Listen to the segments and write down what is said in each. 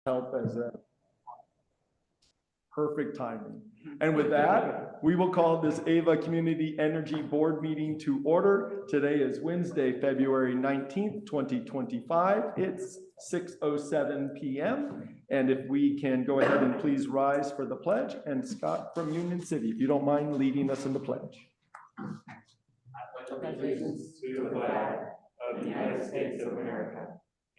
help as a perfect timing. And with that, we will call this Ava Community Energy Board meeting to order. Today is Wednesday, February 19th, 2025. It's 6:07 p.m. And if we can go ahead and please rise for the pledge. And Scott from Union City, if you don't mind leading us in the pledge. I pledge allegiance to the flag of the United States of America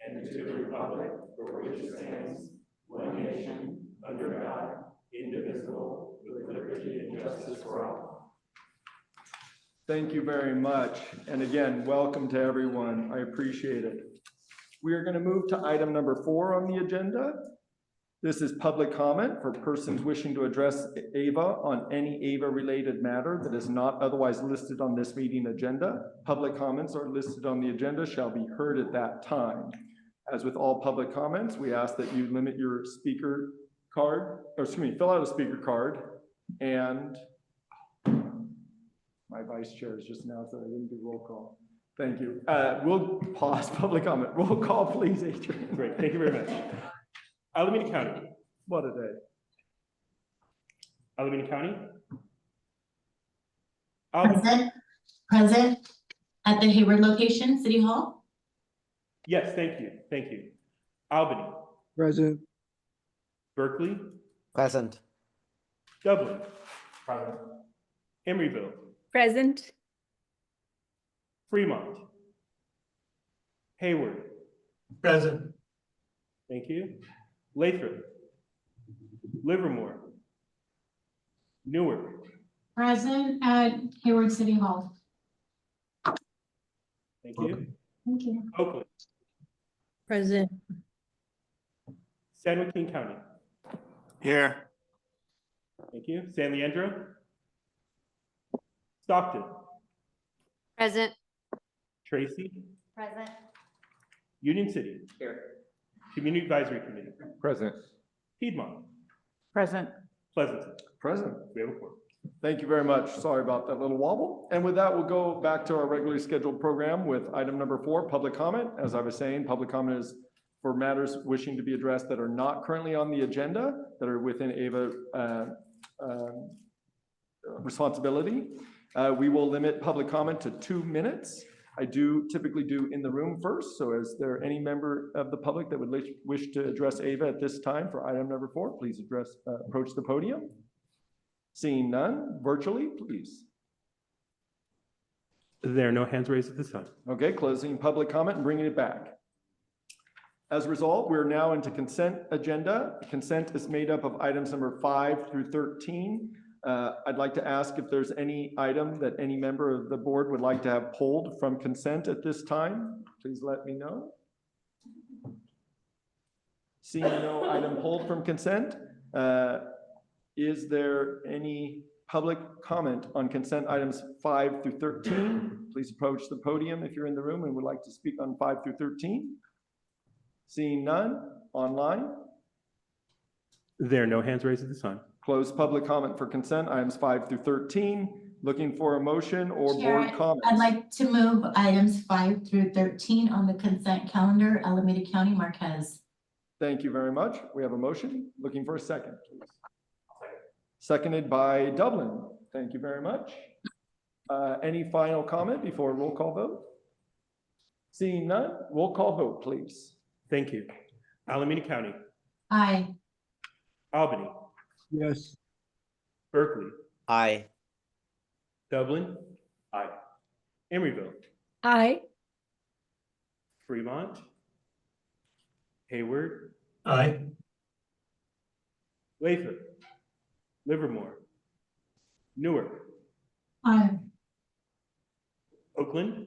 and to the republic for which it stands, one nation, under God, indivisible, with liberty and justice for all. Thank you very much. And again, welcome to everyone. I appreciate it. We are going to move to item number 4 on the agenda. This is public comment for persons wishing to address AVA on any AVA-related matter that is not otherwise listed on this meeting agenda. Public comments are listed on the agenda, shall be heard at that time. As with all public comments, we ask that you limit your speaker card, or excuse me, fill out a speaker card, and my vice chair has just announced that I didn't do roll call. Thank you. We'll pause public comment. Roll call, please, Adrian. Great, thank you very much. Alameda County. What a day. Alameda County. Present at the Hayward location, City Hall. Yes, thank you, thank you. Albany. Present. Berkeley. Present. Dublin. Present. Emeryville. Present. Fremont. Hayward. Present. Thank you. Lathrop. Livermore. Newark. Present at Hayward City Hall. Thank you. Thank you. Oakland. Present. San Joaquin County. Here. Thank you. San Leandro. Stockton. Present. Tracy. Present. Union City. Here. Community Advisory Committee. Present. Piedmont. Present. Pleasanton. Present. We have a quorum. Thank you very much. Sorry about that little wobble. And with that, we'll go back to our regularly scheduled program with item number 4, public comment. As I was saying, public comment is for matters wishing to be addressed that are not currently on the agenda, that are within AVA responsibility. We will limit public comment to 2 minutes. I do typically do in the room first. So is there any member of the public that would wish to address AVA at this time for item number 4? Please approach the podium. Seeing none, virtually, please. There are no hands raised at this time. Okay, closing public comment and bringing it back. As a result, we're now into consent agenda. Consent is made up of items number 5 through 13. I'd like to ask if there's any item that any member of the board would like to have pulled from consent at this time. Please let me know. Seeing no item pulled from consent, is there any public comment on consent items 5 through 13? Please approach the podium if you're in the room and would like to speak on 5 through 13. Seeing none, online. There are no hands raised at this time. Close public comment for consent items 5 through 13. Looking for a motion or Chair, board comments. I'd like to move items 5 through 13 on the consent calendar, Alameda County, Marquez. Thank you very much. We have a motion. Looking for a second, please. Seconded by Dublin. Thank you very much. Any final comment before roll call vote? Seeing none, roll call vote, please. Thank you. Alameda County. Aye. Albany. Yes. Berkeley. Aye. Dublin. Aye. Emeryville. Aye. Fremont. Hayward. Aye. Lathrop. Livermore. Newark. Aye. Oakland.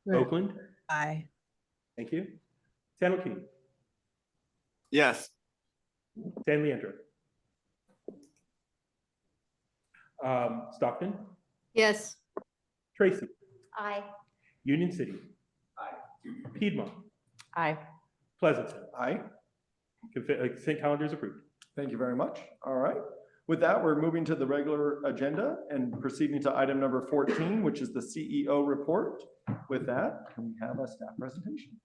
Right. Oakland. Aye. Thank you. San Joaquin. Yes. San Leandro. Stockton. Yes. Tracy. Aye. Union City. Aye. Piedmont. Aye. Pleasanton. Aye. Consent calendar is approved. Thank you very much. All right. With that, we're moving to the regular agenda and proceeding to item number 14, which is the CEO report. With that, can we have a staff presentation?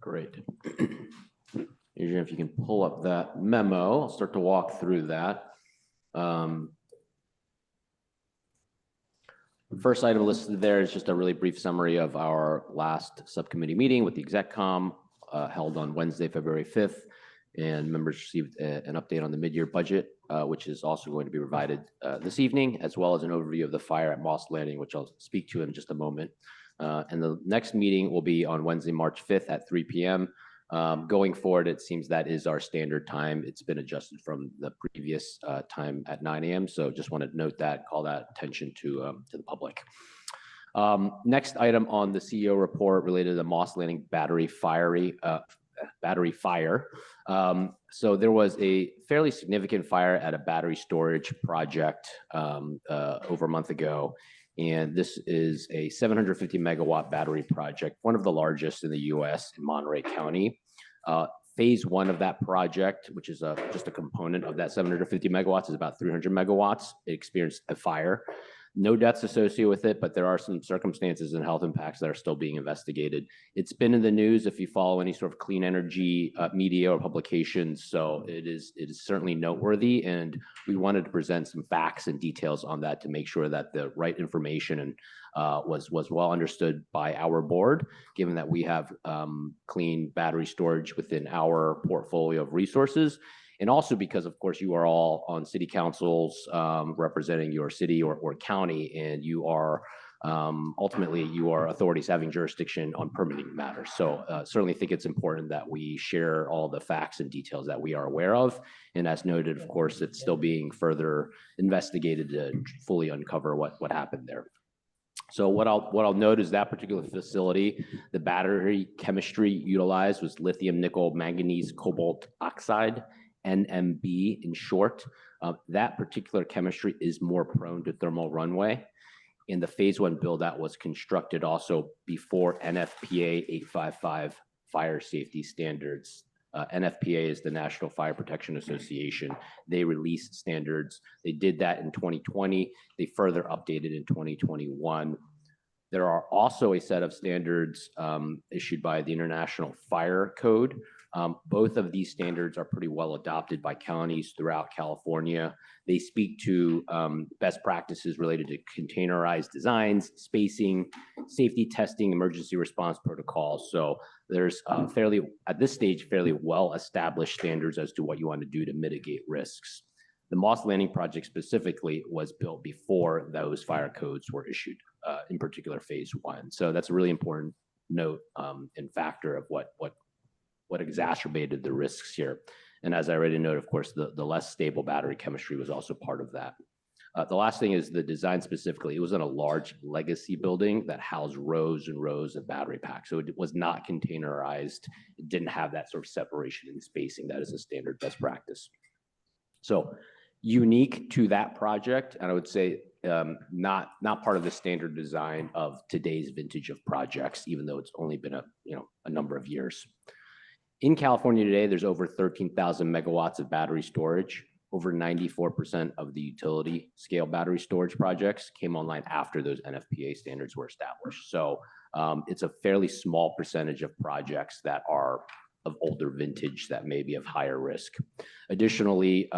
Great. Adrian, if you can pull up that memo, I'll start to walk through that. The first item listed there is just a really brief summary of our last subcommittee meeting with the execcom held on Wednesday, February 5th. And members received an update on the mid-year budget, which is also going to be provided this evening, as well as an overview of the fire at Moss Landing, which I'll speak to in just a moment. And the next meeting will be on Wednesday, March 5th at 3 p.m. Going forward, it seems that is our standard time. It's been adjusted from the previous time at 9 a.m. So just wanted to note that, call that attention to the public. Next item on the CEO report related to the Moss Landing battery fire. So there was a fairly significant fire at a battery storage project over a month ago. And this is a 750 megawatt battery project, one of the largest in the US in Monterey County. Phase one of that project, which is just a component of that 750 megawatts, is about 300 megawatts. It experienced a fire. No deaths associated with it, but there are some circumstances and health impacts that are still being investigated. It's been in the news if you follow any sort of clean energy media or publications, so it is certainly noteworthy, and we wanted to present some facts and details on that to make sure that the right information and was well understood by our board, given that we have clean battery storage within our portfolio of resources. And also because, of course, you are all on city councils representing your city or county, and you are ultimately you are authorities having jurisdiction on permitting matters. So certainly think it's important that we share all the facts and details that we are aware of. And as noted, of course, it's still being further investigated to fully uncover what happened there. So what I'll note is that particular facility, the battery chemistry utilized was lithium, nickel, manganese, cobalt oxide, NMB in short. That particular chemistry is more prone to thermal runaway. And the phase one build out was constructed also before NFPA 855 fire safety standards. NFPA is the National Fire Protection Association. They released standards. They did that in 2020. They further updated in 2021. There are also a set of standards issued by the International Fire Code. Both of these standards are pretty well adopted by counties throughout California. They speak to best practices related to containerized designs, spacing, safety testing, emergency response protocols. So there's at this stage, fairly well-established standards as to what you want to do to mitigate risks. The Moss Landing project specifically was built before those fire codes were issued, in particular phase one. So that's a really important note and factor of what exacerbated the risks here. And as I already noted, of course, the less stable battery chemistry was also part of that. The last thing is the design specifically. It was in a large legacy building that housed rows and rows of battery packs. So it was not containerized. It didn't have that sort of separation and spacing that is a standard best practice. So unique to that project, and I would say not part of the standard design of today's vintage of projects, even though it's only been a number of years. In California today, there's over 13,000 megawatts of battery storage. Over 94% of the utility scale battery storage projects came online after those NFPA standards were established. So it's a fairly small percentage of projects that are of older vintage that may be of higher risk. Additionally,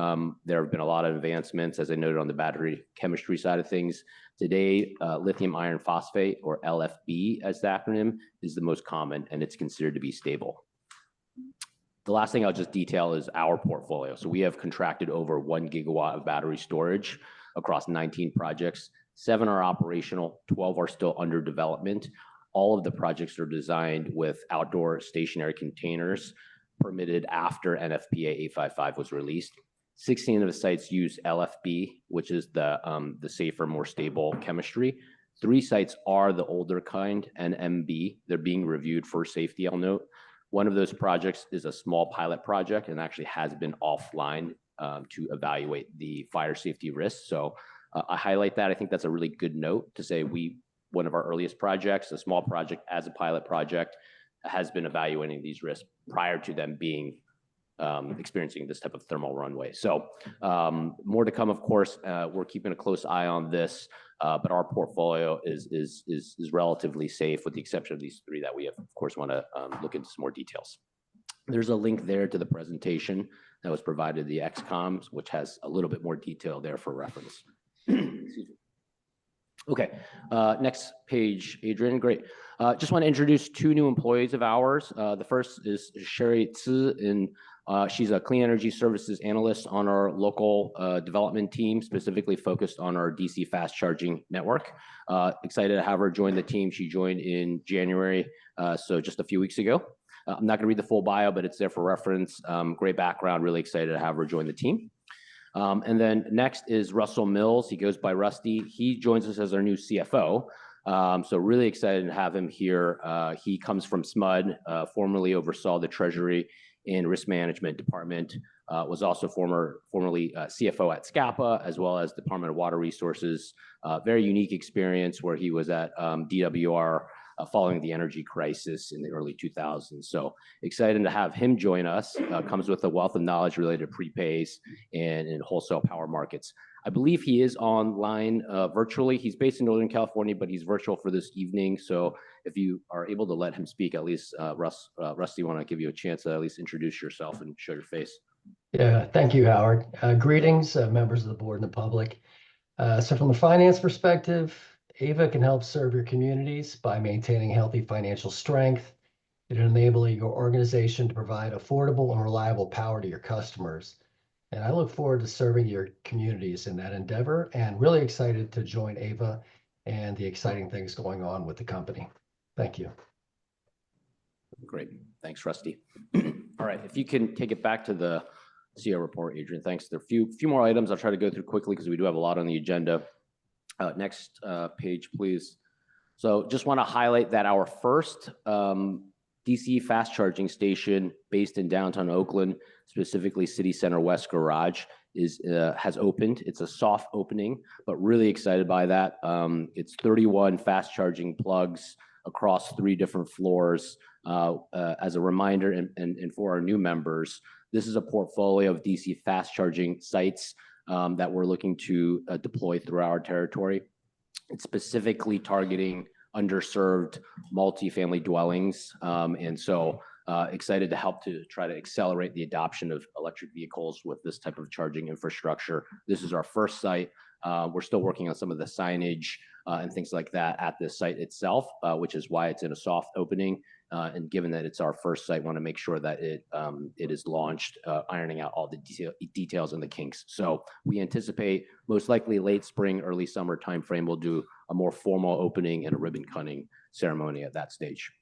there have been a lot of advancements, as I noted, on the battery chemistry side of things. Today, lithium iron phosphate, or LFP as the acronym, is the most common, and it's considered to be stable. The last thing I'll just detail is our portfolio. So we have contracted over 1 gigawatt of battery storage across 19 projects. 7 are operational, 12 are still under development. All of the projects are designed with outdoor stationary containers permitted after NFPA 855 was released. 16 of the sites use LFP, which is the safer, more stable chemistry. 3 sites are the older kind, NMB. They're being reviewed for safety, I'll note. One of those projects is a small pilot project and actually has been offline to evaluate the fire safety risks. So I highlight that. I think that's a really good note to say one of our earliest projects, a small project as a pilot project, has been evaluating these risks prior to them being experiencing this type of thermal runaway. So more to come, of course. We're keeping a close eye on this. but our portfolio is relatively safe with the exception of these three that we have, of course, want to look into some more details. There's a link there to the presentation that was provided the XCOMs, which has a little bit more detail there for reference. Excuse me. Okay, next page, Adrian, great. Just want to introduce two new employees of ours. The first is Sherry Tzu, and she's a clean energy services analyst on our local development team, specifically focused on our DC fast charging network. Excited to have her join the team. She joined in January, so just a few weeks ago. I'm not going to read the full bio, but it's there for reference. Great background, really excited to have her join the team. And then next is Russell Mills. He goes by Rusty. He joins us as our new CFO. So really excited to have him here. He comes from SMUD, formerly oversaw the Treasury and Risk Management Department, was also formerly CFO at SCAPA, as well as Department of Water Resources. Very unique experience where he was at DWR following the energy crisis in the early 2000s. So excited to have him join us. Comes with a wealth of knowledge related to prepays and in wholesale power markets. I believe he is online virtually. He's based in Northern California, but he's virtual for this evening. So if you are able to let him speak, at least Rusty, want to give you a chance to at least introduce yourself and show your face. Yeah, thank you, Howard. Greetings, members of the board and the public. So from the finance perspective, AVA can help serve your communities by maintaining healthy financial strength and enabling your organization to provide affordable and reliable power to your customers. And I look forward to serving your communities in that endeavor and really excited to join AVA and the exciting things going on with the company. Thank you. Great. Thanks, Rusty. All right, if you can take it back to the CEO report, Adrian, thanks. There are a few more items I'll try to go through quickly because we do have a lot on the agenda. Next page, please. So just want to highlight that our first DC fast charging station based in downtown Oakland, specifically City Center West Garage, has opened. It's a soft opening, but really excited by that. It's 31 fast charging plugs across 3 different floors. As a reminder, and for our new members, this is a portfolio of DC fast charging sites that we're looking to deploy through our territory. It's specifically targeting underserved multifamily dwellings. And so excited to help to try to accelerate the adoption of electric vehicles with this type of charging infrastructure. This is our first site. We're still working on some of the signage and things like that at this site itself, which is why it's in a soft opening. And given that it's our first site, want to make sure that it is launched, ironing out all the details and the kinks. So we anticipate most likely late spring, early summer timeframe, we'll do a more formal opening and a ribbon cutting ceremony at that stage.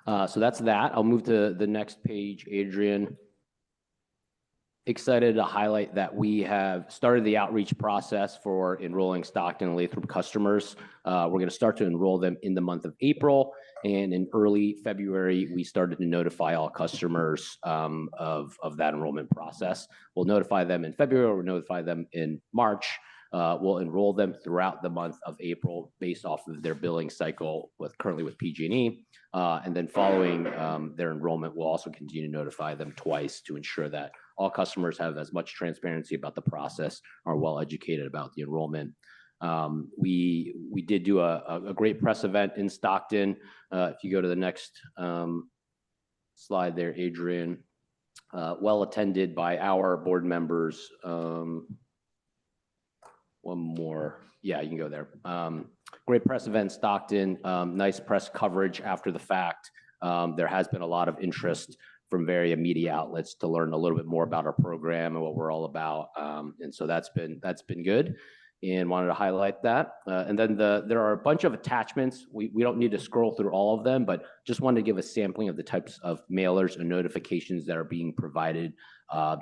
So that's that. I'll move to the next page, Adrian. Excited to highlight that we have started the outreach process for enrolling Stockton and Lathrop customers. We're going to start to enroll them in the month of April, and in early February, we started to notify all customers of that enrollment process. We'll notify them in February, we'll notify them in March. We'll enroll them throughout the month of April based off of their billing cycle currently with PG&E. And then following their enrollment, we'll also continue to notify them twice to ensure that all customers have as much transparency about the process, are well educated about the enrollment. We did do a great press event in Stockton. If you go to the next slide there, Adrian, well attended by our board members. One more. Yeah, you can go there. Great press event, Stockton. Nice press coverage after the fact. There has been a lot of interest from various media outlets to learn a little bit more about our program and what we're all about. And so that's been good, and wanted to highlight that. And then there are a bunch of attachments. We don't need to scroll through all of them, but just wanted to give a sampling of the types of mailers and notifications that are being provided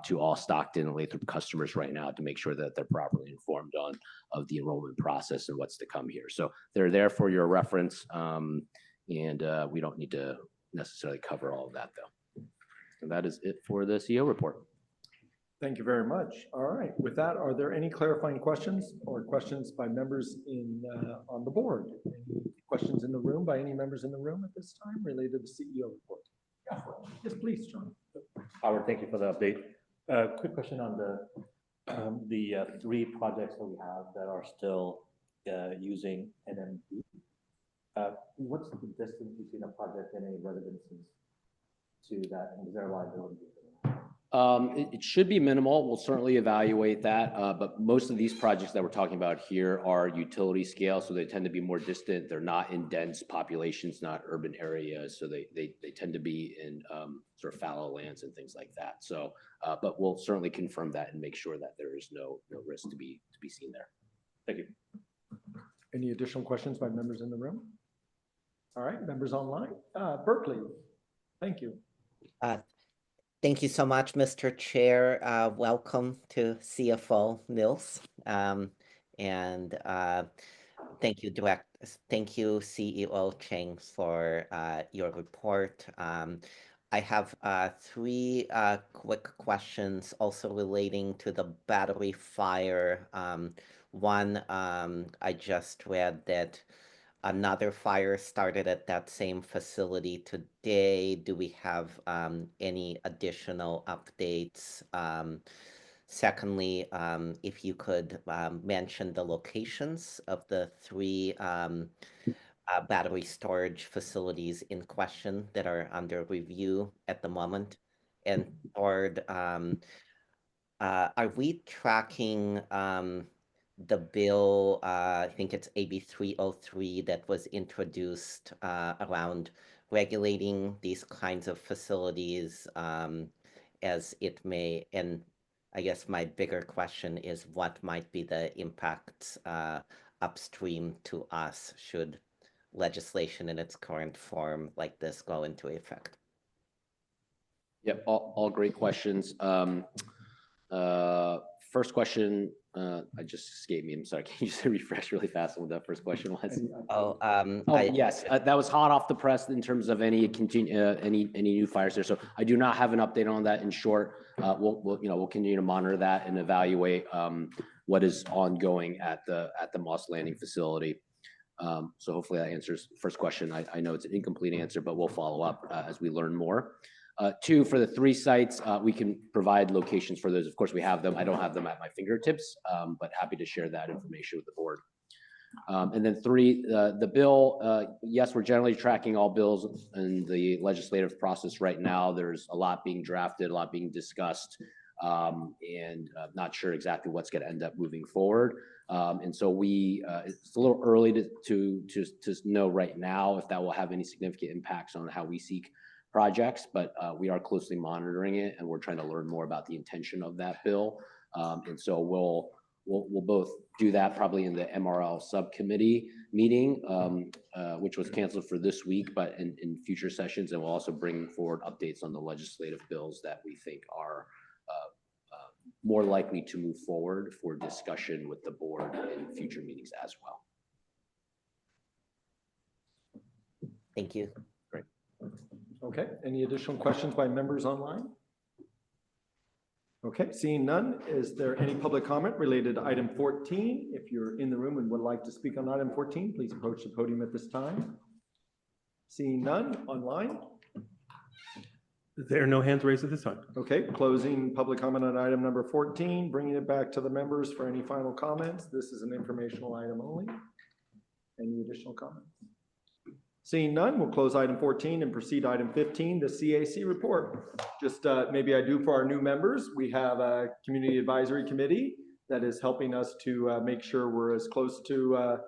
to all Stockton and Lathrop customers right now to make sure that they're properly informed of the enrollment process and what's to come here. So they're there for your reference, and we don't need to necessarily cover all of that though. And that is it for the CEO report. Thank you very much. All right. With that, are there any clarifying questions or questions by members on the board? Any questions in the room by any members in the room at this time related to the CEO report? Yeah. Yes, please, John. Howard, thank you for the update. Quick question on the 3 projects that we have that are still using NMP. What's the distance between a project and any residences to that, and is there a liability? It should be minimal. We'll certainly evaluate that. But most of these projects that we're talking about here are utility scale, so they tend to be more distant. They're not in dense populations, not urban areas. So they tend to be in sort of fallow lands and things like that. So, but we'll certainly confirm that and make sure that there is no risk to be seen there. Thank you. Any additional questions by members in the room? All right, members online. Berkeley, thank you. Thank you so much, Mr. Chair. Welcome to CFO Mills. And thank you, thank you, CEO Cheng, for your report. I have three quick questions also relating to the battery fire. One, I just read that another fire started at that same facility today. Do we have any additional updates? Secondly, if you could mention the locations of the three battery storage facilities in question that are under review at the moment. And third, are we tracking the bill, I think it's AB 303 that was introduced around regulating these kinds of facilities as it may, and I guess my bigger question is what might be the impacts upstream to us should legislation in its current form like this go into effect? Yep, all great questions. First question, I just escaped me. I'm sorry. Can you just refresh really fast on what that first question was? Yes, that was hot off the press in terms of any new fires there. So I do not have an update on that. In short, we'll continue to monitor that and evaluate what is ongoing at the Moss Landing facility. So hopefully that answers the first question. I know it's an incomplete answer, but we'll follow up as we learn more. Two, for the three sites, we can provide locations for those. Of course, we have them. I don't have them at my fingertips, but happy to share that information with the board. And then three, the bill, yes, we're generally tracking all bills in the legislative process right now. There's a lot being drafted, a lot being discussed, and not sure exactly what's going to end up moving forward. And so it's a little early to know right now if that will have any significant impacts on how we seek projects, but we are closely monitoring it, and we're trying to learn more about the intention of that bill. And so we'll both do that probably in the MRL subcommittee meeting, which was canceled for this week, but in future sessions, and we'll also bring forward updates on the legislative bills that we think are more likely to move forward for discussion with the board in future meetings as well. Thank you. Great. Okay, any additional questions by members online? Okay, seeing none, is there any public comment related to item 14? If you're in the room and would like to speak on item 14, please approach the podium at this time. Seeing none, online? There are no hands raised at this time. Okay, closing public comment on item number 14, bringing it back to the members for any final comments. This is an informational item only. Any additional comments? Seeing none, we'll close item 14 and proceed to item 15, the CAC report. Just maybe I do for our new members, we have a community advisory committee that is helping us to make sure we're as close to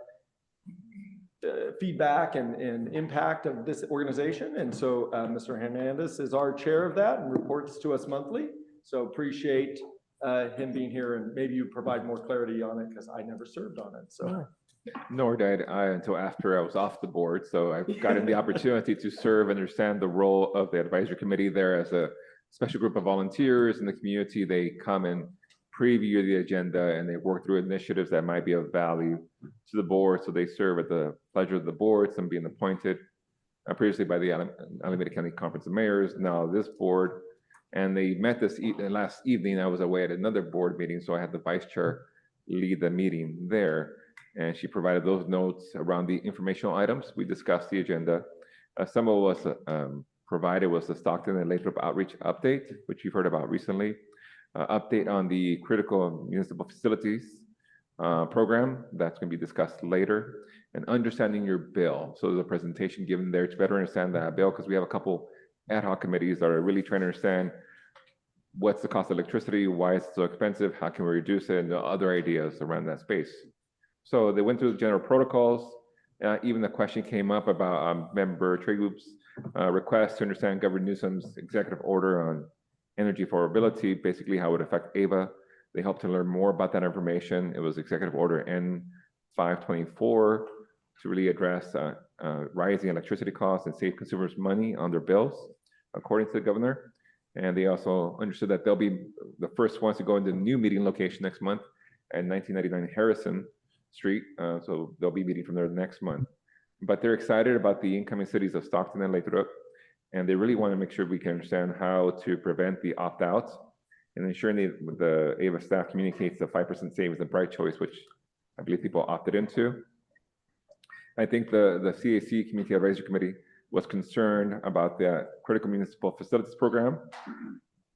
feedback and impact of this organization. And so Mr. Hernandez is our chair of that and reports to us monthly. So appreciate him being here, and maybe you provide more clarity on it because I never served on it. So. Nor did I until after I was off the board. So I've gotten the opportunity to serve and understand the role of the advisory committee there as a special group of volunteers in the community. They come and preview the agenda and they work through initiatives that might be of value to the board. So they serve at the pleasure of the board, some being appointed previously by the Alameda County Conference of Mayors, now this board. And they met this last evening. I was away at another board meeting, so I had the vice chair lead the meeting there. And she provided those notes around the informational items. We discussed the agenda. Some of us provided was the Stockton and Lathrop outreach update, which you've heard about recently. Update on the critical municipal facilities program. That's going to be discussed later. And understanding your bill. So there's a presentation given there to better understand that bill, because we have a couple ad hoc committees that are really trying to understand what's the cost of electricity, why it's so expensive, how can we reduce it, and the other ideas around that space. So they went through the general protocols. Even the question came up about member trade groups' request to understand Governor Newsom's executive order on energy affordability, basically how it would affect AVA. They helped to learn more about that information. It was Executive Order N524 to really address rising electricity costs and save consumers money on their bills, according to the governor. And they also understood that they'll be the first ones to go into the new meeting location next month at 1999 Harrison Street. So they'll be meeting from there next month. But they're excited about the incoming cities of Stockton and Lathrop, and they really want to make sure we can understand how to prevent the opt-outs and ensuring the AVA staff communicates the 5% savings and Bright Choice, which I believe people opted into. I think the CAC, Community Advisory Committee, was concerned about the Critical Municipal Facilities Program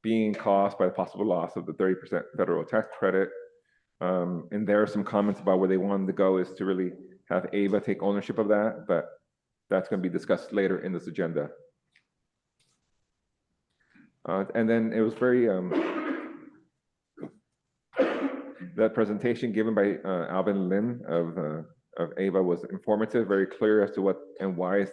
being caused by the possible loss of the 30% federal tax credit. And there are some comments about where they wanted to go is to really have AVA take ownership of that, but that's going to be discussed later in this agenda. And then it was very, that presentation given by Alvin Lin of AVA was informative, very clear as to what and why is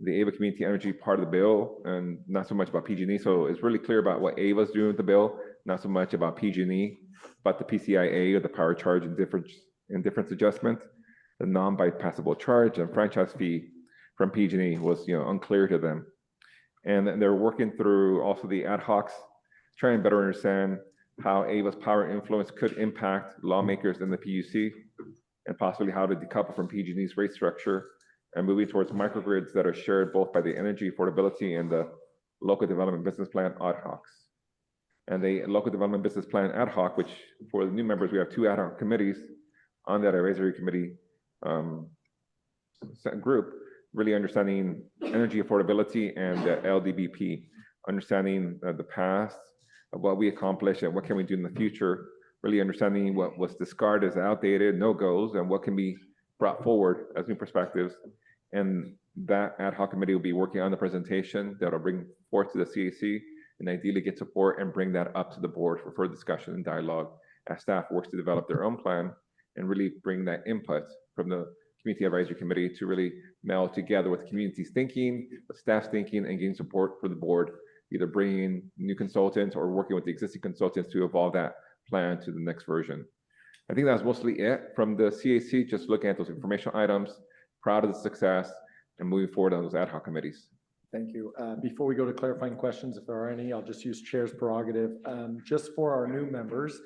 the AVA Community Energy part of the bill, and not so much about PG&E. So it's really clear about what AVA is doing with the bill, not so much about PG&E, but the PCIA or the power charge and difference adjustment, the non-bypassable charge and franchise fee from PG&E was unclear to them. And they're working through also the ad hocs, trying to better understand how AVA's power influence could impact lawmakers in the PUC, and possibly how to decouple from PG&E's rate structure and moving towards microgrids that are shared both by the energy affordability and the local development business plan ad hocs. And the local development business plan ad hoc, which for the new members, we have 2 ad hoc committees on that advisory committee group, really understanding energy affordability and the LDBP, understanding the past of what we accomplished and what can we do in the future, really understanding what was discarded as outdated, no-goes, and what can be brought forward as new perspectives. And that ad hoc committee will be working on the presentation that'll bring forth to the CAC and ideally get support and bring that up to the board for further discussion and dialogue as staff works to develop their own plan and really bring that input from the Community Advisory Committee to really meld together with the community's thinking, the staff's thinking, and getting support for the board, either bringing new consultants or working with the existing consultants to evolve that plan to the next version. I think that was mostly it from the CAC, just looking at those informational items, proud of the success, and moving forward on those ad hoc committees. Thank you. Before we go to clarifying questions, if there are any, I'll just use chair's prerogative. Just for our new members,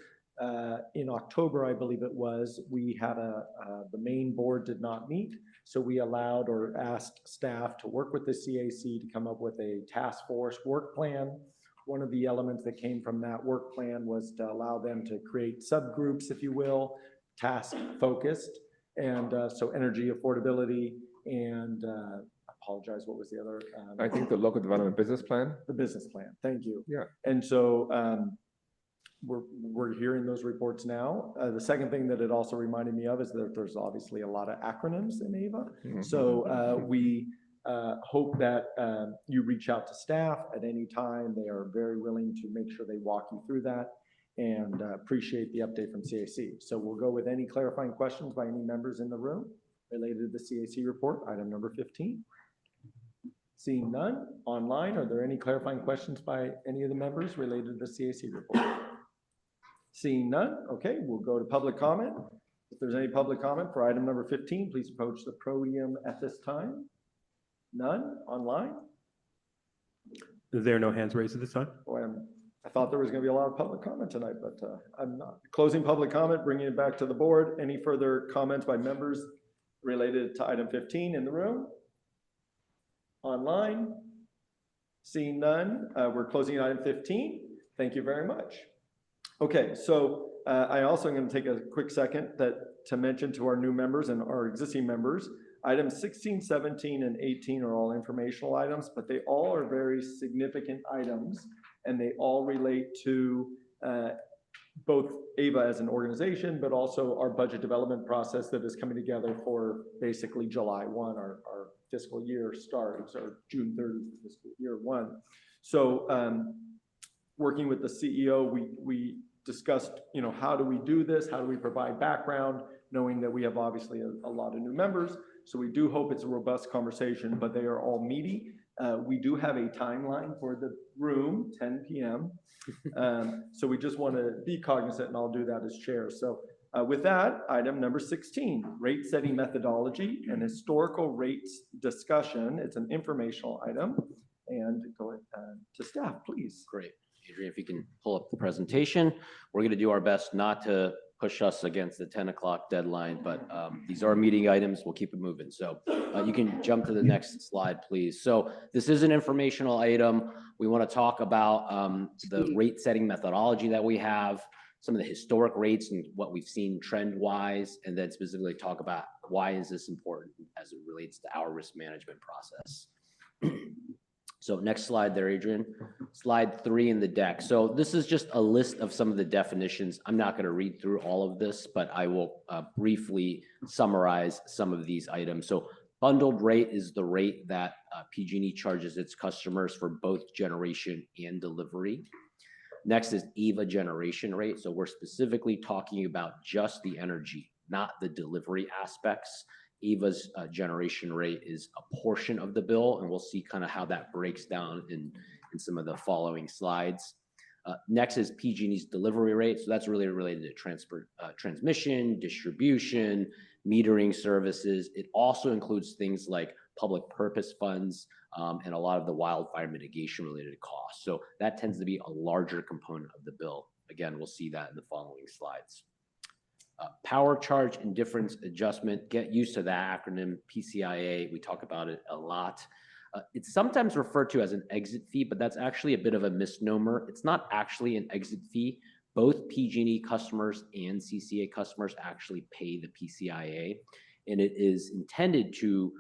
in October, I believe it was, we had the main board did not meet. So we allowed or asked staff to work with the CAC to come up with a task force work plan. One of the elements that came from that work plan was to allow them to create subgroups, if you will, task focused. And so energy affordability and apologize, what was the other? I think the local development business plan. The business plan, thank you. Yeah. And so we're hearing those reports now. The second thing that it also reminded me of is that there's obviously a lot of acronyms in AVA. Mhm. So we hope that you reach out to staff at any time. They are very willing to make sure they walk you through that, and appreciate the update from CAC. So we'll go with any clarifying questions by any members in the room related to the CAC report, item number 15. Seeing none, online, are there any clarifying questions by any of the members related to the CAC report? Seeing none, okay, we'll go to public comment. If there's any public comment for item number 15, please approach the podium at this time. None, online? There are no hands raised at this time? Boy, I thought there was going to be a lot of public comment tonight, but I'm not. Closing public comment, bringing it back to the board. Any further comments by members related to item 15 in the room? Online? Seeing none, we're closing item 15. Thank you very much. Okay, so I also am going to take a quick second to mention to our new members and our existing members, items 16, 17, and 18 are all informational items, but they all are very significant items, and they all relate to both Ava as an organization, but also our budget development process that is coming together for basically July 1, our fiscal year starts, or June 30th fiscal year 1. So working with the CEO, we discussed, how do we do this? How do we provide background, knowing that we have obviously a lot of new members. So we do hope it's a robust conversation, but they are all meaty. We do have a timeline for the room, 10 p.m. So we just want to be cognizant, and I'll do that as chair. So with that, item number 16, rate setting methodology and historical rates discussion. It's an informational item. And go ahead to staff, please. Great. Adrian, if you can pull up the presentation, we're going to do our best not to push us against the 10 o'clock deadline, but these are meeting items. We'll keep it moving. So you can jump to the next slide, please. So this is an informational item. We want to talk about the rate setting methodology that we have, some of the historic rates and what we've seen trend wise, and then specifically talk about why is this important as it relates to our risk management process. So next slide there, Adrian. Slide 3 in the deck. So this is just a list of some of the definitions. I'm not going to read through all of this, but I will briefly summarize some of these items. So bundled rate is the rate that PG&E charges its customers for both generation and delivery. Next is EVA generation rate. So we're specifically talking about just the energy, not the delivery aspects. EVA's generation rate is a portion of the bill, and we'll see kind of how that breaks down in some of the following slides. Next is PG&E's delivery rate. So that's really related to transmission, distribution, metering services. It also includes things like public purpose funds and a lot of the wildfire mitigation related costs. So that tends to be a larger component of the bill. Again, we'll see that in the following slides. Power charge indifference adjustment, get used to that acronym, PCIA. We talk about it a lot. It's sometimes referred to as an exit fee, but that's actually a bit of a misnomer. It's not actually an exit fee. Both PG&E customers and CCA customers actually pay the PCIA, and it is intended to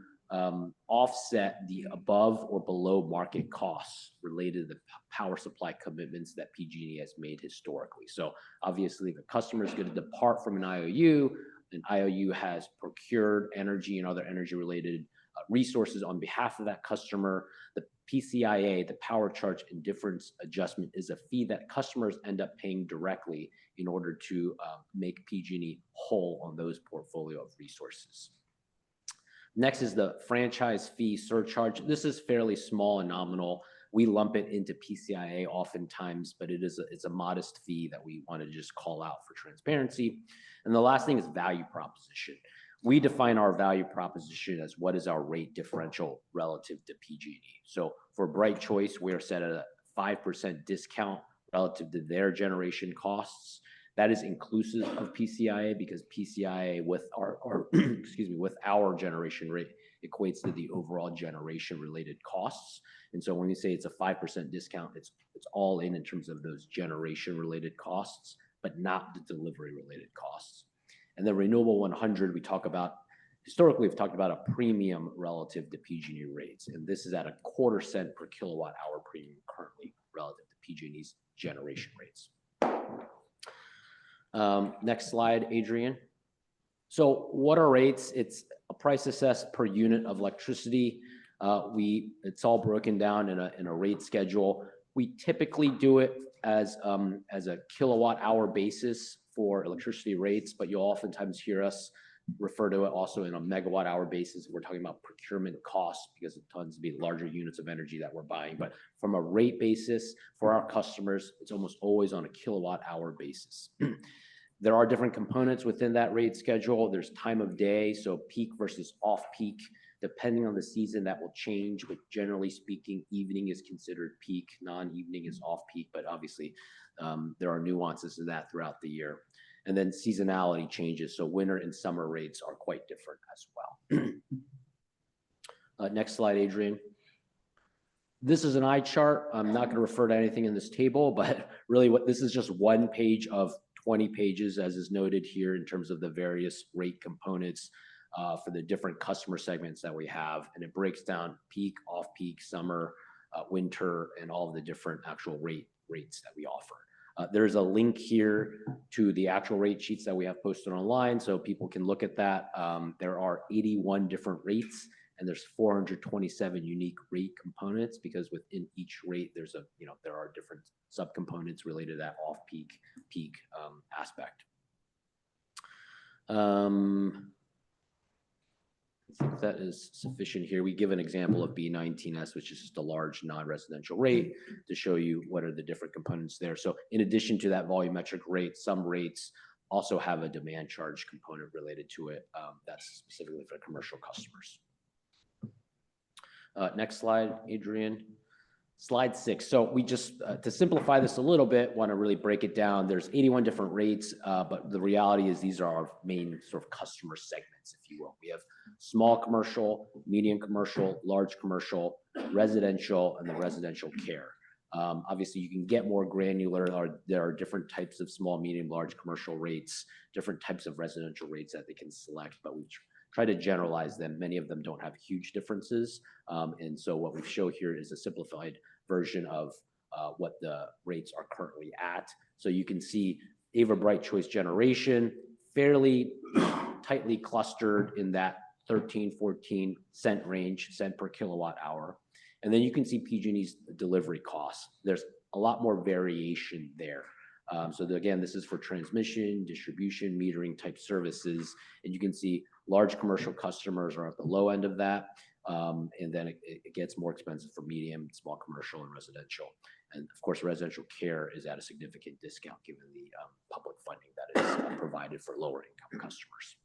offset the above or below market costs related to the power supply commitments that PG&E has made historically. So obviously, if a customer is going to depart from an IOU has procured energy and other energy-related resources on behalf of that customer. The PCIA, the power charge indifference adjustment, is a fee that customers end up paying directly in order to make PG&E whole on those portfolio of resources. Next is the franchise fee surcharge. This is fairly small and nominal. We lump it into PCIA oftentimes, but it's a modest fee that we want to just call out for transparency. And the last thing is value proposition. We define our value proposition as what is our rate differential relative to PG&E. So for Bright Choice, we are set at a 5% discount relative to their generation costs. That is inclusive of PCIA, because PCIA with our with our generation rate equates to the overall generation related costs. And so when we say it's a 5% discount, it's all in terms of those generation related costs, but not the delivery related costs. And the Renewable 100, historically we've talked about a premium relative to PG&E rates. And this is at a 1/4 cent per kilowatt hour premium currently relative to PG&E's generation rates. Next slide, Adrian. So what are rates? It's a price assessed per unit of electricity. It's all broken down in a rate schedule. We typically do it as a kilowatt hour basis for electricity rates, but you'll oftentimes hear us refer to it also in a megawatt hour basis. We're talking about procurement costs because it tends to be larger units of energy that we're buying. But from a rate basis for our customers, it's almost always on a kilowatt hour basis. There are different components within that rate schedule. There's time of day, so peak versus off peak. Depending on the season, that will change, but generally speaking, evening is considered peak, non-evening is off peak, but obviously there are nuances to that throughout the year. And then seasonality changes, so winter and summer rates are quite different as well. Next slide, Adrian. This is an eye chart. I'm not going to refer to anything in this table, but really this is just one page of 20 pages, as is noted here, in terms of the various rate components for the different customer segments that we have. And it breaks down peak, off peak, summer, winter, and all of the different actual rates that we offer. There's a link here to the actual rate sheets that we have posted online, so people can look at that. There are 81 different rates, and there's 427 unique rate components, because within each rate, there are different subcomponents related to that off-peak, peak aspect. I think that is sufficient here. We give an example of B19S, which is just a large non-residential rate, to show you what are the different components there. So in addition to that volumetric rate, some rates also have a demand charge component related to it. That's specifically for commercial customers. Next slide, Adrian. Slide 6. So we just, to simplify this a little bit, want to really break it down. There's 81 different rates, but the reality is these are our main sort of customer segments, if you will. We have small commercial, medium commercial, large commercial, residential, and the residential care. Obviously, you can get more granular. There are different types of small, medium, large commercial rates, different types of residential rates that they can select, but we try to generalize them. Many of them don't have huge differences. And so what we show here is a simplified version of what the rates are currently at. So you can see Ava Bright Choice Generation, fairly tightly clustered in that 13-14 cent range, cent per kilowatt hour. And then you can see PG&E's delivery costs. There's a lot more variation there. So again, this is for transmission, distribution, metering type services. And you can see large commercial customers are at the low end of that. And then it gets more expensive for medium, small commercial, and residential. And of course, residential care is at a significant discount given the public funding that is provided for lower income customers.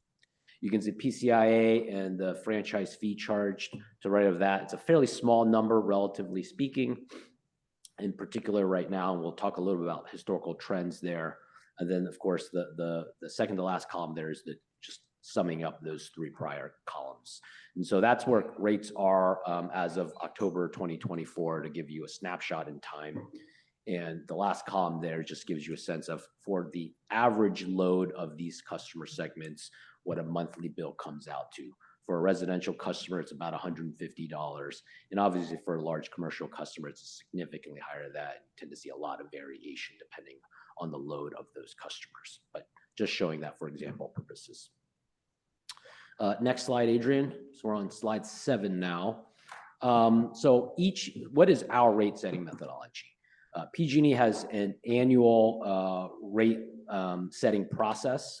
You can see PCIA and the franchise fee charged to the right of that. It's a fairly small number, relatively speaking. In particular right now, and we'll talk a little bit about historical trends there. And then, of course, the second to last column there is just summing up those three prior columns. And so that's where rates are as of October 2024, to give you a snapshot in time. And the last column there just gives you a sense of, for the average load of these customer segments, what a monthly bill comes out to. For a residential customer, it's about $150. And obviously for a large commercial customer, it's significantly higher than that. You tend to see a lot of variation depending on the load of those customers, but just showing that for example purposes. Next slide, Adrian. So we're on slide 7 now. So what is our rate setting methodology? PG&E has an annual rate setting process.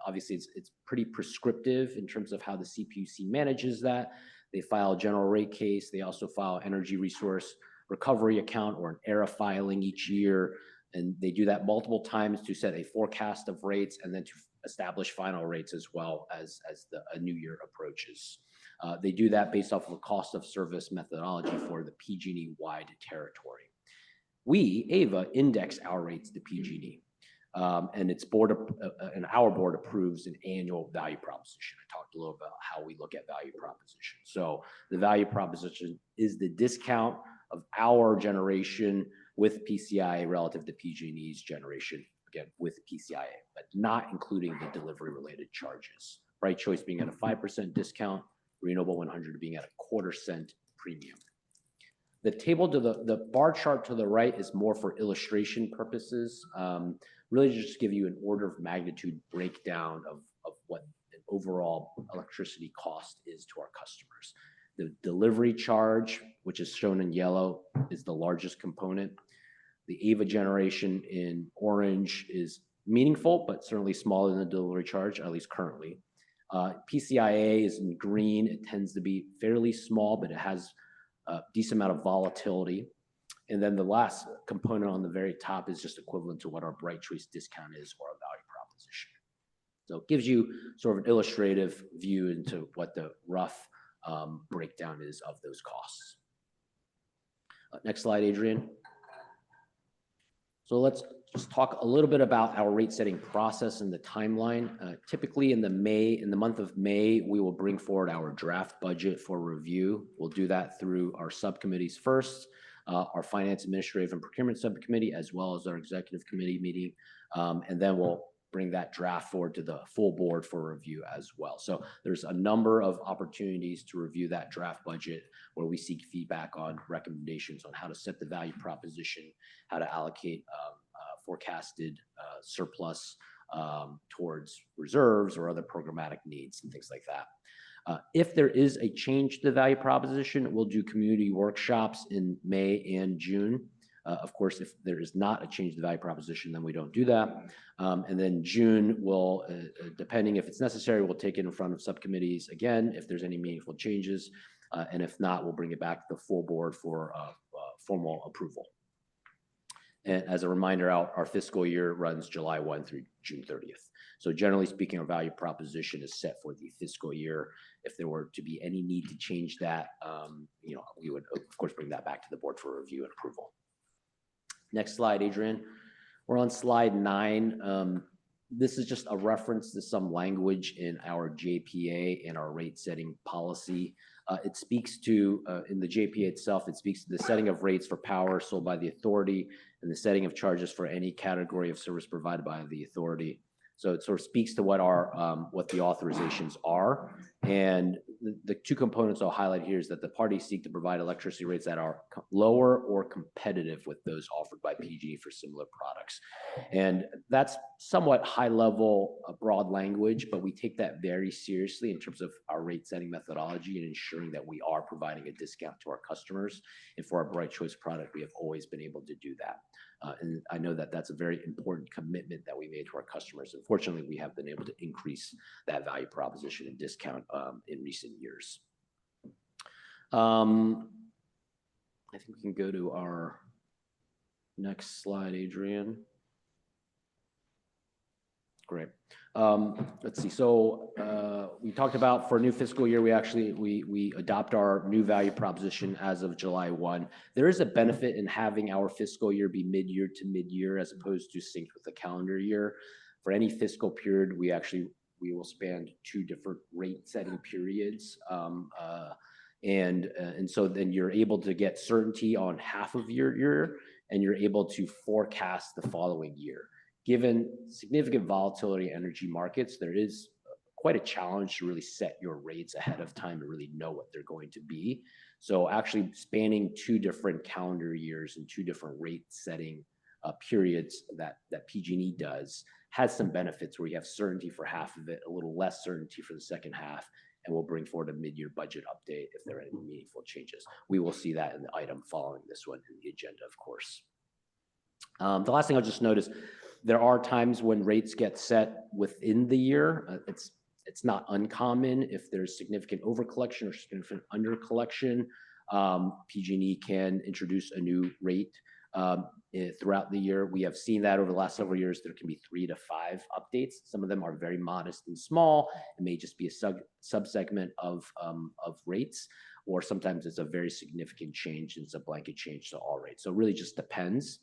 Obviously, it's pretty prescriptive in terms of how the CPUC manages that. They file a general rate case. They also file energy resource recovery account or an ERA filing each year. And they do that multiple times to set a forecast of rates and then to establish final rates as well as a new year approaches. They do that based off of a cost of service methodology for the PG&E wide territory. We, AVA, index our rates to PG&E. And our board approves an annual value proposition. I talked a little about how we look at value proposition. So the value proposition is the discount of our generation with PCIA relative to PG&E's generation, again, with PCIA, but not including the delivery related charges. Bright Choice being at a 5% discount, Renewable 100 being at a 1/4 cent premium. The table to the bar chart to the right is more for illustration purposes, really just to give you an order of magnitude breakdown of what an overall electricity cost is to our customers. The delivery charge, which is shown in yellow, is the largest component. The AVA generation in orange is meaningful, but certainly smaller than the delivery charge, at least currently. PCIA is in green. It tends to be fairly small, but it has a decent amount of volatility. And then the last component on the very top is just equivalent to what our Bright Choice discount is or a value proposition. So it gives you sort of an illustrative view into what the rough breakdown is of those costs. Next slide, Adrian. So let's just talk a little bit about our rate setting process and the timeline. Typically in the month of May, we will bring forward our draft budget for review. We'll do that through our subcommittees first, our Finance, Administrative, and Procurement Subcommittee, as well as our Executive Committee meeting. And then we'll bring that draft forward to the full board for review as well. So there's a number of opportunities to review that draft budget where we seek feedback on recommendations on how to set the value proposition, how to allocate forecasted surplus towards reserves or other programmatic needs and things like that. If there is a change to the value proposition, we'll do community workshops in May and June. Of course, if there is not a change to the value proposition, then we don't do that. And then June will, depending if it's necessary, we'll take it in front of subcommittees again if there's any meaningful changes. And if not, we'll bring it back to the full board for formal approval. And as a reminder, our fiscal year runs July 1 through June 30th. So generally speaking, our value proposition is set for the fiscal year. If there were to be any need to change that, we would of course bring that back to the board for review and approval. Next slide, Adrian. We're on slide 9. This is just a reference to some language in our JPA and our rate setting policy. It speaks to, in the JPA itself, it speaks to the setting of rates for power sold by the authority and the setting of charges for any category of service provided by the authority. So it sort of speaks to what the authorizations are. And the two components I'll highlight here is that the parties seek to provide electricity rates that are lower or competitive with those offered by PG&E for similar products. And that's somewhat high level, broad language, but we take that very seriously in terms of our rate setting methodology and ensuring that we are providing a discount to our customers. And for our Bright Choice product, we have always been able to do that. And I know that that's a very important commitment that we made to our customers. Unfortunately, we have been able to increase that value proposition and discount in recent years. I think we can go to our next slide, Adrian. Great. Let's see. So we talked about for new fiscal year, we adopt our new value proposition as of July 1. There is a benefit in having our fiscal year be mid-year to mid-year as opposed to synced with the calendar year. For any fiscal period, we will span 2 different rate setting periods. And so then you're able to get certainty on half of your year and you're able to forecast the following year. Given significant volatility in energy markets, there is quite a challenge to really set your rates ahead of time and really know what they're going to be. So actually spanning 2 different calendar years and 2 different rate setting periods that PG&E does has some benefits where you have certainty for half of it, a little less certainty for the second half, and we'll bring forward a mid-year budget update if there are any meaningful changes. We will see that in the item following this one in the agenda, of course. The last thing I'll just notice, there are times when rates get set within the year. It's not uncommon if there's significant overcollection or significant undercollection. PG&E can introduce a new rate throughout the year. We have seen that over the last several years. There can be 3 to 5 updates. Some of them are very modest and small. It may just be a subsegment of rates, or sometimes it's a very significant change and it's a blanket change to all rates. So it really just depends.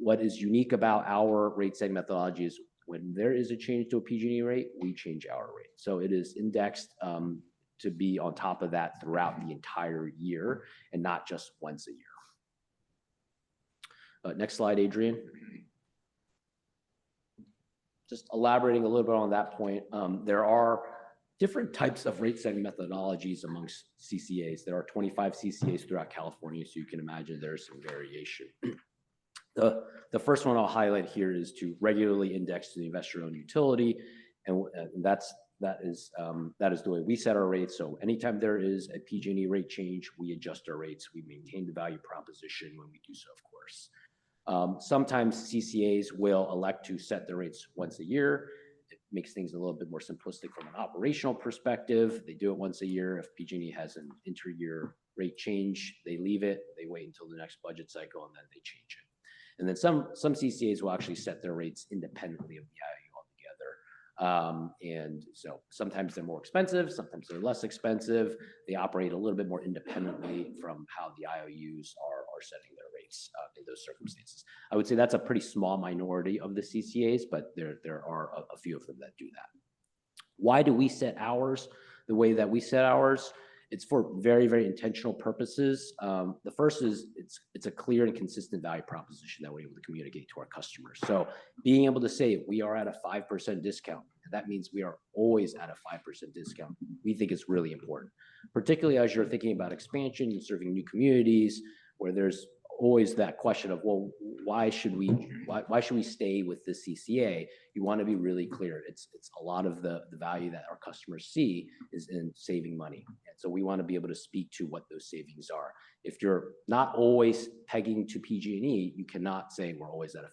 What is unique about our rate setting methodology is when there is a change to a PG&E rate, we change our rate. So it is indexed to be on top of that throughout the entire year and not just once a year. Next slide, Adrian. Just elaborating a little bit on that point, there are different types of rate setting methodologies amongst CCAs. There are 25 CCAs throughout California, so you can imagine there's some variation. The first one I'll highlight here is to regularly index to the investor-owned utility, and that is the way we set our rates. So anytime there is a PG&E rate change, we adjust our rates. We maintain the value proposition when we do so, of course. Sometimes CCAs will elect to set their rates once a year. It makes things a little bit more simplistic from an operational perspective. They do it once a year. If PG&E has an inter-year rate change, they leave it. They wait until the next budget cycle and then they change it. And then some CCAs will actually set their rates independently of the IOU altogether. And so sometimes they're more expensive, sometimes they're less expensive. They operate a little bit more independently from how the IOUs are setting their rates in those circumstances. I would say that's a pretty small minority of the CCAs, but there are a few of them that do that. Why do we set ours the way that we set ours? It's for very, very intentional purposes. The first is it's a clear and consistent value proposition that we're able to communicate to our customers. So being able to say we are at a 5% discount, that means we are always at a 5% discount. We think it's really important, particularly as you're thinking about expansion and serving new communities where there's always that question of, well, why should we stay with the CCA? You want to be really clear. It's a lot of the value that our customers see is in saving money. And so we want to be able to speak to what those savings are. If you're not always pegging to PG&E, you cannot say we're always at a 5%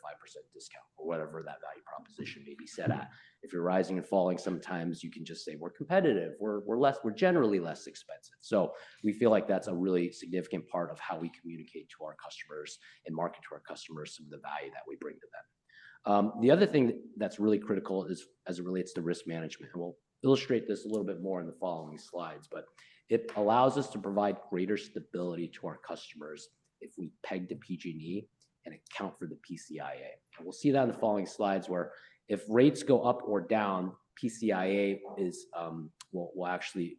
discount or whatever that value proposition may be set at. If you're rising and falling, sometimes you can just say we're competitive, we're generally less expensive. So we feel like that's a really significant part of how we communicate to our customers and market to our customers some of the value that we bring to them. The other thing that's really critical is as it relates to risk management, and we'll illustrate this a little bit more in the following slides, but it allows us to provide greater stability to our customers if we peg to PG&E and account for the PCIA. And we'll see that in the following slides where if rates go up or down, PCIA is will actually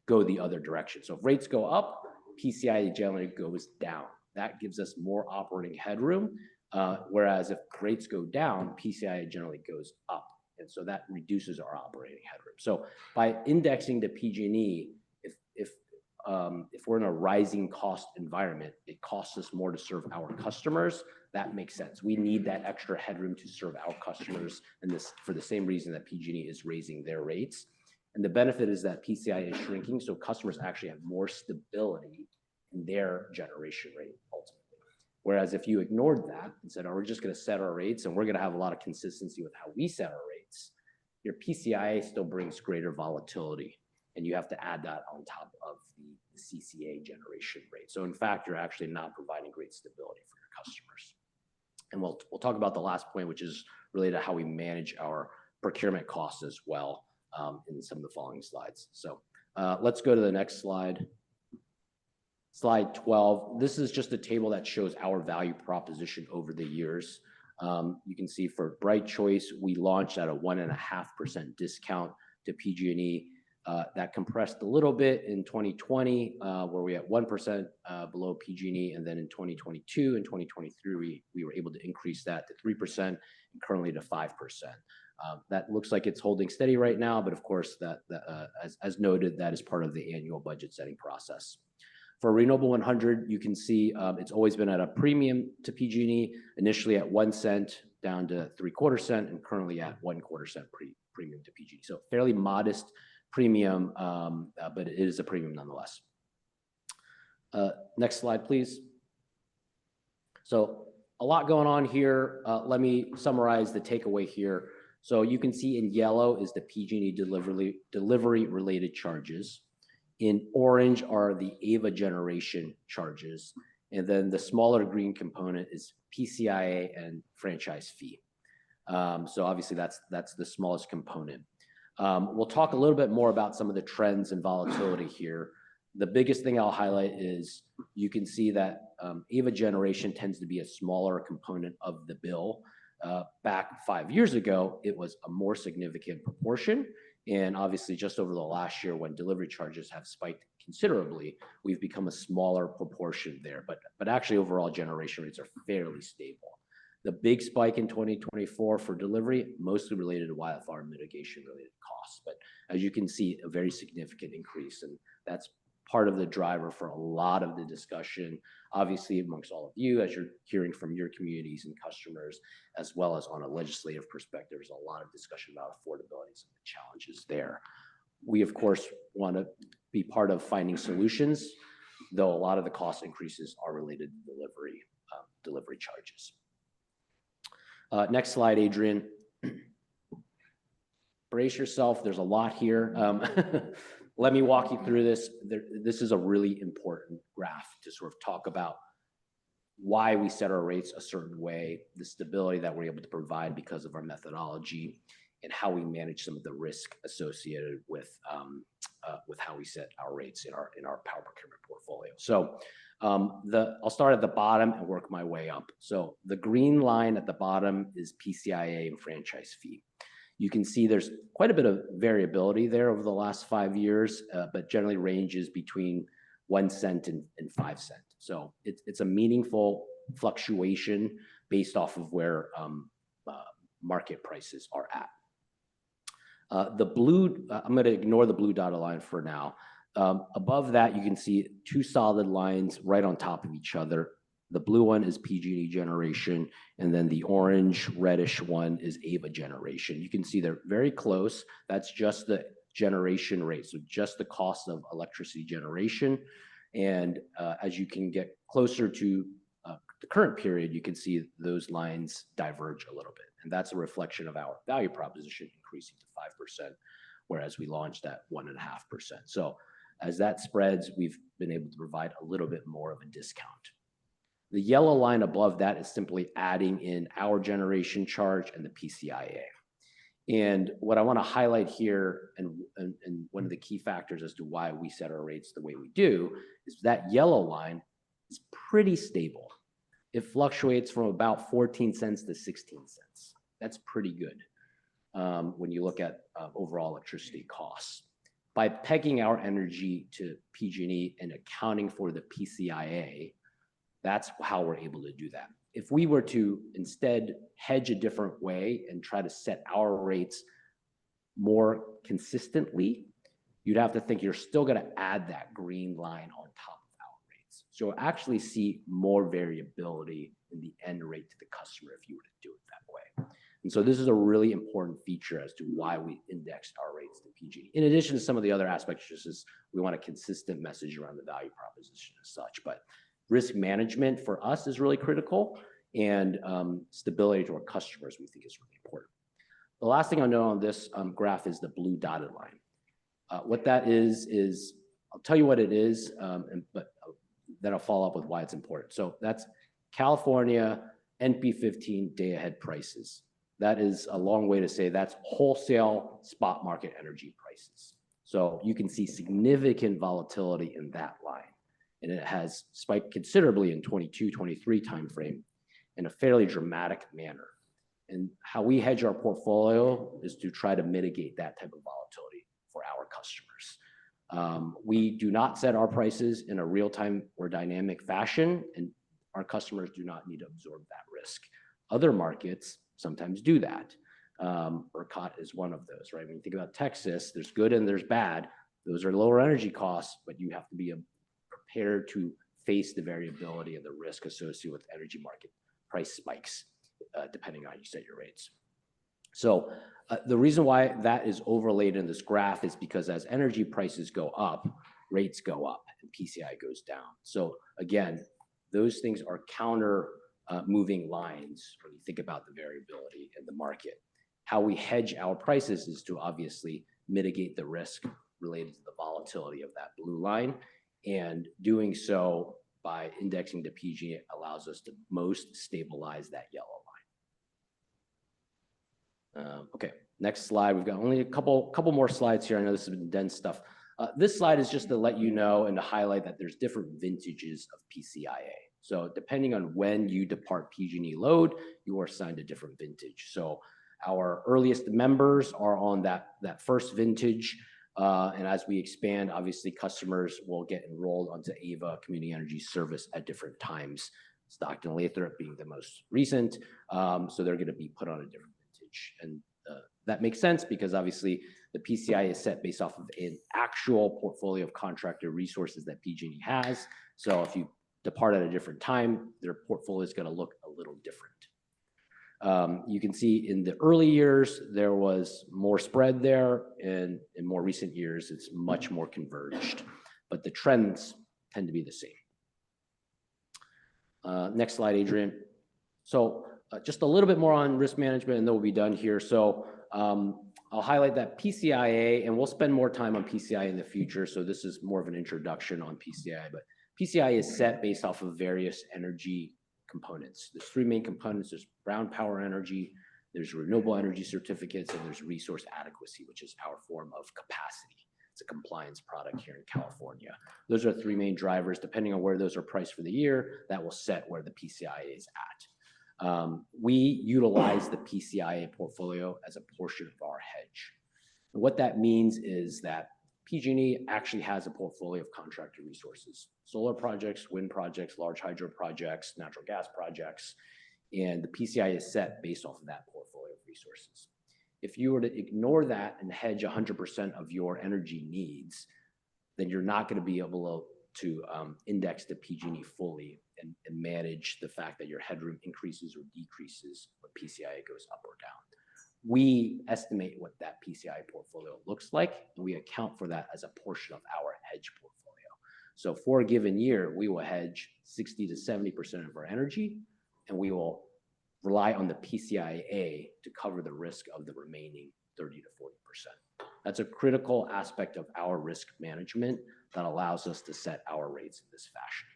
go the other direction. So if rates go up, PCIA generally goes down. That gives us more operating headroom, whereas if rates go down, PCIA generally goes up. And so that reduces our operating headroom. So by indexing to PG&E, if we're in a rising cost environment, it costs us more to serve our customers. That makes sense. We need that extra headroom to serve our customers, and this for the same reason that PG&E is raising their rates. And the benefit is that PCIA is shrinking, so customers actually have more stability in their generation rate ultimately. Whereas if you ignored that and said, oh, we're just going to set our rates and we're going to have a lot of consistency with how we set our rates, your PCIA still brings greater volatility, and you have to add that on top of the CCA generation rate. So in fact, you're actually not providing great stability for your customers. And we'll talk about the last point, which is related to how we manage our procurement costs as well in some of the following slides. So let's go to the next slide. Slide 12. This is just a table that shows our value proposition over the years. You can see for Bright Choice, we launched at a 1.5% discount to PG&E. That compressed a little bit in 2020, where we had 1% below PG&E, and then in 2022 and 2023, we were able to increase that to 3% and currently to 5%. That looks like it's holding steady right now, but of course, as noted, that is part of the annual budget setting process. For Renewable 100, you can see it's always been at a premium to PG&E, initially at 1 cent down to 3/4 cent, and currently at 1/4 cent premium to PG&E. So fairly modest premium, but it is a premium nonetheless. Next slide, please. So a lot going on here. Let me summarize the takeaway here. So you can see in yellow is the PG&E delivery related charges. In orange are the AVA generation charges. And then the smaller green component is PCIA and franchise fee. So obviously that's the smallest component. We'll talk a little bit more about some of the trends and volatility here. The biggest thing I'll highlight is you can see that AVA generation tends to be a smaller component of the bill. Back 5 years ago, it was a more significant proportion. And obviously just over the last year when delivery charges have spiked considerably, we've become a smaller proportion there. But actually overall generation rates are fairly stable. The big spike in 2024 for delivery, mostly related to wildfire mitigation related costs. But as you can see, a very significant increase. And that's part of the driver for a lot of the discussion, obviously amongst all of you, as you're hearing from your communities and customers, as well as on a legislative perspective, there's a lot of discussion about affordability and the challenges there. We, of course, want to be part of finding solutions, though a lot of the cost increases are related to delivery charges. Next slide, Adrian. Brace yourself, there's a lot here. Let me walk you through this. This is a really important graph to sort of talk about why we set our rates a certain way, the stability that we're able to provide because of our methodology, and how we manage some of the risk associated with how we set our rates in our power procurement portfolio. So I'll start at the bottom and work my way up. So the green line at the bottom is PCIA and franchise fee. You can see there's quite a bit of variability there over the last 5 years, but generally ranges between 1 cent and 5 cents. So it's a meaningful fluctuation based off of where market prices are at. The blue, I'm going to ignore the blue dotted line for now. Above that, you can see two solid lines right on top of each other. The blue one is PG&E generation, and then the orange reddish one is AVA generation. You can see they're very close. That's just the generation rate, so just the cost of electricity generation. And as you can get closer to the current period, you can see those lines diverge a little bit. And that's a reflection of our value proposition increasing to 5%, whereas we launched at 1.5%. So as that spreads, we've been able to provide a little bit more of a discount. The yellow line above that is simply adding in our generation charge and the PCIA. And what I want to highlight here, and one of the key factors as to why we set our rates the way we do, is that yellow line is pretty stable. It fluctuates from about 14 cents to 16 cents. That's pretty good when you look at overall electricity costs. By pegging our energy to PG&E and accounting for the PCIA, that's how we're able to do that. If we were to instead hedge a different way and try to set our rates more consistently, you'd have to think you're still going to add that green line on top of our rates. So you'll actually see more variability in the end rate to the customer if you were to do it that way. And so this is a really important feature as to why we indexed our rates to PG. In addition to some of the other aspects, just as we want a consistent message around the value proposition as such. But risk management for us is really critical, and stability to our customers we think is really important. The last thing I'll note on this graph is the blue dotted line. What that is I'll tell you what it is, but then I'll follow up with why it's important. So that's California NP15 day ahead prices. That is a long way to say that's wholesale spot market energy prices. So you can see significant volatility in that line. And it has spiked considerably in 22, 23 timeframe in a fairly dramatic manner. And how we hedge our portfolio is to try to mitigate that type of volatility for our customers. We do not set our prices in a real-time or dynamic fashion, and our customers do not need to absorb that risk. Other markets sometimes do that. ERCOT is one of those, right? When you think about Texas, there's good and there's bad. Those are lower energy costs, but you have to be prepared to face the variability and the risk associated with energy market price spikes, depending on how you set your rates. So the reason why that is overlaid in this graph is because as energy prices go up, rates go up and PCI goes down. So again, those things are counter moving lines when you think about the variability in the market. How we hedge our prices is to obviously mitigate the risk related to the volatility of that blue line. And doing so by indexing to PG allows us to most stabilize that yellow line. Okay, next slide. We've got only a couple more slides here. I know this has been dense stuff. This slide is just to let you know and to highlight that there's different vintages of PCIA. So depending on when you depart PG&E load, you are assigned a different vintage. So our earliest members are on that first vintage. And as we expand, obviously customers will get enrolled onto AVA Community Energy Service at different times. Stockton Lathrop being the most recent. So they're going to be put on a different vintage. And that makes sense because obviously the PCI is set based off of an actual portfolio of contractor resources that PG&E has. So if you depart at a different time, their portfolio is going to look a little different. You can see in the early years, there was more spread there, and in more recent years, it's much more converged, but the trends tend to be the same. Next slide, Adrian. So just a little bit more on risk management, and then we'll be done here. So I'll highlight that PCIA, and we'll spend more time on PCI in the future. So this is more of an introduction on PCI, but PCI is set based off of various energy components. There's three main components. There's brown power energy, there's renewable energy certificates, and there's resource adequacy, which is our form of capacity. It's a compliance product here in California. Those are three main drivers. Depending on where those are priced for the year, that will set where the PCIA is at. We utilize the PCIA portfolio as a portion of our hedge. And what that means is that PG&E actually has a portfolio of contracted resources, solar projects, wind projects, large hydro projects, natural gas projects, and the PCI is set based off of that portfolio of resources. If you were to ignore that and hedge 100% of your energy needs, then you're not going to be able to index to PG&E fully and manage the fact that your headroom increases or decreases when PCIA goes up or down. We estimate what that PCI portfolio looks like, and we account for that as a portion of our hedge portfolio. So for a given year, we will hedge 60 to 70% of our energy, and we will rely on the PCIA to cover the risk of the remaining 30 to 40%. That's a critical aspect of our risk management that allows us to set our rates in this fashion.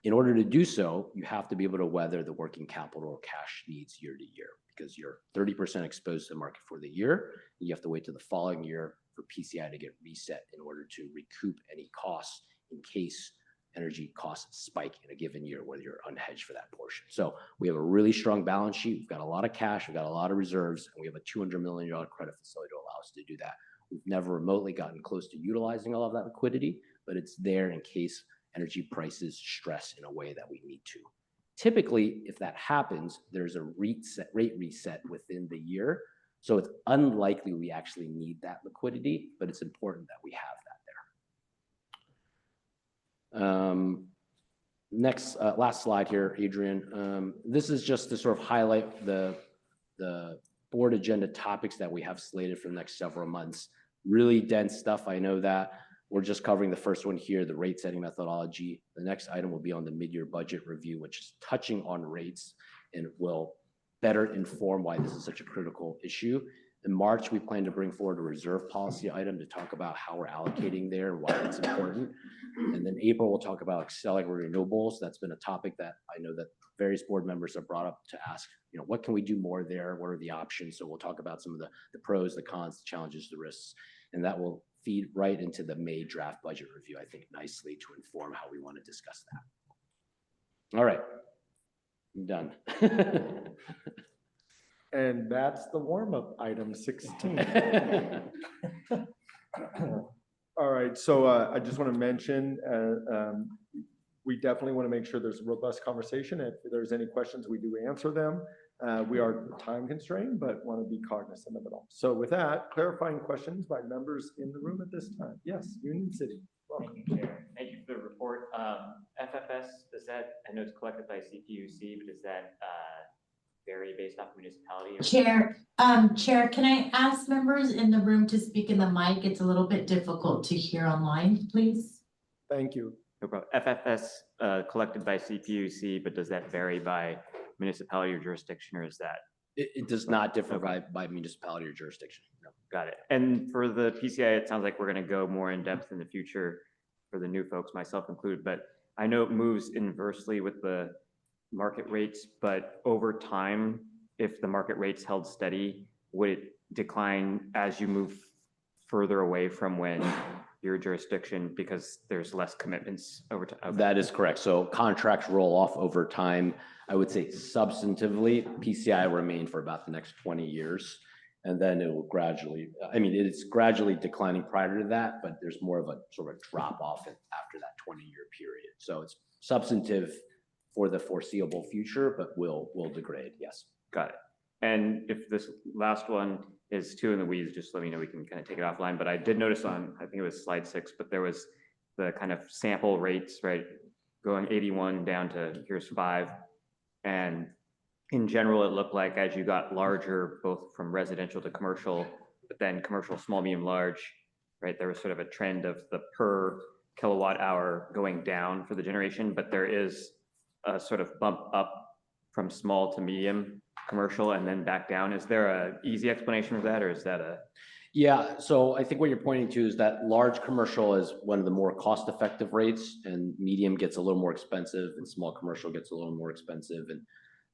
In order to do so, you have to be able to weather the working capital or cash needs year to year, because you're 30% exposed to the market for the year. And you have to wait till the following year for PCI to get reset in order to recoup any costs in case energy costs spike in a given year, whether you're unhedged for that portion. So we have a really strong balance sheet. We've got a lot of cash, we've got a lot of reserves, and we have a $200 million credit facility to allow us to do that. We've never remotely gotten close to utilizing all of that liquidity, but it's there in case energy prices stress in a way that we need to. Typically, if that happens, there's a rate reset within the year. So it's unlikely we actually need that liquidity, but it's important that we have that there. Last slide here, Adrian. This is just to sort of highlight the board agenda topics that we have slated for the next several months. Really dense stuff, I know that. We're just covering the first one here, the rate setting methodology. The next item will be on the mid-year budget review, which is touching on rates and will better inform why this is such a critical issue. In March, we plan to bring forward a reserve policy item to talk about how we're allocating there and why it's important. And then April, we'll talk about accelerating renewables. That's been a topic that I know that various board members have brought up to ask, what can we do more there? What are the options? So we'll talk about some of the pros, the cons, the challenges, the risks, and that will feed right into the May draft budget review, I think, nicely to inform how we want to discuss that. All right, I'm done. And that's the warm-up, item 16. All right, so I just want to mention, we definitely want to make sure there's a robust conversation. If there's any questions, we do answer them. We are time constrained, but want to be cognizant of it all. So with that, clarifying questions by members in the room at this time. Yes, Union City. Welcome. Thank you, Chair. Thank you for the report. FFS, does that, I know it's collected by CPUC, but does that vary based off municipality? Chair, can I ask members in the room to speak in the mic? It's a little bit difficult to hear online, please. Thank you. No problem. FFS collected by CPUC, but does that vary by municipality or jurisdiction, or is that? It does not differ by municipality or jurisdiction. No. Got it. And for the PCI, it sounds like we're going to go more in depth in the future for the new folks, myself included, but I know it moves inversely with the market rates, but over time, if the market rates held steady, would it decline as you move further away from when your jurisdiction, because there's less commitments over time? Okay. That is correct. So contracts roll off over time. I would say substantively, PCI will remain for about the next 20 years. And then it will gradually, it's gradually declining prior to that, but there's more of a sort of drop off after that 20-year period. So it's substantive for the foreseeable future, but will degrade, yes. Got it. And if this last one is too in the weeds, just let me know, we can kind of take it offline. But I did notice on, I think it was slide 6, but there was the kind of sample rates, right? Going 81 down to here's 5. And in general, it looked like as you got larger, both from residential to commercial, but then commercial, small, medium, large, right? There was sort of a trend of the per kilowatt hour going down for the generation, but there is a sort of bump up from small to medium commercial and then back down. Is there an easy explanation of that, or is that a? Yeah, so I think what you're pointing to is that large commercial is one of the more cost-effective rates, and medium gets a little more expensive, and small commercial gets a little more expensive, and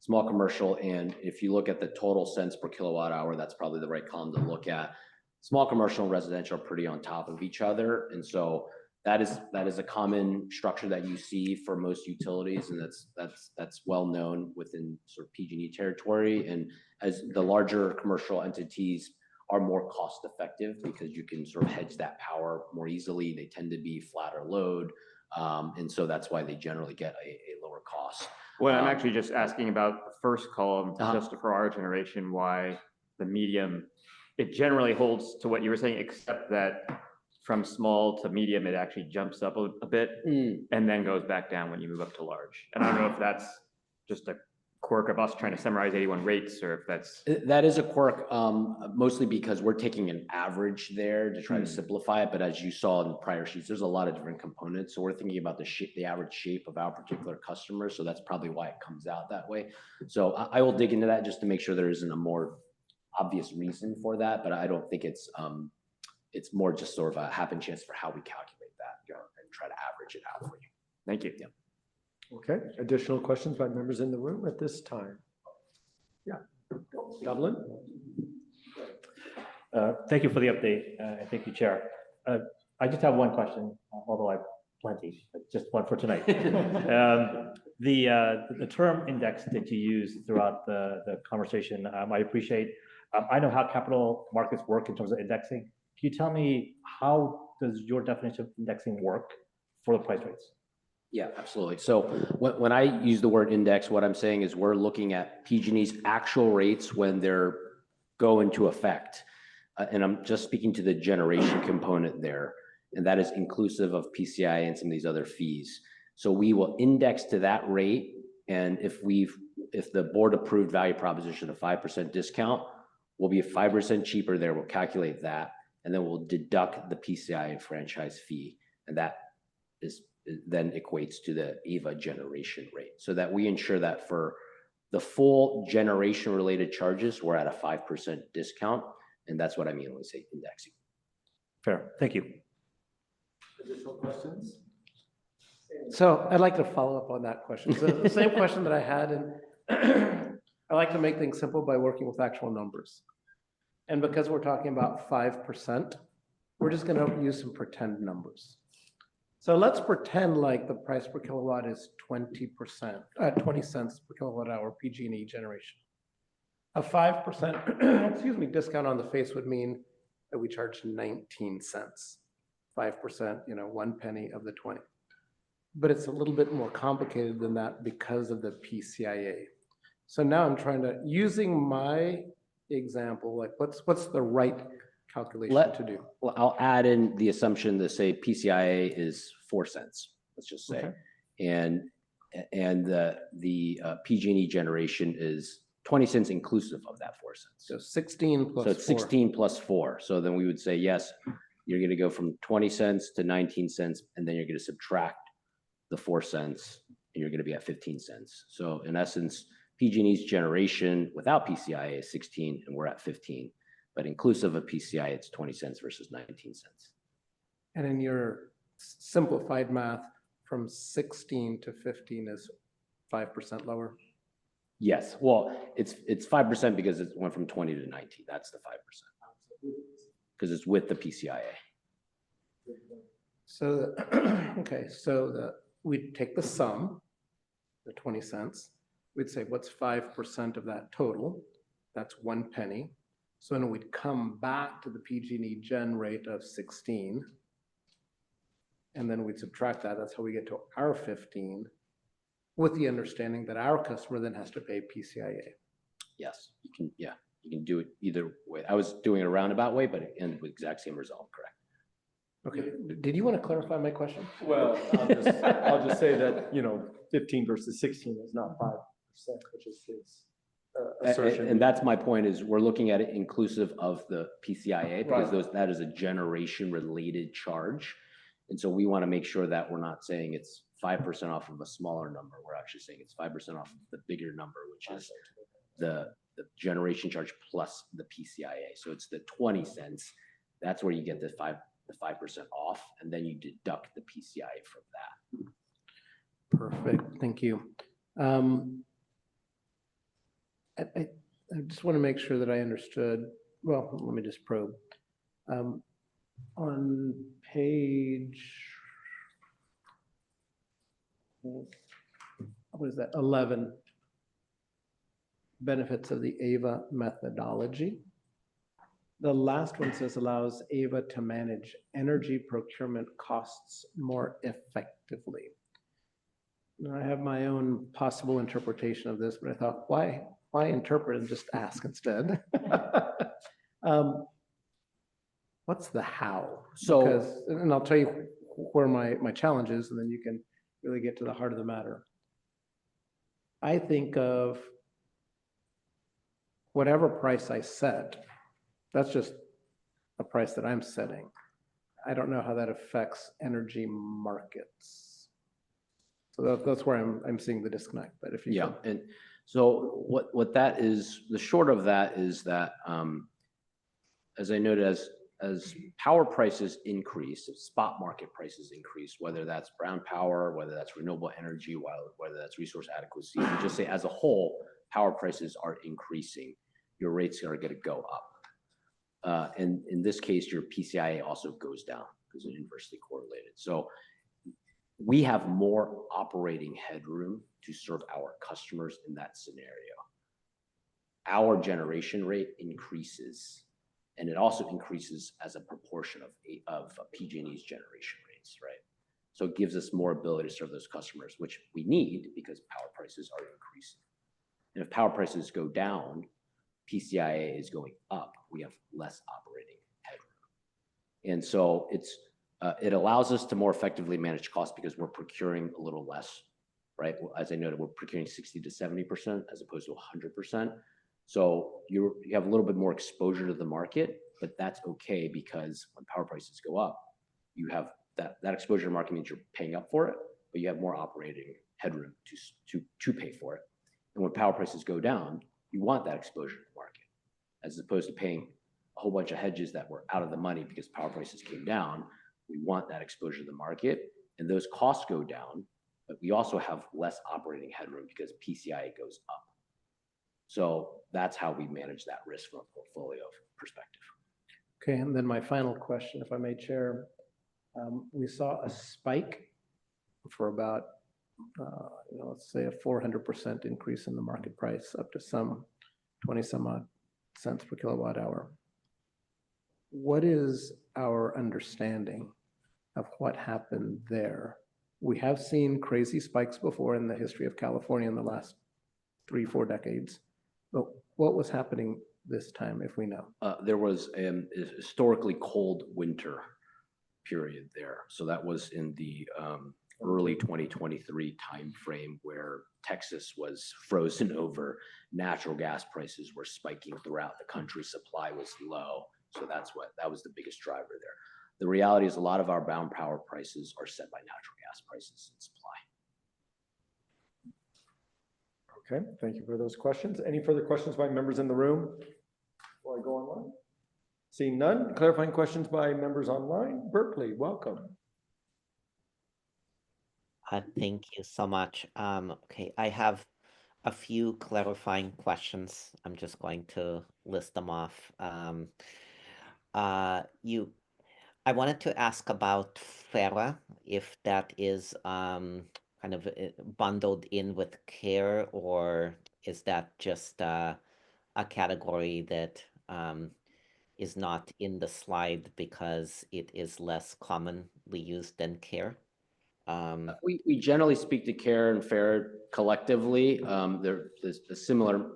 small commercial. And if you look at the total cents per kilowatt hour, that's probably the right column to look at. Small commercial and residential are pretty on top of each other, and so that is a common structure that you see for most utilities, and that's well known within sort of PG&E territory. And as the larger commercial entities are more cost effective because you can sort of hedge that power more easily. They tend to be flatter load, and so that's why they generally get a lower cost. Well, I'm actually just asking about the first column, just for our generation, why the medium, it generally holds to what you were saying, except that from small to medium, it actually jumps up a bit and then goes back down when you move up to large. And I don't know if that's just a quirk of us trying to summarize 81 rates or if that's. That is a quirk, mostly because we're taking an average there to try to simplify it. But as you saw in the prior sheets, there's a lot of different components. So we're thinking about the shape, the average shape of our particular customer. So that's probably why it comes out that way. So I will dig into that just to make sure there isn't a more obvious reason for that. But I don't think it's more just sort of a happen chance for how we calculate that, you know, and try to average it out for you. Thank you. Yeah. Okay, additional questions by members in the room at this time? Yeah, Dublin? Thank you for the update, and thank you, Chair. I just have one question, although I have plenty, but just one for tonight. The term index that you use throughout the conversation, I appreciate. I know how capital markets work in terms of indexing. Can you tell me how does your definition of indexing work for the price rates? Yeah, absolutely. So when I use the word index, what I'm saying is we're looking at PG&E's actual rates when they're go into effect. And I'm just speaking to the generation component there. And that is inclusive of PCI and some of these other fees. So we will index to that rate. And if the board approved value proposition of 5% discount, we'll be 5% cheaper there. We'll calculate that. And then we'll deduct the PCI and franchise fee. And that then equates to the AVA generation rate, so that we ensure that for the full generation related charges, we're at a 5% discount. And that's what I mean when we say indexing. Fair, thank you. Additional questions? So I'd like to follow up on that question. So the same question that I had, and I like to make things simple by working with actual numbers. And because we're talking about 5%, we're just going to use some pretend numbers. So let's pretend like the price per kilowatt is 20 cents per kilowatt hour PG&E generation. A 5%, excuse me, discount on the face would mean that we charge 19 cents. 5%, 1 penny of the 20. But it's a little bit more complicated than that because of the PCIA. So now I'm trying to, using my example, like what's the right calculation to do? Well, I'll add in the assumption to say PCIA is 4 cents, let's just say. Okay. And the PG&E generation is 20 cents inclusive of that 4 cents. So 16 plus 4. So it's 16 plus 4. So then we would say, yes, you're going to go from 20 cents to 19 cents, and then you're going to subtract the 4 cents, and you're going to be at 15 cents. So in essence, PG&E's generation without PCIA is 16, and we're at 15. But inclusive of PCI, it's 20 cents versus 19 cents. And in your simplified math, from 16 to 15 is 5% lower? Yes, well, it's 5% because it went from 20 to 19. That's the 5%. Because it's with the PCIA. So, okay, so we'd take the sum, the 20 cents. We'd say, what's 5% of that total? That's 1 penny. So then we'd come back to the PG&E gen rate of 16. And then we'd subtract that. That's how we get to our 15, with the understanding that our customer then has to pay PCIA. Yes, you can do it either way. I was doing it a roundabout way, but it ended with the exact same result, correct? Okay, did you want to clarify my question? Well, I'll just say that, 15 versus 16 is not 5%, which is his assertion. And that's my point, is we're looking at it inclusive of the PCIA, because that is a generation related charge. And so we want to make sure that we're not saying it's 5% off of a smaller number. We're actually saying it's 5% off of the bigger number, which is the generation charge plus the PCIA. So it's the 20 cents. That's where you get the 5% off, and then you deduct the PCIA from that. Perfect, thank you. I just want to make sure that I understood. Well, let me just probe. On page, what is that, 11, benefits of the AVA methodology. The last one says allows AVA to manage energy procurement costs more effectively. Now, I have my own possible interpretation of this, but I thought, why interpret and just ask instead? What's the how? So- Because, and I'll tell you where my challenge is, and then you can really get to the heart of the matter. I think of whatever price I set, that's just a price that I'm setting. I don't know how that affects energy markets. So that's where I'm seeing the disconnect, but if you. Yeah, and so what that is, the short of that is that, as I noted, as power prices increase, if spot market prices increase, whether that's brown power, whether that's renewable energy, whether that's resource adequacy, we just say as a whole, power prices are increasing, your rates are going to go up. And in this case, your PCIA also goes down because it's inversely correlated. So we have more operating headroom to serve our customers in that scenario. Our generation rate increases, and it also increases as a proportion of PG&E's generation rates, right? So it gives us more ability to serve those customers, which we need because power prices are increasing. And if power prices go down, PCIA is going up, we have less operating headroom. And so it allows us to more effectively manage costs because we're procuring a little less, right? As I noted, we're procuring 60 to 70% as opposed to 100%. So you have a little bit more exposure to the market, but that's okay because when power prices go up, you have that exposure to the market means you're paying up for it, but you have more operating headroom to pay for it. And when power prices go down, you want that exposure to the market, as opposed to paying a whole bunch of hedges that were out of the money because power prices came down. We want that exposure to the market, and those costs go down, but we also have less operating headroom because PCIA goes up. So that's how we manage that risk from a portfolio perspective. Okay, and then my final question, if I may, Chair. We saw a spike for about, let's say a 400% increase in the market price up to some 20 some odd cents per kilowatt hour. What is our understanding of what happened there? We have seen crazy spikes before in the history of California in the last 3-4 decades. But what was happening this time, if we know? There was a historically cold winter period there. So that was in the early 2023 timeframe where Texas was frozen over. Natural gas prices were spiking throughout the country. Supply was low. So that was the biggest driver there. The reality is a lot of our bound power prices are set by natural gas prices and supply. Okay, thank you for those questions. Any further questions by members in the room before I go online? Seeing none, clarifying questions by members online. Berkeley, welcome. Thank you so much. Okay, I have a few clarifying questions. I'm just going to list them off. I wanted to ask about FERA, if that is kind of bundled in with CARE, or is that just a category that is not in the slide because it is less commonly used than CARE? We generally speak to CARE and FAIR collectively. There's a similar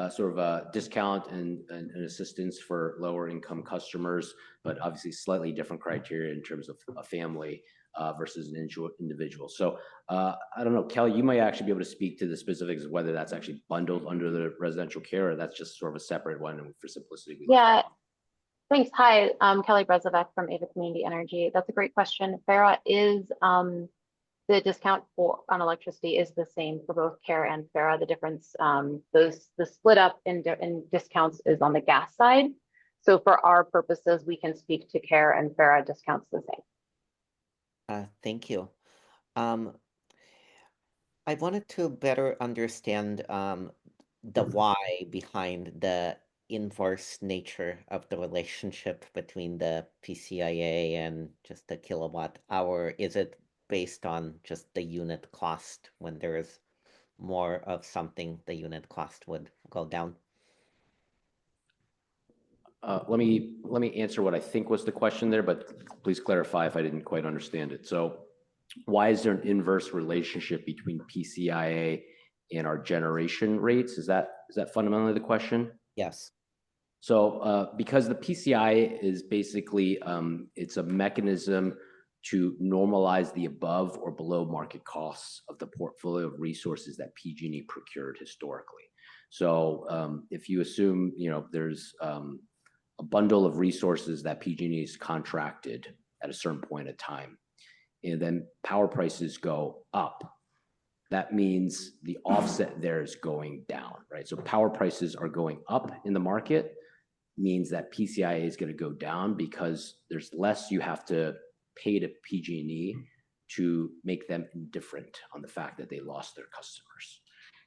sort of discount and assistance for lower income customers, but obviously slightly different criteria in terms of a family versus an individual. So I don't know, Kelly, you might actually be able to speak to the specifics of whether that's actually bundled under the residential care or that's just sort of a separate one. And for simplicity, yeah. Thanks. Hi, I'm Kelly Brezovic from Ava Community Energy. That's a great question. FERA is the discount on electricity is the same for both CARE and FERA. The difference, the split up in discounts is on the gas side. So for our purposes, we can speak to CARE and FERA discounts the same. Thank you. I wanted to better understand the why behind the inverse nature of the relationship between the PCIA and just the kilowatt hour. Is it based on just the unit cost? When there is more of something, the unit cost would go down? Let me answer what I think was the question there, but please clarify if I didn't quite understand it. So why is there an inverse relationship between PCIA and our generation rates? Is that fundamentally the question? Yes. So because the PCI is basically, it's a mechanism to normalize the above or below market costs of the portfolio of resources that PG&E procured historically. So if you assume, there's a bundle of resources that PG&E is contracted at a certain point in time, and then power prices go up, that means the offset there is going down, right? So power prices are going up in the market, means that PCIA is going to go down because there's less you have to pay to PG&E to make them indifferent on the fact that they lost their customers.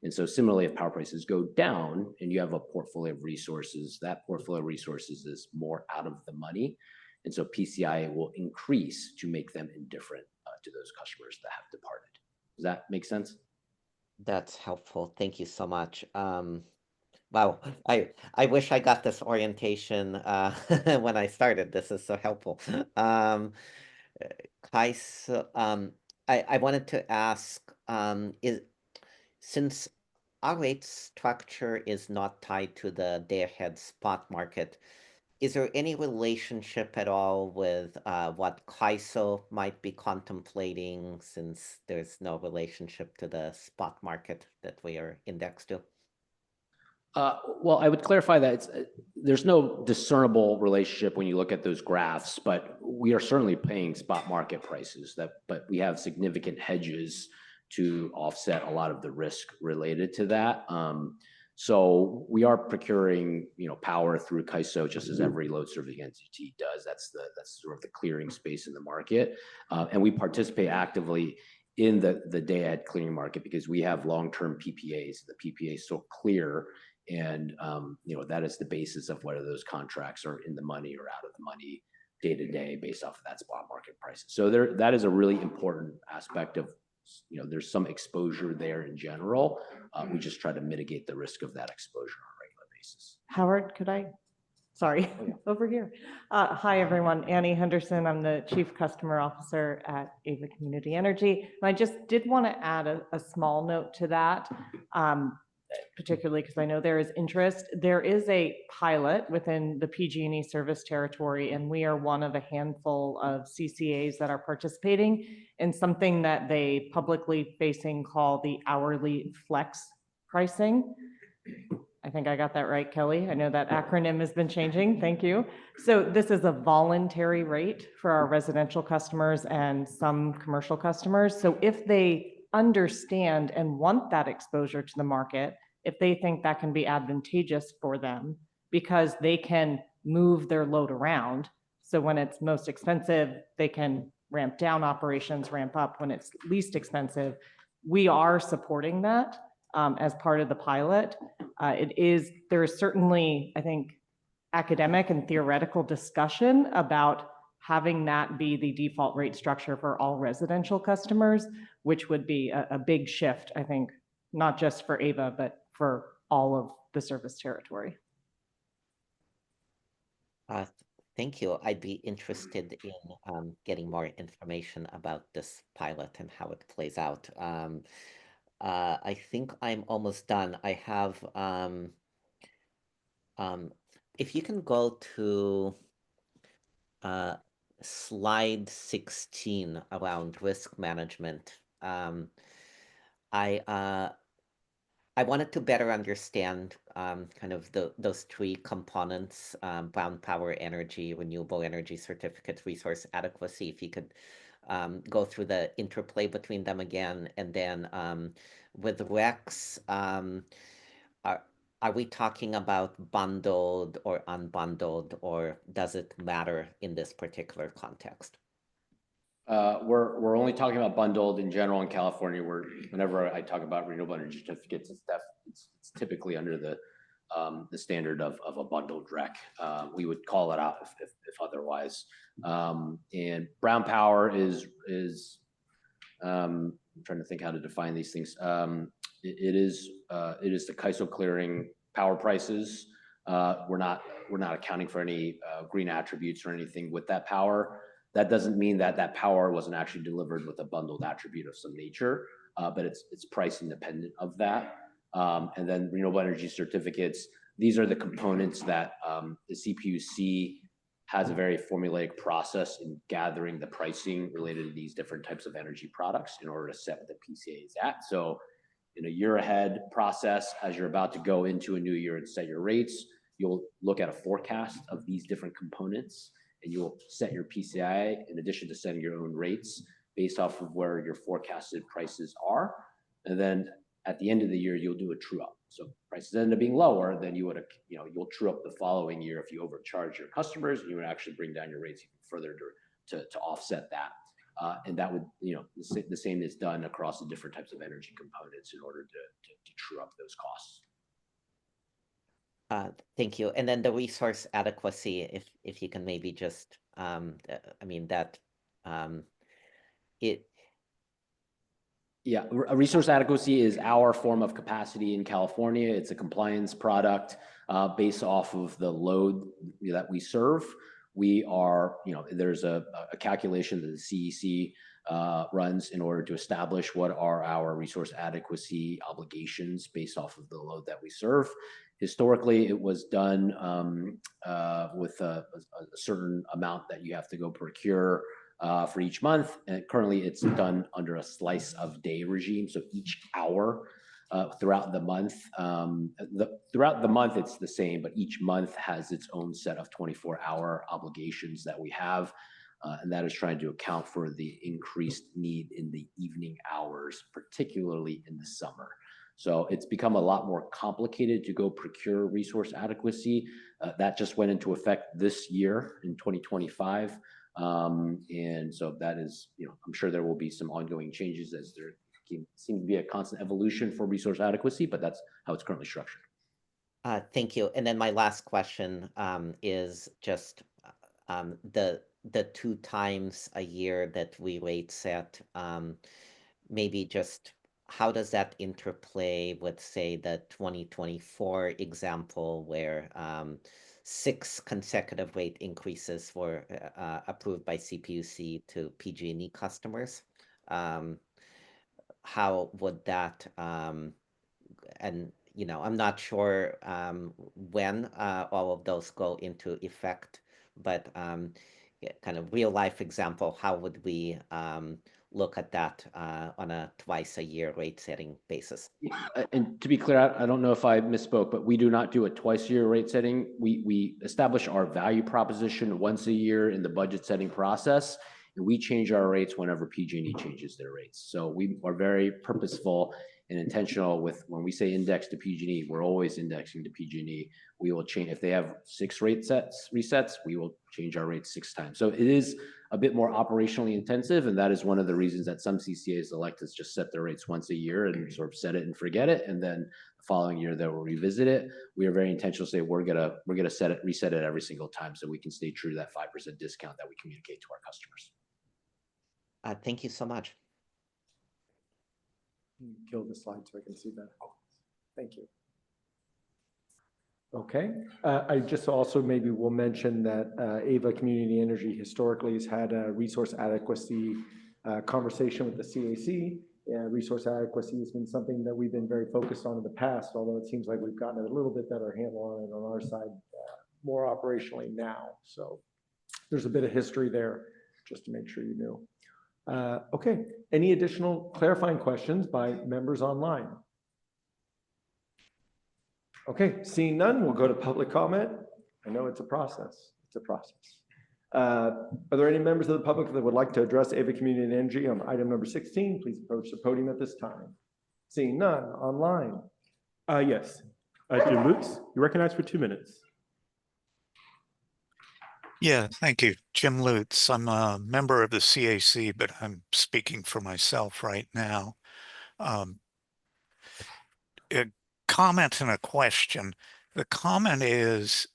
And so similarly, if power prices go down and you have a portfolio of resources, that portfolio of resources is more out of the money. And so PCIA will increase to make them indifferent to those customers that have departed. Does that make sense? That's helpful. Thank you so much. Wow, I wish I got this orientation when I started. This is so helpful. Kais, I wanted to ask, since our rate structure is not tied to the day-ahead spot market, is there any relationship at all with what CAISO might be contemplating, since there's no relationship to the spot market that we are indexed to? Well, I would clarify that there's no discernible relationship when you look at those graphs, but we are certainly paying spot market prices, but we have significant hedges to offset a lot of the risk related to that. So we are procuring, power through CAISO, just as every load serving entity does. That's sort of the clearing space in the market, and we participate actively in the day-ahead clearing market because we have long-term PPAs. The PPA is so clear, and that is the basis of whether those contracts are in the money or out of the money day to day based off of that spot market price. So that is a really important aspect of, there's some exposure there in general. We just try to mitigate the risk of that exposure on a regular basis. Howard, could I? Sorry, over here. Hi, everyone. Annie Henderson. I'm the Chief Customer Officer at Ava Community Energy. And I just did want to add a small note to that, particularly because I know there is interest. There is a pilot within the PG&E service territory, and we are one of a handful of CCAs that are participating in something that they publicly facing call the hourly flex pricing. I think I got that right, Kelly. I know that acronym has been changing. Thank you. So this is a voluntary rate for our residential customers and some commercial customers. So if they understand and want that exposure to the market, if they think that can be advantageous for them because they can move their load around. So when it's most expensive, they can ramp down operations, ramp up when it's least expensive. We are supporting that as part of the pilot. There is certainly, I think, academic and theoretical discussion about having that be the default rate structure for all residential customers, which would be a big shift, I think, not just for Ava, but for all of the service territory. Thank you. I'd be interested in getting more information about this pilot and how it plays out. I think I'm almost done. I have, if you can go to slide 16 around risk management. I wanted to better understand kind of those three components, brown power energy, renewable energy certificate, resource adequacy. If you could go through the interplay between them again. And then with RECs, are we talking about bundled or unbundled, or does it matter in this particular context? We're only talking about bundled in general in California, where whenever I talk about renewable energy certificates and stuff, it's typically under the standard of a bundled REC. We would call it out if otherwise. And brown power is I'm trying to think how to define these things. It is the CAISO clearing power prices. We're not accounting for any green attributes or anything with that power. That doesn't mean that power wasn't actually delivered with a bundled attribute of some nature, but it's price independent of that. And then renewable energy certificates, these are the components that the CPUC has a very formulaic process in gathering the pricing related to these different types of energy products in order to set what the PCA is at. So in a year ahead process, as you're about to go into a new year and set your rates, you'll look at a forecast of these different components and you'll set your PCI in addition to setting your own rates based off of where your forecasted prices are. And then at the end of the year, you'll do a true up. So prices end up being lower, then you would, you'll true up the following year if you overcharge your customers, and you would actually bring down your rates even further to offset that. And that would, the same is done across the different types of energy components in order to true up those costs. Thank you. And then the resource adequacy, if you can maybe just, Yeah, resource adequacy is our form of capacity in California. It's a compliance product based off of the load that we serve. We are, there's a calculation that the CEC runs in order to establish what are our resource adequacy obligations based off of the load that we serve. Historically, it was done with a certain amount that you have to go procure for each month. And currently it's done under a slice of day regime. So each hour throughout the month, it's the same, but each month has its own set of 24-hour obligations that we have. And that is trying to account for the increased need in the evening hours, particularly in the summer. So it's become a lot more complicated to go procure resource adequacy. That just went into effect this year in 2025. And so that is, I'm sure there will be some ongoing changes as there seems to be a constant evolution for resource adequacy, but that's how it's currently structured. Thank you. And then my last question is just the 2 times a year that we rate set, maybe just how does that interplay with, say, the 2024 example where 6 consecutive rate increases were approved by CPUC to PG&E customers? How would that, and I'm not sure when all of those go into effect, but kind of real life example, how would we look at that on a twice-a-year rate setting basis? And to be clear, I don't know if I misspoke, but we do not do a twice-a-year rate setting. We establish our value proposition once a year in the budget setting process, and we change our rates whenever PG&E changes their rates. So we are very purposeful and intentional with when we say index to PG&E, we're always indexing to PG&E. We will change if they have 6 resets, we will change our rates 6 times. So it is a bit more operationally intensive, and that is one of the reasons that some CCAs elect to just set their rates once a year and sort of set it and forget it, and then the following year they will revisit it. We are very intentional to say we're gonna reset it every single time, so we can stay true to that 5% discount that we communicate to our customers. Thank you so much. Kill the slide so I can see that. Thank you. Okay, I just also maybe will mention that Ava Community Energy historically has had a resource adequacy conversation with the CAC. Resource adequacy has been something that we've been very focused on in the past, although it seems like we've gotten a little bit better handle on it on our side, more operationally now. So there's a bit of history there, just to make sure you knew. Okay, any additional clarifying questions by members online? Okay, seeing none, we'll go to public comment. I know it's a process. It's a process. Are there any members of the public that would like to address Ava Community Energy on item number 16? Please approach the podium at this time. Seeing none, online. Yes. Jim Lutz, you're recognized for 2 minutes. Yeah, thank you. Jim Lutz. I'm a member of the CAC, but I'm speaking for myself right now. A comment and a question. The comment is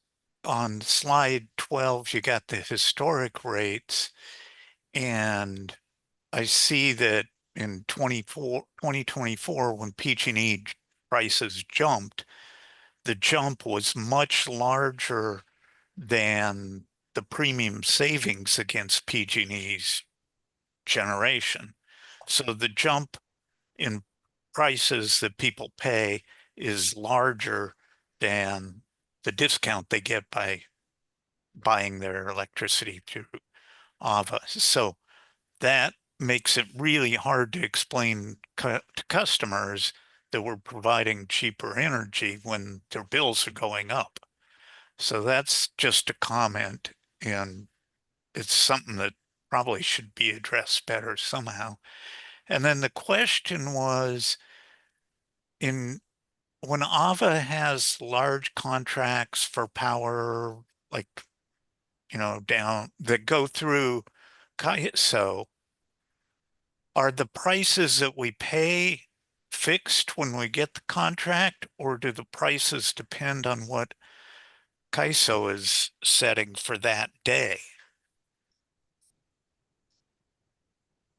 on slide 12, you got the historic rates, and I see that in 2024, when PG&E prices jumped, the jump was much larger than the premium savings against PG&E's generation. So the jump in prices that people pay is larger than the discount they get by buying their electricity through AVA. So that makes it really hard to explain to customers that we're providing cheaper energy when their bills are going up. So that's just a comment, and it's something that probably should be addressed better somehow. And then the question was, when AVA has large contracts for power, like, down that go through CAISO, are the prices that we pay fixed when we get the contract, or do the prices depend on what CAISO is setting for that day?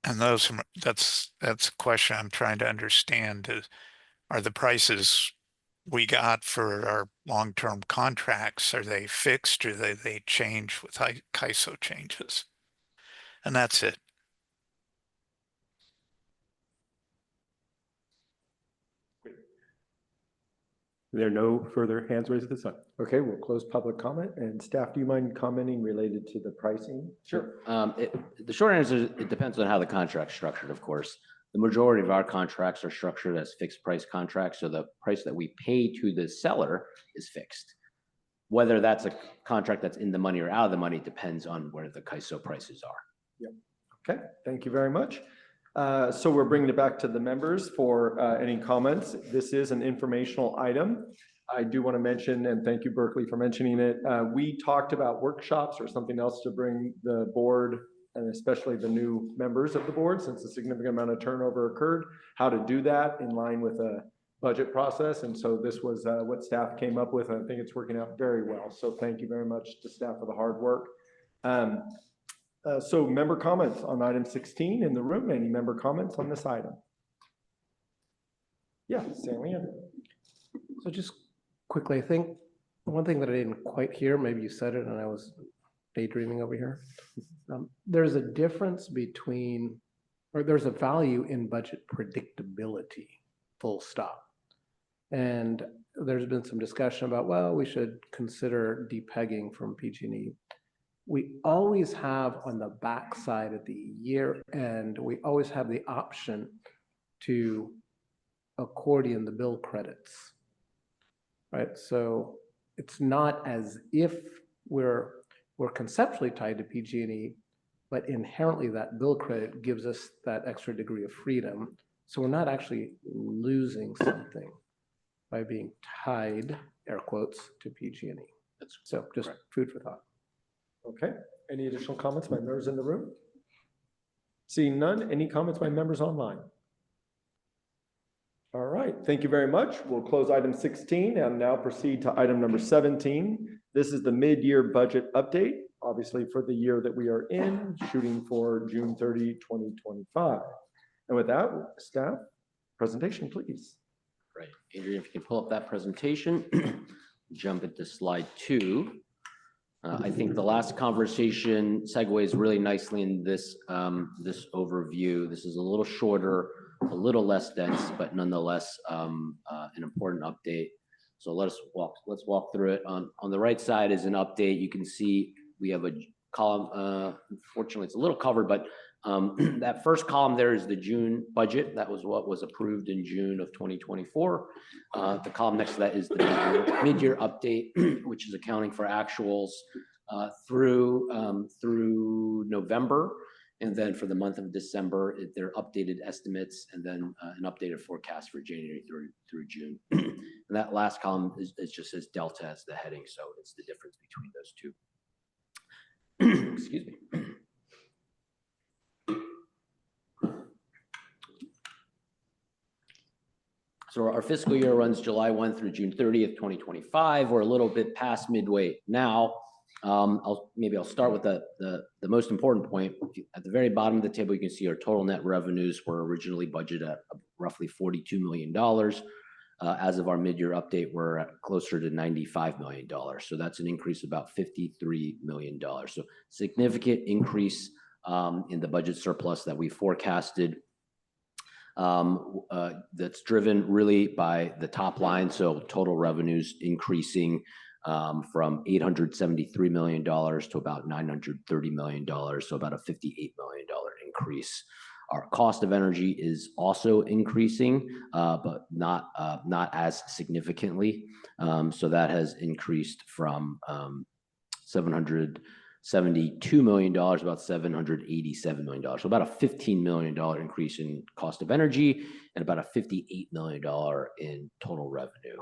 And that's a question I'm trying to understand. Are the prices we got for our long-term contracts, are they fixed, or they change with CAISO changes? And that's it. There are no further hands raised at this time. Okay, we'll close public comment. And staff, do you mind commenting related to the pricing? Sure. The short answer is it depends on how the contract's structured, of course. The majority of our contracts are structured as fixed price contracts, so the price that we pay to the seller is fixed. Whether that's a contract that's in the money or out of the money depends on where the CAISO prices are. Yep. Okay, thank you very much. So we're bringing it back to the members for any comments. This is an informational item. I do want to mention, and thank you, Berkeley, for mentioning it. We talked about workshops or something else to bring the board, and especially the new members of the board, since a significant amount of turnover occurred, how to do that in line with a budget process. And so this was what staff came up with. I think it's working out very well. So thank you very much to staff for the hard work. So member comments on item 16 in the room. Any member comments on this item? Yeah, Stanley. So just quickly, I think one thing that I didn't quite hear, maybe you said it and I was daydreaming over here. There's a difference between, or there's a value in budget predictability, full stop. And there's been some discussion about, well, we should consider depegging from PG&E. We always have on the backside of the year end, we always have the option to accordion the bill credits, right? So it's not as if we're conceptually tied to PG&E, but inherently that bill credit gives us that extra degree of freedom. So we're not actually losing something by being tied, air quotes, to PG&E. So just food for thought. Okay, any additional comments by members in the room? Seeing none, any comments by members online? All right, thank you very much. We'll close item 16 and now proceed to item number 17. This is the mid-year budget update, obviously for the year that we are in, shooting for June 30, 2025. And with that, staff, presentation, please. Great. Adrian, if you can pull up that presentation, jump into slide 2. I think the last conversation segues really nicely in this this overview. This is a little shorter, a little less dense, but nonetheless an important update. So let's walk through it. On the right side is an update. You can see we have a column. Unfortunately, it's a little covered, but that first column there is the June budget. That was what was approved in June of 2024. The column next to that is the mid-year update, which is accounting for actuals through November. And then for the month of December, they're updated estimates, and then an updated forecast for January through June. And that last column is just says Delta as the heading. So it's the difference between those two. Excuse me. So our fiscal year runs July 1 through June 30th, 2025. We're a little bit past midway now. I'll start with the most important point. At the very bottom of the table, you can see our total net revenues were originally budgeted at roughly $42 million. As of our mid-year update, we're at closer to $95 million. So that's an increase of about $53 million. So significant increase in the budget surplus that we forecasted. That's driven really by the top line. So total revenues increasing from $873 million to about $930 million, so about a $58 million increase. Our cost of energy is also increasing, but not as significantly. So that has increased from $772 million, about $787 million. So about a $15 million increase in cost of energy and about a $58 million in total revenue.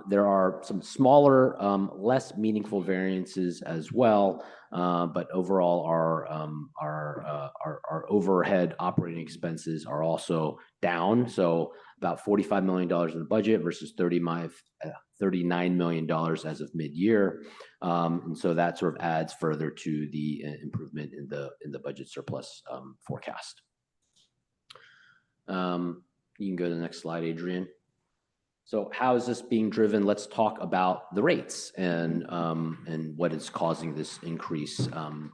There are some smaller, less meaningful variances as well, but overall our overhead operating expenses are also down. So about $45 million in the budget versus $39 million as of mid-year. And so that sort of adds further to the improvement in the budget surplus forecast. You can go to the next slide, Adrian. So how is this being driven? Let's talk about the rates and what is causing this increase,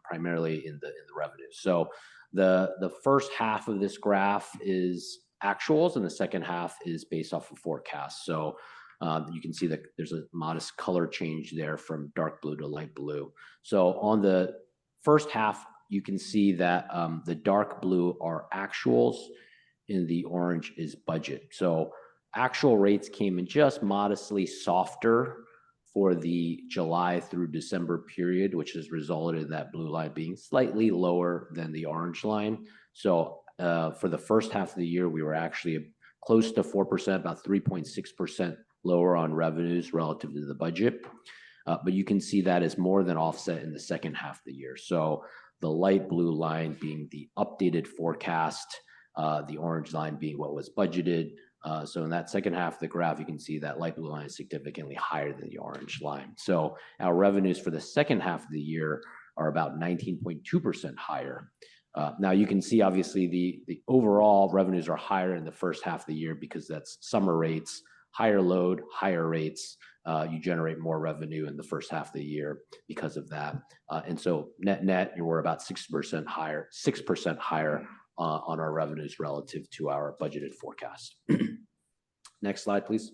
primarily in the revenue. So the first half of this graph is actuals, and the second half is based off of forecasts. So you can see that there's a modest color change there from dark blue to light blue. So on the first half, you can see that the dark blue are actuals, and the orange is budget. So actual rates came in just modestly softer for the July through December period, which has resulted in that blue line being slightly lower than the orange line. So for the first half of the year, we were actually close to 4%, about 3.6% lower on revenues relative to the budget. But you can see that is more than offset in the second half of the year. So the light blue line being the updated forecast, the orange line being what was budgeted. So in that second half of the graph, you can see that light blue line is significantly higher than the orange line. So our revenues for the second half of the year are about 19.2% higher. Now you can see obviously the overall revenues are higher in the first half of the year because that's summer rates, higher load, higher rates. You generate more revenue in the first half of the year because of that. And so net, we're about 6% higher on our revenues relative to our budgeted forecast. Next slide, please.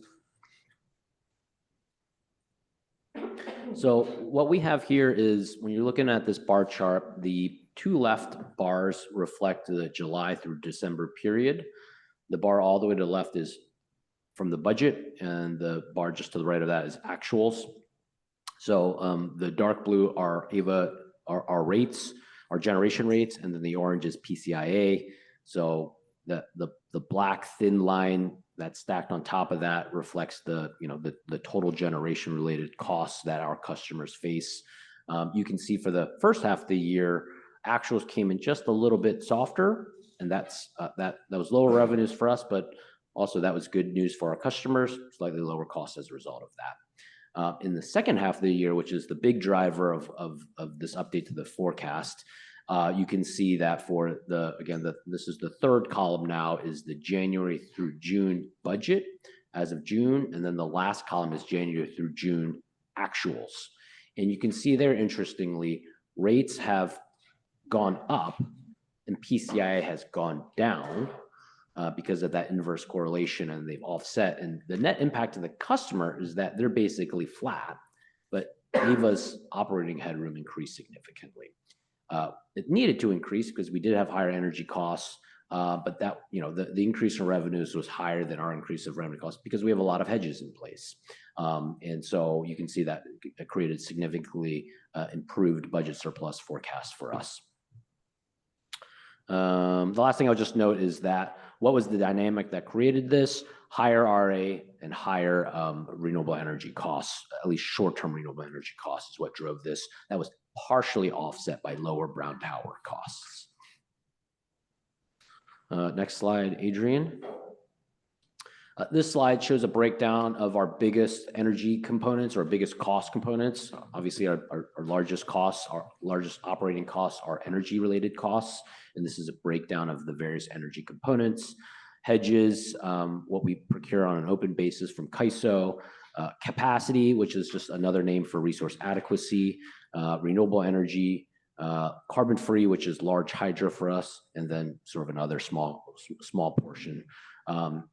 So what we have here is when you're looking at this bar chart, the two left bars reflect the July through December period. The bar all the way to the left is from the budget, and the bar just to the right of that is actuals. So the dark blue are our rates, our generation rates, and then the orange is PCIA. So the black thin line that's stacked on top of that reflects the total generation related costs that our customers face. You can see for the first half of the year, actuals came in just a little bit softer, and that was lower revenues for us, but also that was good news for our customers, slightly lower costs as a result of that. In the second half of the year, which is the big driver of this update to the forecast, you can see that for this is the third column now, is the January through June budget as of June, and then the last column is January through June actuals. And you can see there, interestingly, rates have gone up and PCIA has gone down because of that inverse correlation, and they've offset. And the net impact to the customer is that they're basically flat, but AVA's operating headroom increased significantly. It needed to increase because we did have higher energy costs, but that the increase in revenues was higher than our increase of revenue costs because we have a lot of hedges in place. And so you can see that it created significantly improved budget surplus forecast for us. The last thing I'll just note is that what was the dynamic that created this? Higher RA and higher renewable energy costs, at least short-term renewable energy costs, is what drove this. That was partially offset by lower brown power costs. Next slide, Adrian. This slide shows a breakdown of our biggest energy components or biggest cost components. Obviously, our largest costs, our largest operating costs are energy-related costs, and this is a breakdown of the various energy components. Hedges, what we procure on an open basis from CAISO, capacity, which is just another name for resource adequacy, renewable energy, carbon-free, which is large hydro for us, and then sort of another small portion.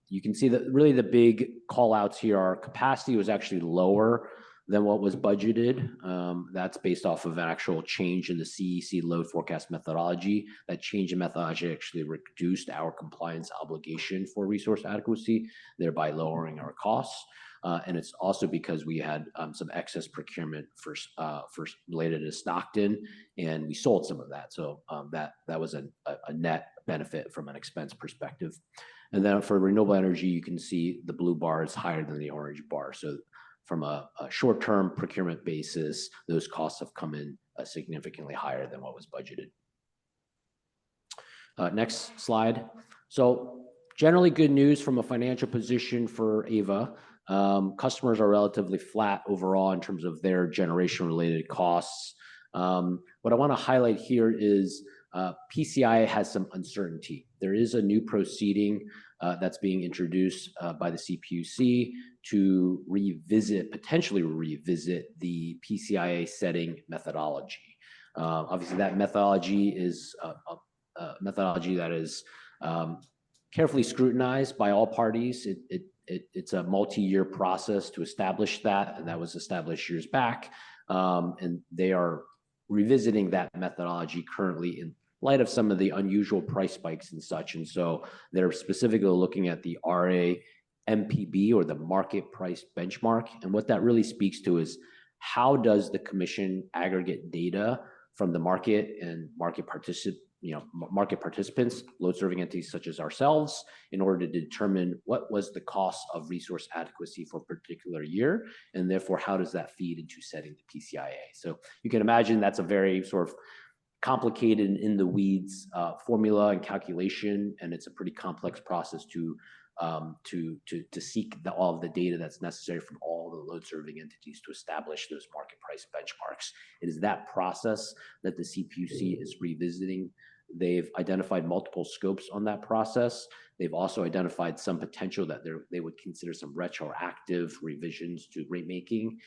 You can see that really the big call outs here are capacity was actually lower than what was budgeted. That's based off of an actual change in the CEC load forecast methodology. That change in methodology actually reduced our compliance obligation for resource adequacy, thereby lowering our costs. And it's also because we had some excess procurement for related to Stockton, and we sold some of that. So that was a net benefit from an expense perspective. And then for renewable energy, you can see the blue bar is higher than the orange bar. So from a short-term procurement basis, those costs have come in significantly higher than what was budgeted. Next slide. So generally good news from a financial position for AVA. Customers are relatively flat overall in terms of their generation-related costs. What I want to highlight here is PCIA has some uncertainty. There is a new proceeding that's being introduced by the CPUC to potentially revisit the PCIA setting methodology. Obviously, that methodology is a methodology that is carefully scrutinized by all parties. It's a multi-year process to establish that, and that was established years back. And they are revisiting that methodology currently in light of some of the unusual price spikes and such. And so they're specifically looking at the RA MPB, or the market price benchmark. And what that really speaks to is, how does the commission aggregate data from the market and market participants, load serving entities such as ourselves, in order to determine what was the cost of resource adequacy for a particular year, and therefore how does that feed into setting the PCIA. So you can imagine that's a very sort of complicated, in the weeds formula and calculation, and it's a pretty complex process to seek all of the data that's necessary from all the load serving entities to establish those market price benchmarks. It is that process that the CPUC is revisiting. They've identified multiple scopes on that process. They've also identified some potential that they would consider some retroactive revisions to rate making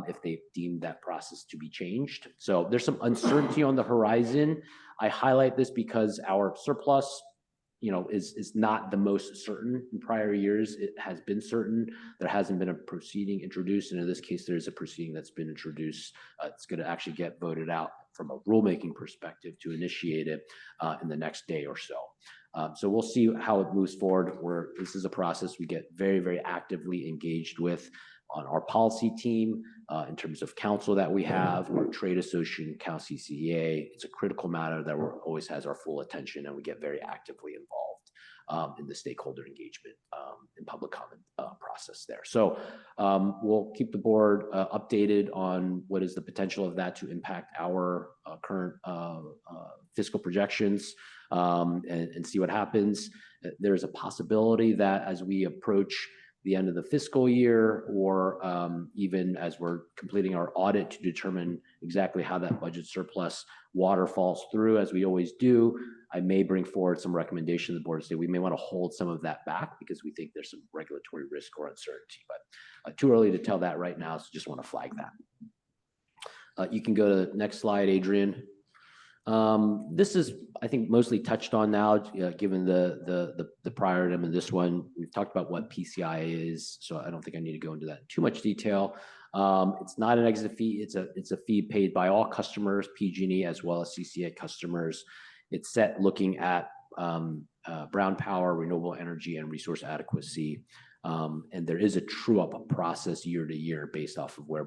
if they deem that process to be changed. So there's some uncertainty on the horizon. I highlight this because our surplus, is not the most certain. In prior years, it has been certain. There hasn't been a proceeding introduced, and in this case, there is a proceeding that's been introduced. It's going to actually get voted out from a rulemaking perspective to initiate it in the next day or so. So we'll see how it moves forward. This is a process we get very, very actively engaged with on our policy team in terms of counsel that we have, our trade association, CalCCEA. It's a critical matter that always has our full attention, and we get very actively involved in the stakeholder engagement and public comment process there. So we'll keep the board updated on what is the potential of that to impact our current fiscal projections and see what happens. There's a possibility that as we approach the end of the fiscal year, or even as we're completing our audit to determine exactly how that budget surplus waterfalls through, as we always do, I may bring forward some recommendation to the board to say we may want to hold some of that back because we think there's some regulatory risk or uncertainty. But too early to tell that right now, so just want to flag that. You can go to the next slide, Adrian. This is, I think, mostly touched on now, given the prior item in this one. We've talked about what PCI is, so I don't think I need to go into that in too much detail. It's not an exit fee. It's a fee paid by all customers, PG&E as well as CCA customers. It's set looking at brown power, renewable energy, and resource adequacy. And there is a true-up process year to year based off of where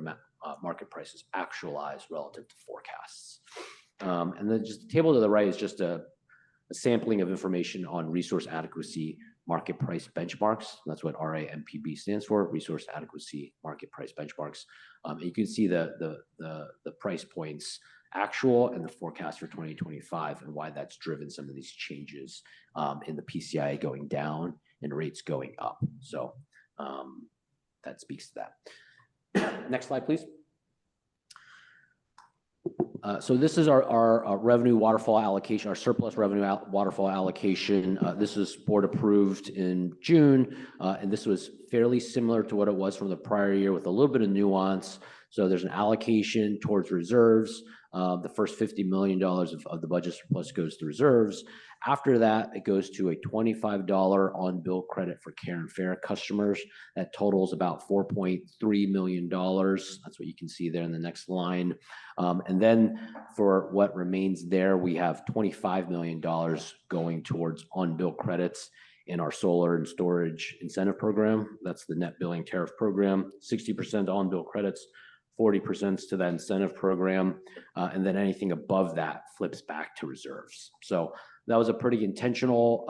market prices actualize relative to forecasts. And then just the table to the right is just a sampling of information on resource adequacy market price benchmarks. That's what RAMPB stands for, resource adequacy market price benchmarks. And you can see the price points actual and the forecast for 2025 and why that's driven some of these changes in the PCI going down and rates going up. So that speaks to that. Next slide, please. So this is our revenue waterfall allocation, our surplus revenue waterfall allocation. This was board approved in June, and this was fairly similar to what it was from the prior year with a little bit of nuance. So there's an allocation towards reserves, The first $50 million of the budget surplus goes to reserves. After that, it goes to a $25 on-bill credit for Care and Fair customers. That totals about $4.3 million. That's what you can see there in the next line. And then for what remains there, we have $25 million going towards on-bill credits in our solar and storage incentive program. That's the net billing tariff program, 60% on-bill credits, 40% to that incentive program, and then anything above that flips back to reserves. So that was a pretty intentional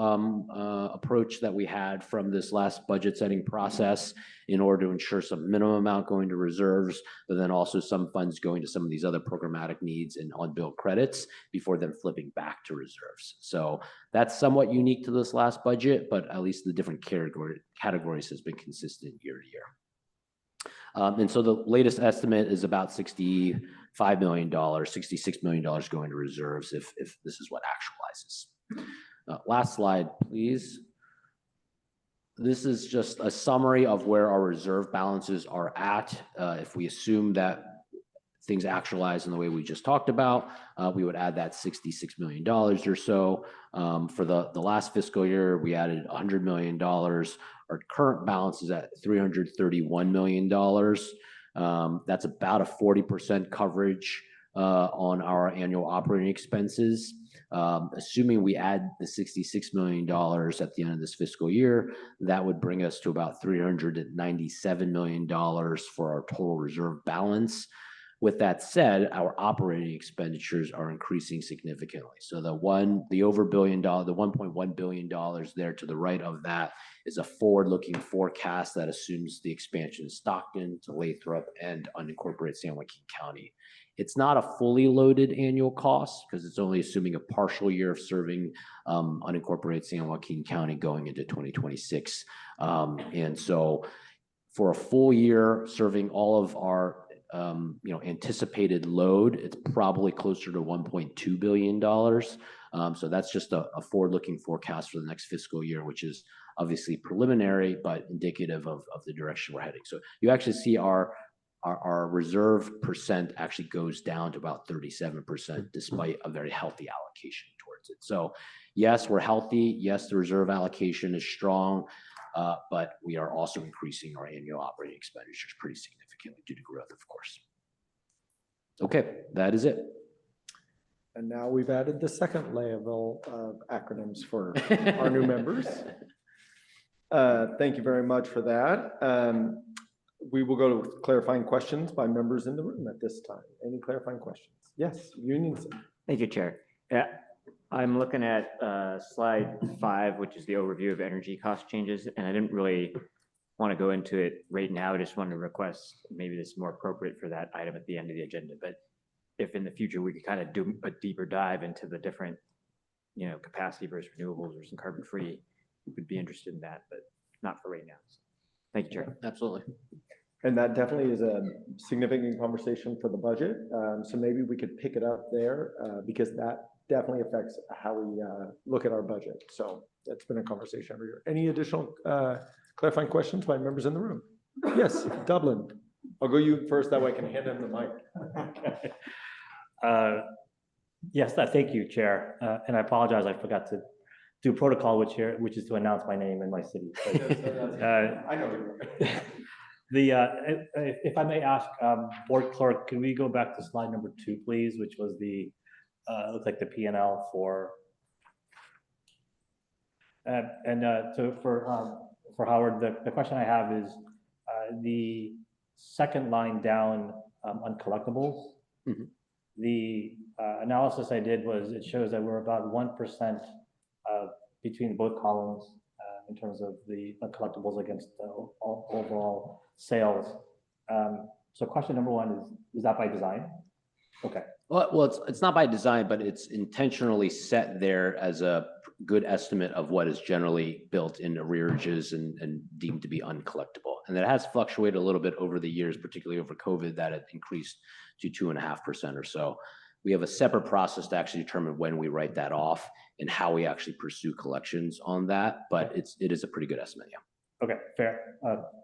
approach that we had from this last budget setting process in order to ensure some minimum amount going to reserves, but then also some funds going to some of these other programmatic needs and on-bill credits before then flipping back to reserves. So that's somewhat unique to this last budget, but at least the different categories has been consistent year to year. And so the latest estimate is about $65 million, $66 million going to reserves if this is what actualizes. Last slide, please. This is just a summary of where our reserve balances are at. If we assume that things actualize in the way we just talked about, we would add that $66 million or so. For the last fiscal year, we added $100 million. Our current balance is at $331 million. That's about a 40% coverage on our annual operating expenses. Assuming we add the $66 million at the end of this fiscal year, that would bring us to about $397 million for our total reserve balance. With that said, our operating expenditures are increasing significantly. So the $1.1 billion there to the right of that is a forward-looking forecast that assumes the expansion of Stockton to Lathrop and unincorporated San Joaquin County. It's not a fully loaded annual cost because it's only assuming a partial year of serving unincorporated San Joaquin County going into 2026. And so for a full year serving all of our anticipated load, it's probably closer to $1.2 billion. So that's just a forward-looking forecast for the next fiscal year, which is obviously preliminary, but indicative of the direction we're heading. So you actually see our reserve percent actually goes down to about 37% despite a very healthy allocation towards it. So yes, we're healthy. Yes, the reserve allocation is strong, but we are also increasing our annual operating expenditures pretty significantly due to growth, of course. Okay, that is it. And now we've added the second level of acronyms for our new members. Thank you very much for that. We will go to clarifying questions by members in the room at this time. Any clarifying questions? Yes, Union. Thank you, Chair. Yeah, I'm looking at slide 5, which is the overview of energy cost changes, and I didn't really want to go into it right now. I just wanted to request maybe this is more appropriate for that item at the end of the agenda. But if in the future we could kind of do a deeper dive into the different, capacity versus renewables versus carbon free, would be interested in that, but not for right now. So, thank you, Chair. Absolutely. And that definitely is a significant conversation for the budget. So maybe we could pick it up there because that definitely affects how we look at our budget. So that's been a conversation every year. Any additional clarifying questions by members in the room? Yes, Dublin. I'll go you first. That way I can hand him the mic. Yes, thank you, Chair. And I apologize, I forgot to do protocol, which is to announce my name and my city. I know. If I may ask, Board Clerk, can we go back to slide number 2, please, which was the looks like the P&L for for Howard. The question I have is the second line down on collectibles. Mm-hmm. The analysis I did was it shows that we're about 1% between both columns in terms of the collectibles against the overall sales. So question number 1 is that by design? Okay. Well, it's not by design, but it's intentionally set there as a good estimate of what is generally built in arrearages and deemed to be uncollectible. And that has fluctuated a little bit over the years, particularly over COVID, that it increased to 2.5% or so. We have a separate process to actually determine when we write that off and how we actually pursue collections on that. But it is a pretty good estimate, yeah. Okay, fair.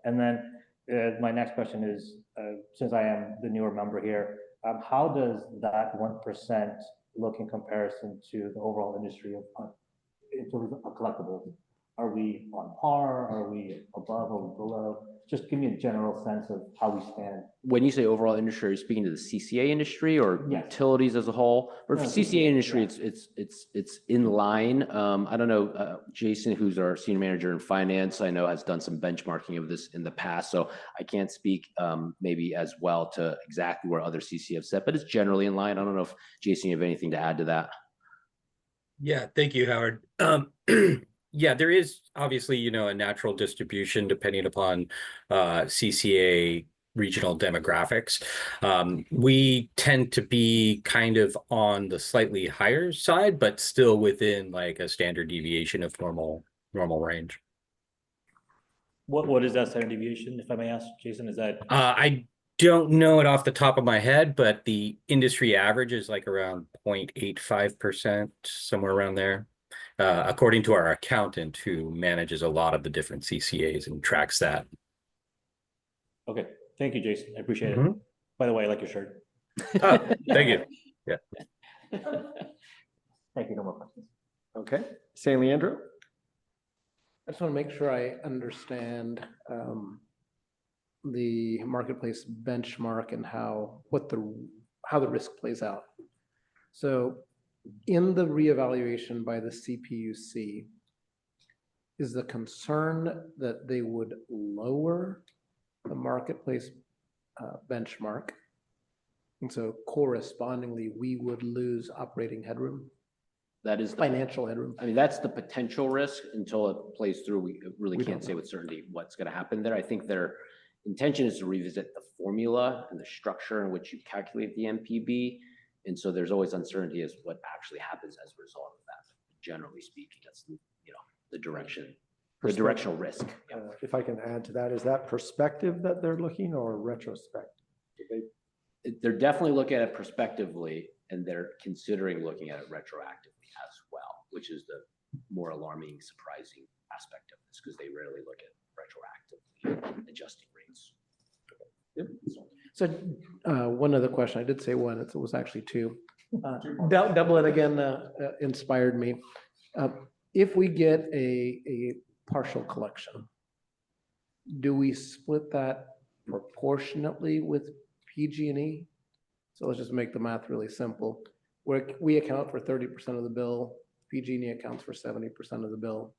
And then my next question is, since I am the newer member here, how does that 1% look in comparison to the overall industry in terms of collectibles? Are we on par? Are we above or below? Just give me a general sense of how we stand. When you say overall industry, are you speaking to the CCA industry or Yes. utilities as a whole? Or for No, CCA industry, yeah. it's in line. I don't know, Jason, who's our senior manager in finance, I know has done some benchmarking of this in the past, so I can't speak maybe as well to exactly where other CCA have set, but it's generally in line. I don't know if Jason, you have anything to add to that. Yeah, thank you, Howard. Yeah, there is obviously, a natural distribution depending upon CCA regional demographics. We tend to be kind of on the slightly higher side, but still within like a standard deviation of normal range. What is that standard deviation, if I may ask, Jason? Is that? I don't know it off the top of my head, but the industry average is like around 0.85%, somewhere around there. According to our accountant who manages a lot of the different CCAs and tracks that. Okay, thank you, Jason. I appreciate it. Mhm. By the way, I like your shirt. Oh, thank you. Yeah. Thank you. No more questions. Okay, San Leandro? I just want to make sure I understand the marketplace benchmark and how the risk plays out. So in the reevaluation by the CPUC, is the concern that they would lower the marketplace benchmark? And so correspondingly, we would lose operating headroom, That is financial headroom. I mean, that's the potential risk until it plays through. We really We can't don't say know. with certainty what's going to happen there. I think their intention is to revisit the formula and the structure in which you calculate the MPB. And so there's always uncertainty as what actually happens as a result of that. Generally speaking, that's, the directional risk. Yeah. If I can add to that, is that perspective that they're looking or retrospect? They're definitely looking at it prospectively, and they're considering looking at it retroactively as well, which is the more alarming, surprising aspect of this, because they rarely look at retroactively adjusting rates. Yep. So one other question, I did say one, it was actually two. Double it again inspired me. If we get a partial collection, do we split that proportionately with PG&E? So let's just make the math really simple. We account for 30% of the bill, PG&E accounts for 70% of the bill.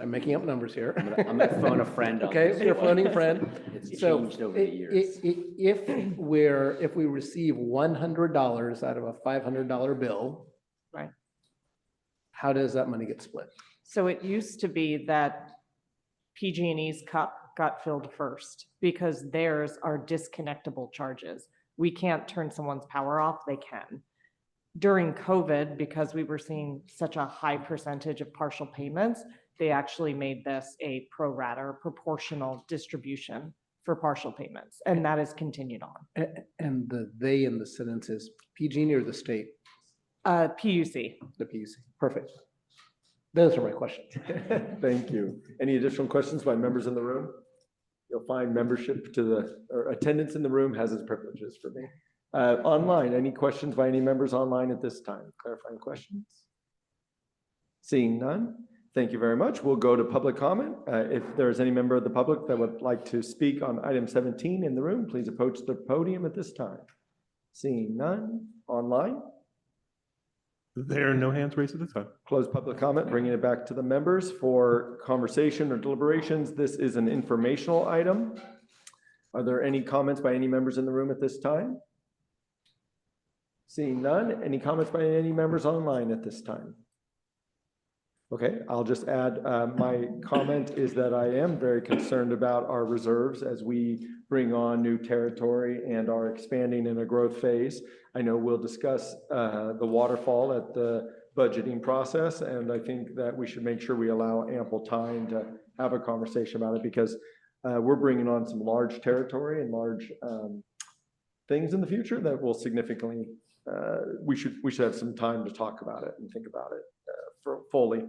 I'm making up numbers here. I'm gonna phone a friend on Okay, this you're one. phoning a friend. It's So changed over the years. if we receive $100 out of a $500 bill, Right. how does that money get split? So it used to be that PG&E's cup got filled first because theirs are disconnectable charges. We can't turn someone's power off, they can. During COVID, because we were seeing such a high percentage of partial payments, they actually made this a pro rata or proportional distribution for partial payments, and that has continued on. And the they in the sentence is PG&E or the state? PUC. The PUC, perfect. Those are my questions. Thank you. Any additional questions by members in the room? You'll find membership or attendance in the room has its privileges for me. Online, any questions by any members online at this time? Clarifying questions? Seeing none, thank you very much. We'll go to public comment. If there's any member of the public that would like to speak on item 17 in the room, please approach the podium at this time. Seeing none, online? There are no hands raised at this time. Close public comment, bringing it back to the members for conversation or deliberations. This is an informational item. Are there any comments by any members in the room at this time? Seeing none, any comments by any members online at this time? Okay, I'll just add, my comment is that I am very concerned about our reserves as we bring on new territory and are expanding in a growth phase. I know we'll discuss the waterfall at the budgeting process, and I think that we should make sure we allow ample time to have a conversation about it, because we're bringing on some large territory and large things in the future that will significantly, we should have some time to talk about it and think about it fully.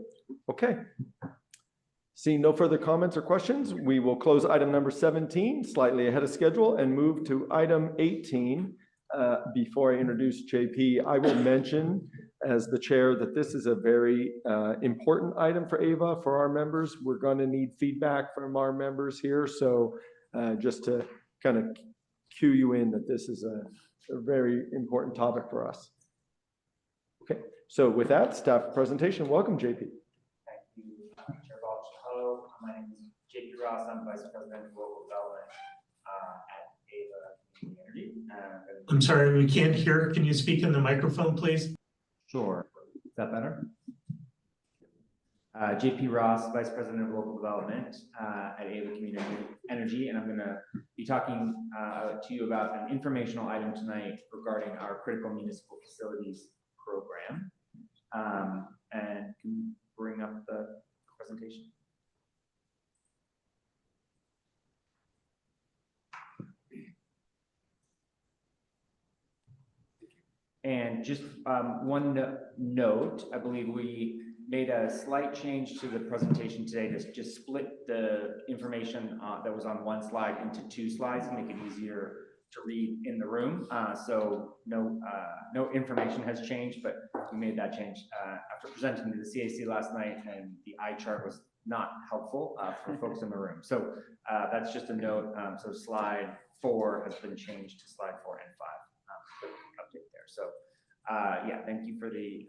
Okay. Seeing no further comments or questions, we will close item number 17, slightly ahead of schedule, and move to item 18, before I introduce JP, I will mention as the chair that this is a very important item for AVA, for our members. We're going to need feedback from our members here. So just to kind of cue you in that this is a very important topic for us. Okay, so with that staff presentation, welcome JP. Thank you, Chair Balch. Hello, my name is JP Ross. I'm Vice President of Global Development at AVA Community Energy. I'm sorry, we can't hear. Can you speak in the microphone, please? Sure. Is that better? JP Ross, Vice President of Local Development at AVA Community Energy, and I'm going to be talking to you about an informational item tonight regarding our critical municipal facilities program. And can you bring up the presentation? And just one note, I believe we made a slight change to the presentation today to just split the information that was on one slide into two slides to make it easier to read in the room. So no information has changed, but we made that change after presenting to the CAC last night, and the eye chart was not helpful for folks in the room. So that's just a note. So slide 4 has been changed to slide 4 and 5. Update there. So yeah, thank you for the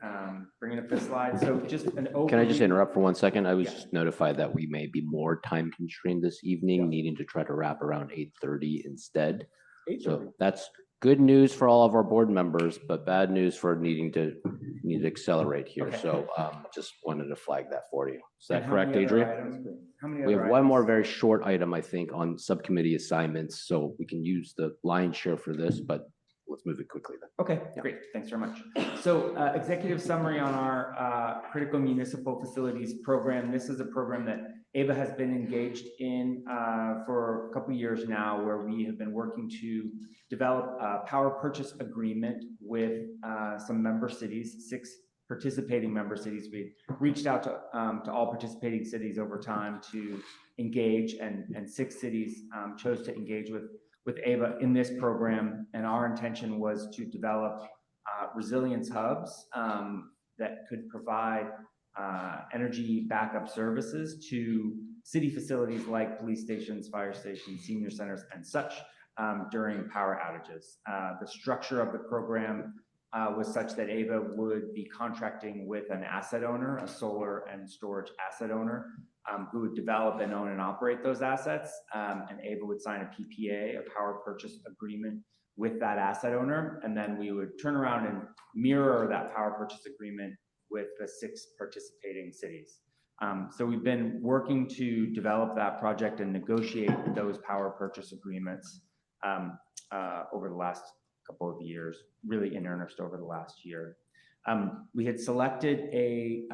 bringing up this slide. So just an overview. Can I just interrupt for 1 second? I was just notified that we may be more time constrained this evening, needing to try to wrap around 8:30 instead. 8:30. So that's good news for all of our board members, but bad news for need to accelerate here. Okay. So just wanted to flag that for you. Is that And how correct, many other Adrian? items? How many We have other one more items? very short item, I think, on subcommittee assignments, so we can use the lion's share for this, but let's move it quickly then. Okay, great. Thanks very much. So executive summary on our critical municipal facilities program. This is a program that AVA has been engaged in for a couple of years now, where we have been working to develop a power purchase agreement with some member cities, 6 participating member cities. We reached out to all participating cities over time to engage, and 6 cities chose to engage with AVA in this program, and our intention was to develop resilience hubs that could provide energy backup services to city facilities like police stations, fire stations, senior centers, and such during power outages. The structure of the program was such that AVA would be contracting with an asset owner, a solar and storage asset owner, who would develop and own and operate those assets, and AVA would sign a PPA, a power purchase agreement, with that asset owner, and then we would turn around and mirror that power purchase agreement with the 6 participating cities. So we've been working to develop that project and negotiate those power purchase agreements over the last couple of years, really in earnest over the last year. We had selected a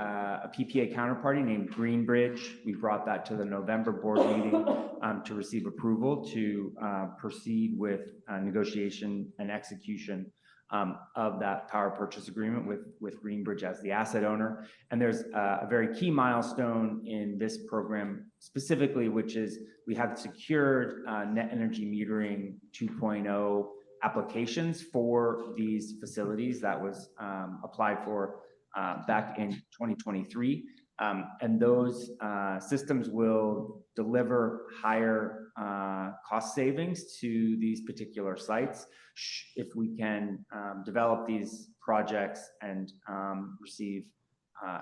PPA counterparty named Greenbridge. We brought that to the November board meeting to receive approval to proceed with negotiation and execution of that power purchase agreement with Greenbridge as the asset owner. And there's a very key milestone in this program specifically, which is we have secured net energy metering 2.0 applications for these facilities that was applied for back in 2023. And those systems will deliver higher cost savings to these particular sites if we can develop these projects and receive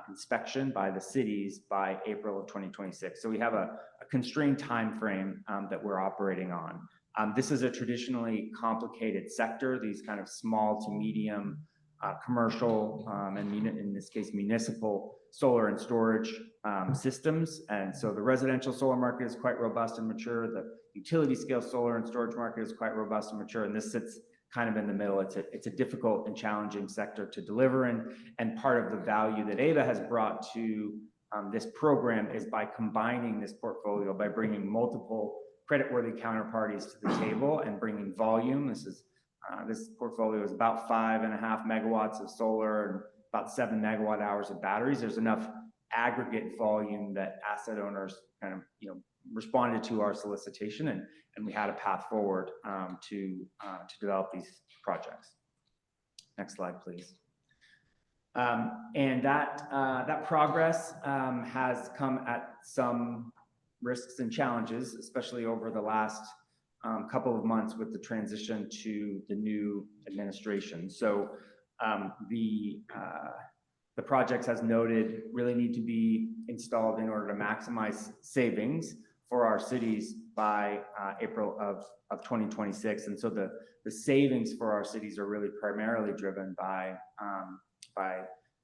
inspection by the cities by April of 2026. So we have a constrained time frame that we're operating on. This is a traditionally complicated sector, these kind of small to medium commercial and in this case municipal solar and storage systems. And so the residential solar market is quite robust and mature. The utility scale solar and storage market is quite robust and mature. And this sits kind of in the middle. It's a difficult and challenging sector to deliver in. And part of the value that AVA has brought to this program is by combining this portfolio, by bringing multiple creditworthy counterparties to the table and bringing volume. This portfolio is about 5.5 megawatts of solar and about 7 megawatt hours of batteries. There's enough aggregate volume that asset owners kind of, responded to our solicitation, and we had a path forward to develop these projects. Next slide, please. And that progress has come at some risks and challenges, especially over the last couple of months with the transition to the new administration. So the projects, as noted, really need to be installed in order to maximize savings for our cities by April of 2026. And so the savings for our cities are really primarily driven by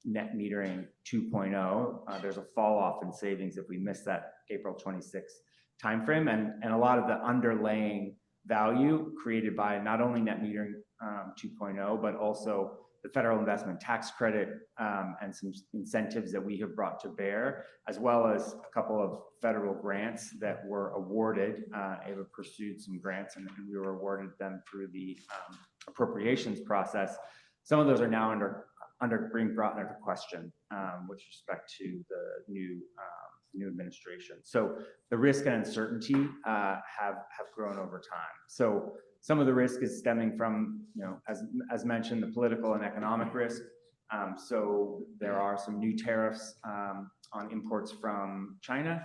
net metering 2.0. There's a fall off in savings if we miss that April 26th timeframe, and a lot of the underlying value created by not only net metering 2.0, but also the federal investment tax credit and some incentives that we have brought to bear, as well as a couple of federal grants that were awarded. AVA pursued some grants and we were awarded them through the appropriations process. Some of those are now being brought under question with respect to the new administration. So the risk and uncertainty have grown over time. So some of the risk is stemming from, as mentioned, the political and economic risk. So there are some new tariffs on imports from China.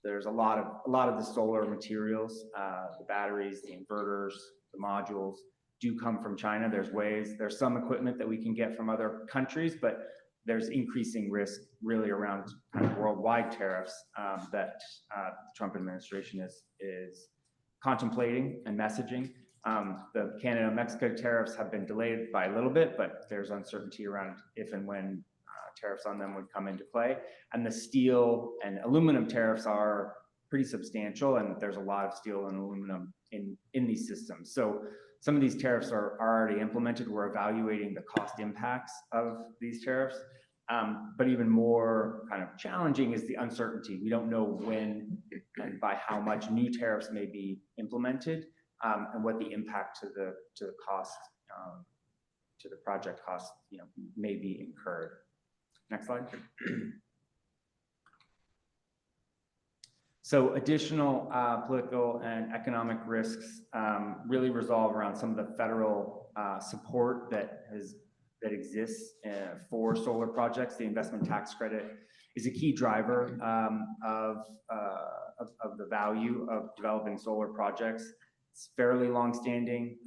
There's a lot of the solar materials, the batteries, the inverters, the modules do come from China. There's some equipment that we can get from other countries, but there's increasing risk really around kind of worldwide tariffs that the Trump administration is contemplating and messaging. The Canada-Mexico tariffs have been delayed by a little bit, but there's uncertainty around if and when tariffs on them would come into play. And the steel and aluminum tariffs are pretty substantial, and there's a lot of steel and aluminum in these systems. So some of these tariffs are already implemented. We're evaluating the cost impacts of these tariffs. But even more kind of challenging is the uncertainty. We don't know when and by how much new tariffs may be implemented, and what the impact to the cost, to the project cost, may be incurred. Next slide. So additional political and economic risks really revolve around some of the federal support that exists for solar projects. The investment tax credit is a key driver of the value of developing solar projects. It's fairly longstanding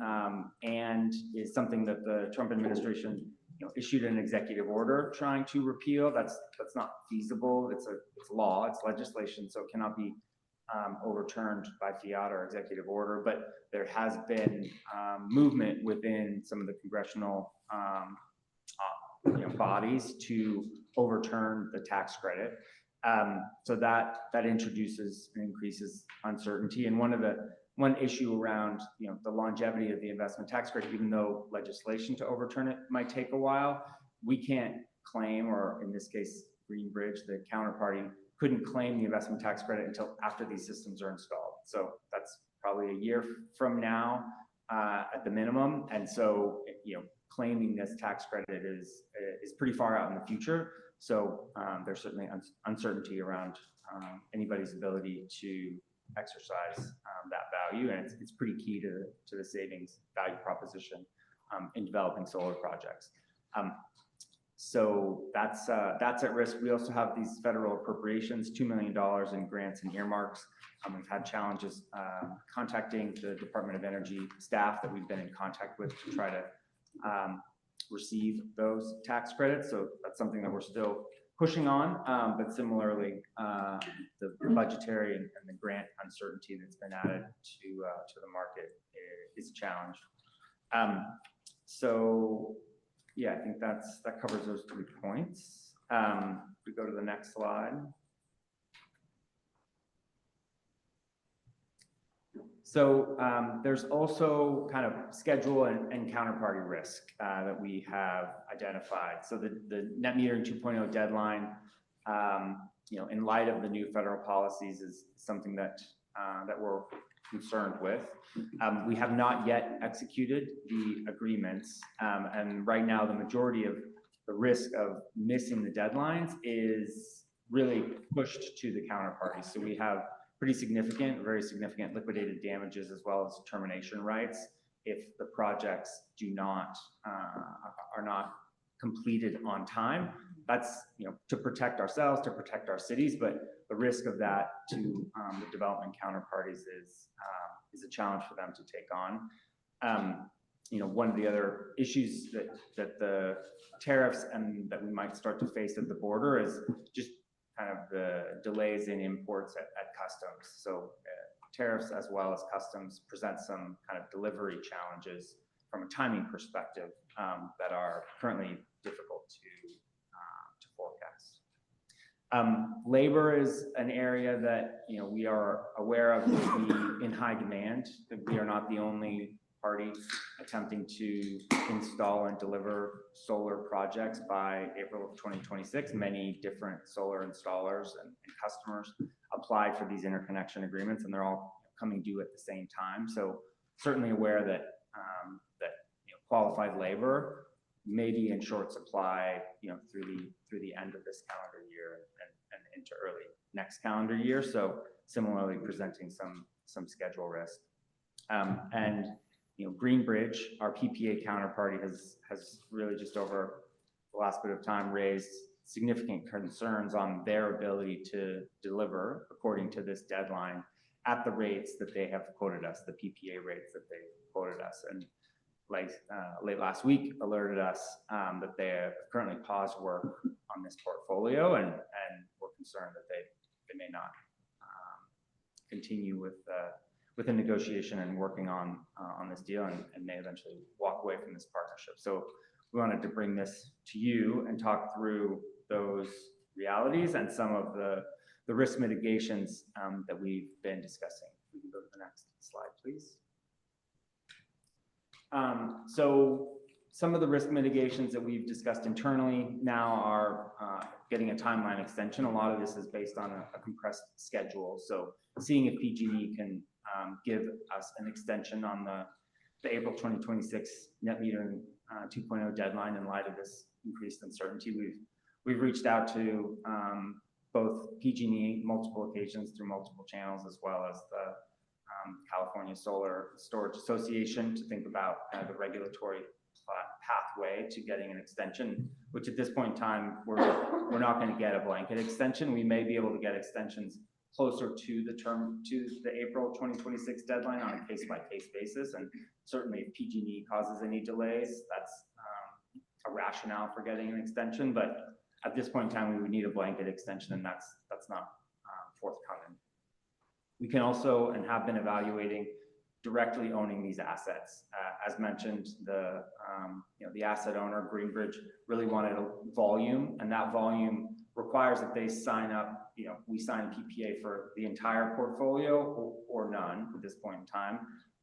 and is something that the Trump administration issued an executive order trying to repeal. That's not feasible. It's law, it's legislation, so it cannot be overturned by fiat or executive order. But there has been movement within some of the congressional bodies to overturn the tax credit. So that introduces and increases uncertainty. And one issue around the longevity of the investment tax credit, even though legislation to overturn it might take a while, we can't claim, or in this case, Greenbridge, the counterparty, couldn't claim the investment tax credit until after these systems are installed. So that's probably a year from now at the minimum. And so, claiming this tax credit is pretty far out in the future. So there's certainly uncertainty around anybody's ability to exercise that value, and it's pretty key to the savings value proposition in developing solar projects. So that's at risk. We also have these federal appropriations, $2 million in grants and earmarks. We've had challenges contacting the Department of Energy staff that we've been in contact with to try to receive those tax credits. So that's something that we're still pushing on, but similarly, the budgetary and the grant uncertainty that's been added to the market is a challenge. So yeah, I think that covers those 3 points. If we go to the next slide. So there's also kind of schedule and counterparty risk that we have identified. So the net metering 2.0 deadline, in light of the new federal policies, is something that we're concerned with. We have not yet executed the agreements, and right now the majority of the risk of missing the deadlines is really pushed to the counterparty. So we have pretty significant, very significant liquidated damages as well as termination rights if the projects do not, are not completed on time. That's, you know, to protect ourselves, to protect our cities, but the risk of that to the development counterparties is a challenge for them to take on. You know, one of the other issues that the tariffs and that we might start to face at the border is just kind of the delays in imports at customs. So tariffs as well as customs present some kind of delivery challenges from a timing perspective that are currently difficult to forecast. Labor is an area that, you know, we are aware of will be in high demand. We are not the only party attempting to install and deliver solar projects by April of 2026. Many different solar installers and customers applied for these interconnection agreements, and they're all coming due at the same time. So certainly aware that you know, qualified labor may be in short supply, you know, through the end of this calendar year and into early next calendar year. So similarly presenting some schedule risk. And you know, Greenbridge, our PPA counterparty, has really just over the last bit of time raised significant concerns on their ability to deliver according to this deadline at the rates that they have quoted us, the PPA rates that they quoted us. And like late last week alerted us that they have currently paused work on this portfolio, and we're concerned that they may not continue with the negotiation and working on this deal, and may eventually walk away from this partnership. So we wanted to bring this to you and talk through those realities and some of the risk mitigations that we've been discussing. We can go to the next slide, please. So some of the risk mitigations that we've discussed internally now are getting a timeline extension. A lot of this is based on a compressed schedule. So seeing if PG&E can give us an extension on the April 2026 net metering 2.0 deadline in light of this increased uncertainty. We've reached out to both PG&E multiple occasions through multiple channels, as well as the California Solar Storage Association, to think about the regulatory pathway to getting an extension, which at this point in time, we're not going to get a blanket extension. We may be able to get extensions closer to the April 2026 deadline on a case-by-case basis. And certainly if PG&E causes any delays, that's a rationale for getting an extension. But at this point in time, we would need a blanket extension, and that's not forthcoming. We can also, and have been evaluating, directly owning these assets. As mentioned, the asset owner, Greenbridge, really wanted a volume, and that volume requires that they sign up, we sign a PPA for the entire portfolio or none at this point in time.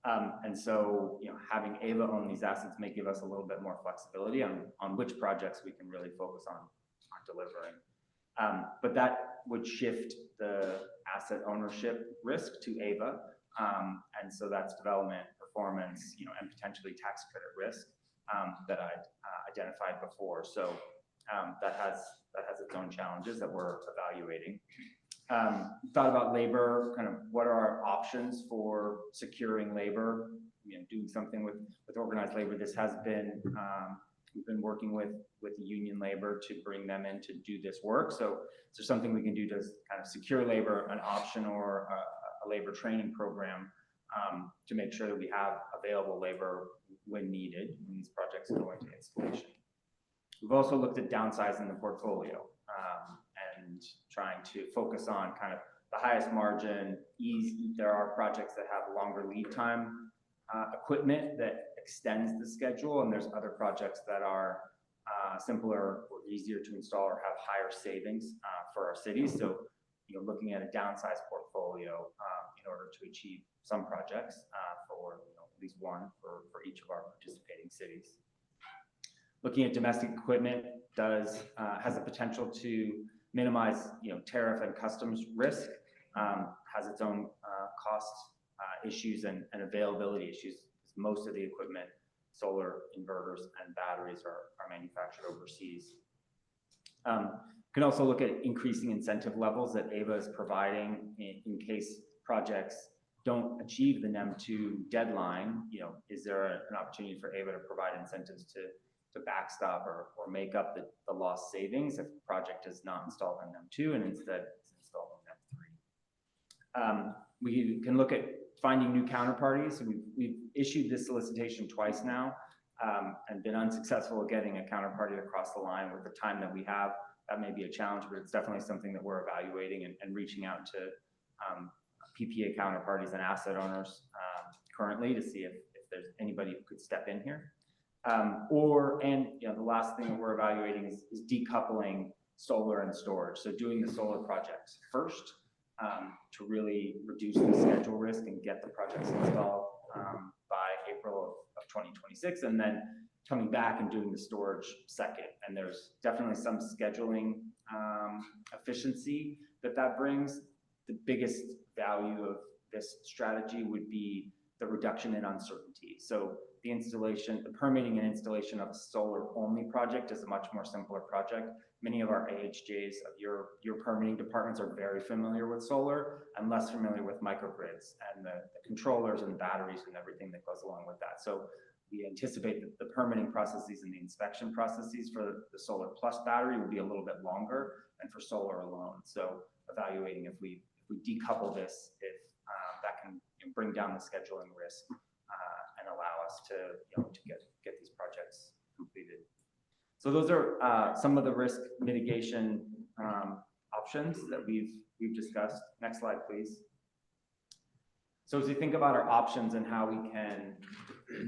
And so, having AVA own these assets may give us a little bit more flexibility on which projects we can really focus on delivering. But that would shift the asset ownership risk to AVA. And so that's development, performance, and potentially tax credit risk that I identified before. So that has its own challenges that we're evaluating. Thought about labor, kind of what are our options for securing labor, doing something with organized labor. This has been, we've been working with the union labor to bring them in to do this work. So is there something we can do to kind of secure labor, an option or a labor training program to make sure that we have available labor when needed when these projects go into installation. We've also looked at downsizing the portfolio and trying to focus on kind of the highest margin ease. There are projects that have longer lead time equipment that extends the schedule, and there's other projects that are simpler or easier to install or have higher savings for our cities. So, looking at a downsized portfolio in order to achieve some projects for at least one for each of our participating cities. Looking at domestic equipment has the potential to minimize tariff and customs risk, has its own cost issues and availability issues. Most of the equipment solar inverters and batteries are manufactured overseas. Can also look at increasing incentive levels that AVA is providing in case projects don't achieve the NEM2 deadline. Is there an opportunity for AVA to provide incentives to backstop or make up the lost savings if the project is not installed in NEM2 and instead is installed in NEM3? We can look at finding new counterparties. We've issued this solicitation twice now and been unsuccessful at getting a counterparty across the line with the time that we have. That may be a challenge, but it's definitely something that we're evaluating and reaching out to PPA counterparties and asset owners currently to see if there's anybody who could step in here. The last thing that we're evaluating is decoupling solar and storage. So doing the solar projects first to really reduce the schedule risk and get the projects installed by April of 2026, and then coming back and doing the storage second. And there's definitely some scheduling efficiency that brings. The biggest value of this strategy would be the reduction in uncertainty. So the permitting and installation of a solar-only project is a much more simpler project. Many of our AHJs of your permitting departments are very familiar with solar and less familiar with microgrids and the controllers and the batteries and everything that goes along with that. So we anticipate that the permitting processes and the inspection processes for the solar plus battery would be a little bit longer than for solar alone. So evaluating if we decouple this, if that can bring down the scheduling risk and allow us to get these projects completed. So those are some of the risk mitigation options that we've discussed. Next slide, please. So as we think about our options and how we can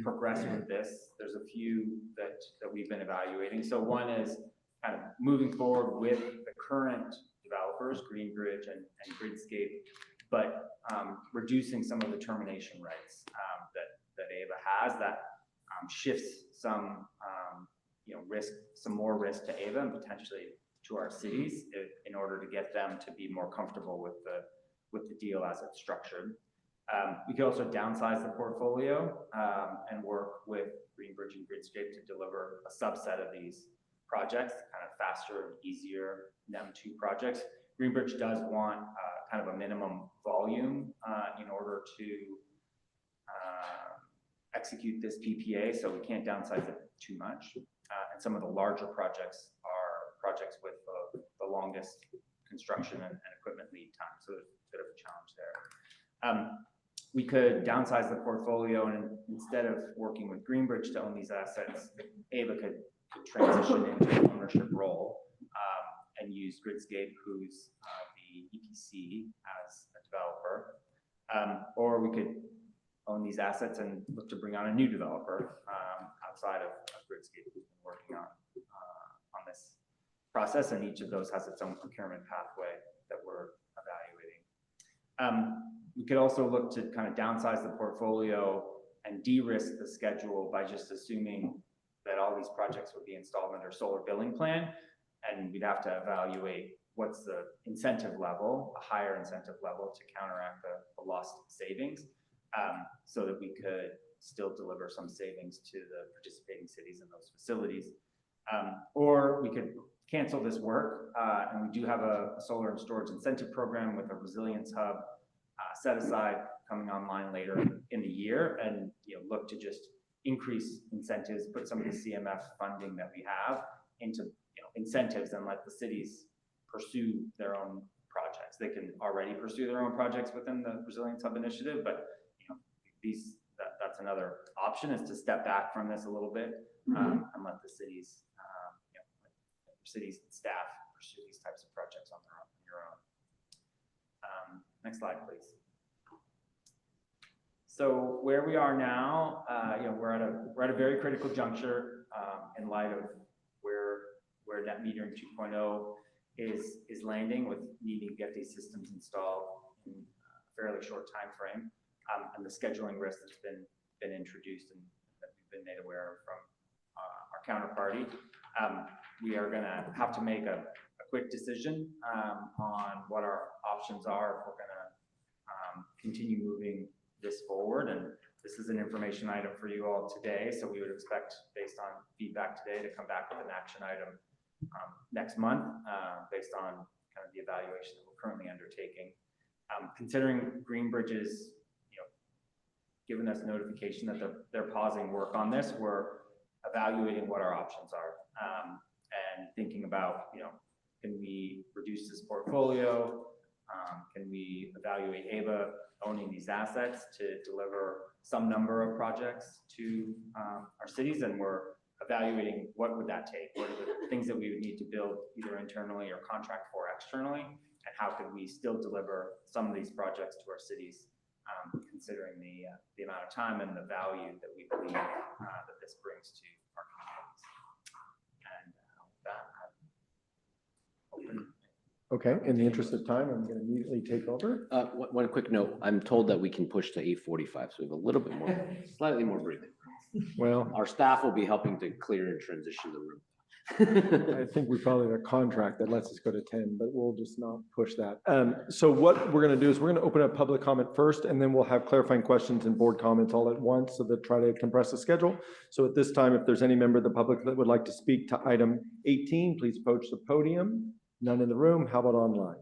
progress with this, there's a few that we've been evaluating. So one is kind of moving forward with the current developers, Greenbridge and Gridscape, but reducing some of the termination rights that AVA has that shifts some some more risk to AVA and potentially to our cities in order to get them to be more comfortable with the deal as it's structured. We could also downsize the portfolio and work with Greenbridge and Gridscape to deliver a subset of these projects, kind of faster and easier NEM2 projects. Greenbridge does want kind of a minimum volume in order to execute this PPA, so we can't downsize it too much. And some of the larger projects are projects with the longest construction and equipment lead time, so there's a bit of a challenge there. We could downsize the portfolio, and instead of working with Greenbridge to own these assets, AVA could transition into an ownership role and use Gridscape, who's the EPC, as a developer. Or we could own these assets and look to bring on a new developer outside of Gridscape, who's been working on this process, and each of those has its own procurement pathway that we're evaluating. We could also look to kind of downsize the portfolio and de-risk the schedule by just assuming that all these projects would be installed under solar billing plan, and we'd have to evaluate what's the incentive level, a higher incentive level to counteract the lost savings, so that we could still deliver some savings to the participating cities in those facilities. Or we could cancel this work, and we do have a solar and storage incentive program with a resilience hub set aside coming online later in the year, and look to just increase incentives, put some of the CMF funding that we have into incentives, and let the cities pursue their own projects. They can already pursue their own projects within the Resilience Hub initiative, but that's another option, is to step back from this a little bit and let the cities, cities and staff pursue these types of projects on your own. Next slide, please. So where we are now, we're at a very critical juncture in light of where net metering 2.0 is landing, with needing to get these systems installed in a fairly short time frame, and the scheduling risk that's been introduced and that we've been made aware of from our counterparty. We are going to have to make a quick decision on what our options are if we're going to continue moving this forward. And This is an information item for you all today, so we would expect, based on feedback today, to come back with an action item next month, based on kind of the evaluation that we're currently undertaking. Considering Greenbridge's, given us notification that they're pausing work on this, we're evaluating what our options are, and thinking about, can we reduce this portfolio? Can we evaluate AVA owning these assets to deliver some number of projects to our cities? And we're evaluating what would that take? What are the things that we would need to build either internally or contract for externally? And how could we still deliver some of these projects to our cities, considering the amount of time and the value that we believe that this brings to our communities. And with that, I'm open. Okay, in the interest of time, I'm going to immediately take over. One quick note, I'm told that we can push to 8:45, so we have a little bit more, slightly more breathing. Well, our staff will be helping to clear and transition the room. I think we probably have a contract that lets us go to 10, but we'll just not push that. So what we're going to do is we're going to open up public comment first, and then we'll have clarifying questions and board comments all at once, so that try to compress the schedule. So at this time, if there's any member of the public that would like to speak to item 18, please approach the podium. None in the room. How about online?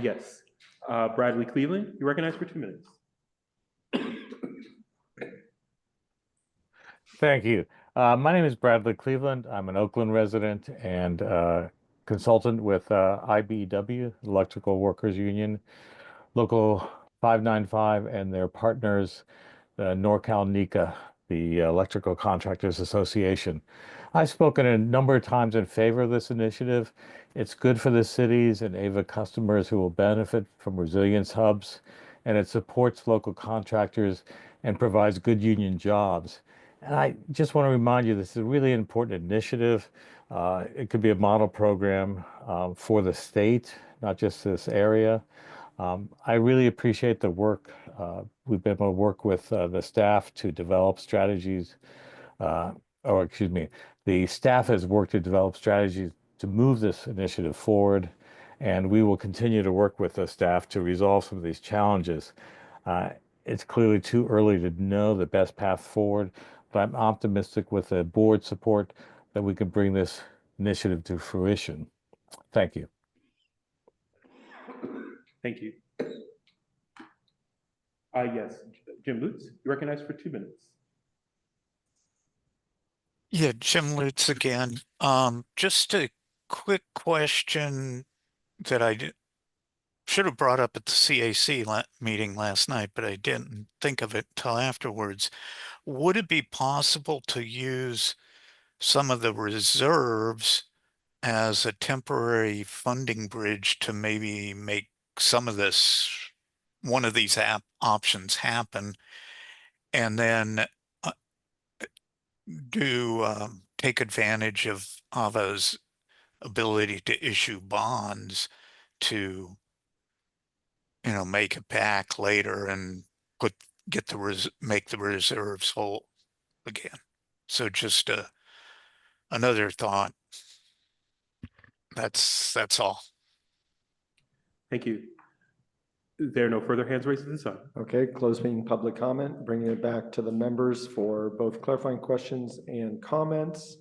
Yes. Bradley Cleveland, you recognize for 2 minutes. Thank you. My name is Bradley Cleveland. I'm an Oakland resident and consultant with IBEW, Electrical Workers Union, Local 595, and their partners, NorCal NECA, the Electrical Contractors Association. I've spoken a number of times in favor of this initiative. It's good for the cities and AVA customers who will benefit from resilience hubs, and it supports local contractors and provides good union jobs. And I just want to remind you, this is a really important initiative. It could be a model program for the state, not just this area. I really appreciate the work. We've been able to work with the staff to develop strategies, the staff has worked to develop strategies to move this initiative forward, and we will continue to work with the staff to resolve some of these challenges. It's clearly too early to know the best path forward, but I'm optimistic with the board support that we can bring this initiative to fruition. Thank you. Thank you. Yes, Jim Lutz, you recognize for 2 minutes. Yeah, Jim Lutz again. Just a quick question that I should have brought up at the CAC meeting last night, but I didn't think of it till afterwards. Would it be possible to use some of the reserves as a temporary funding bridge to maybe make some of this, one of these options happen, and then take advantage of AVA's ability to issue bonds to, make it back later and make the reserves whole again. So just another thought. That's all. Thank you. There are no further hands raised at this time. Okay, closing public comment, bringing it back to the members for both clarifying questions and comments.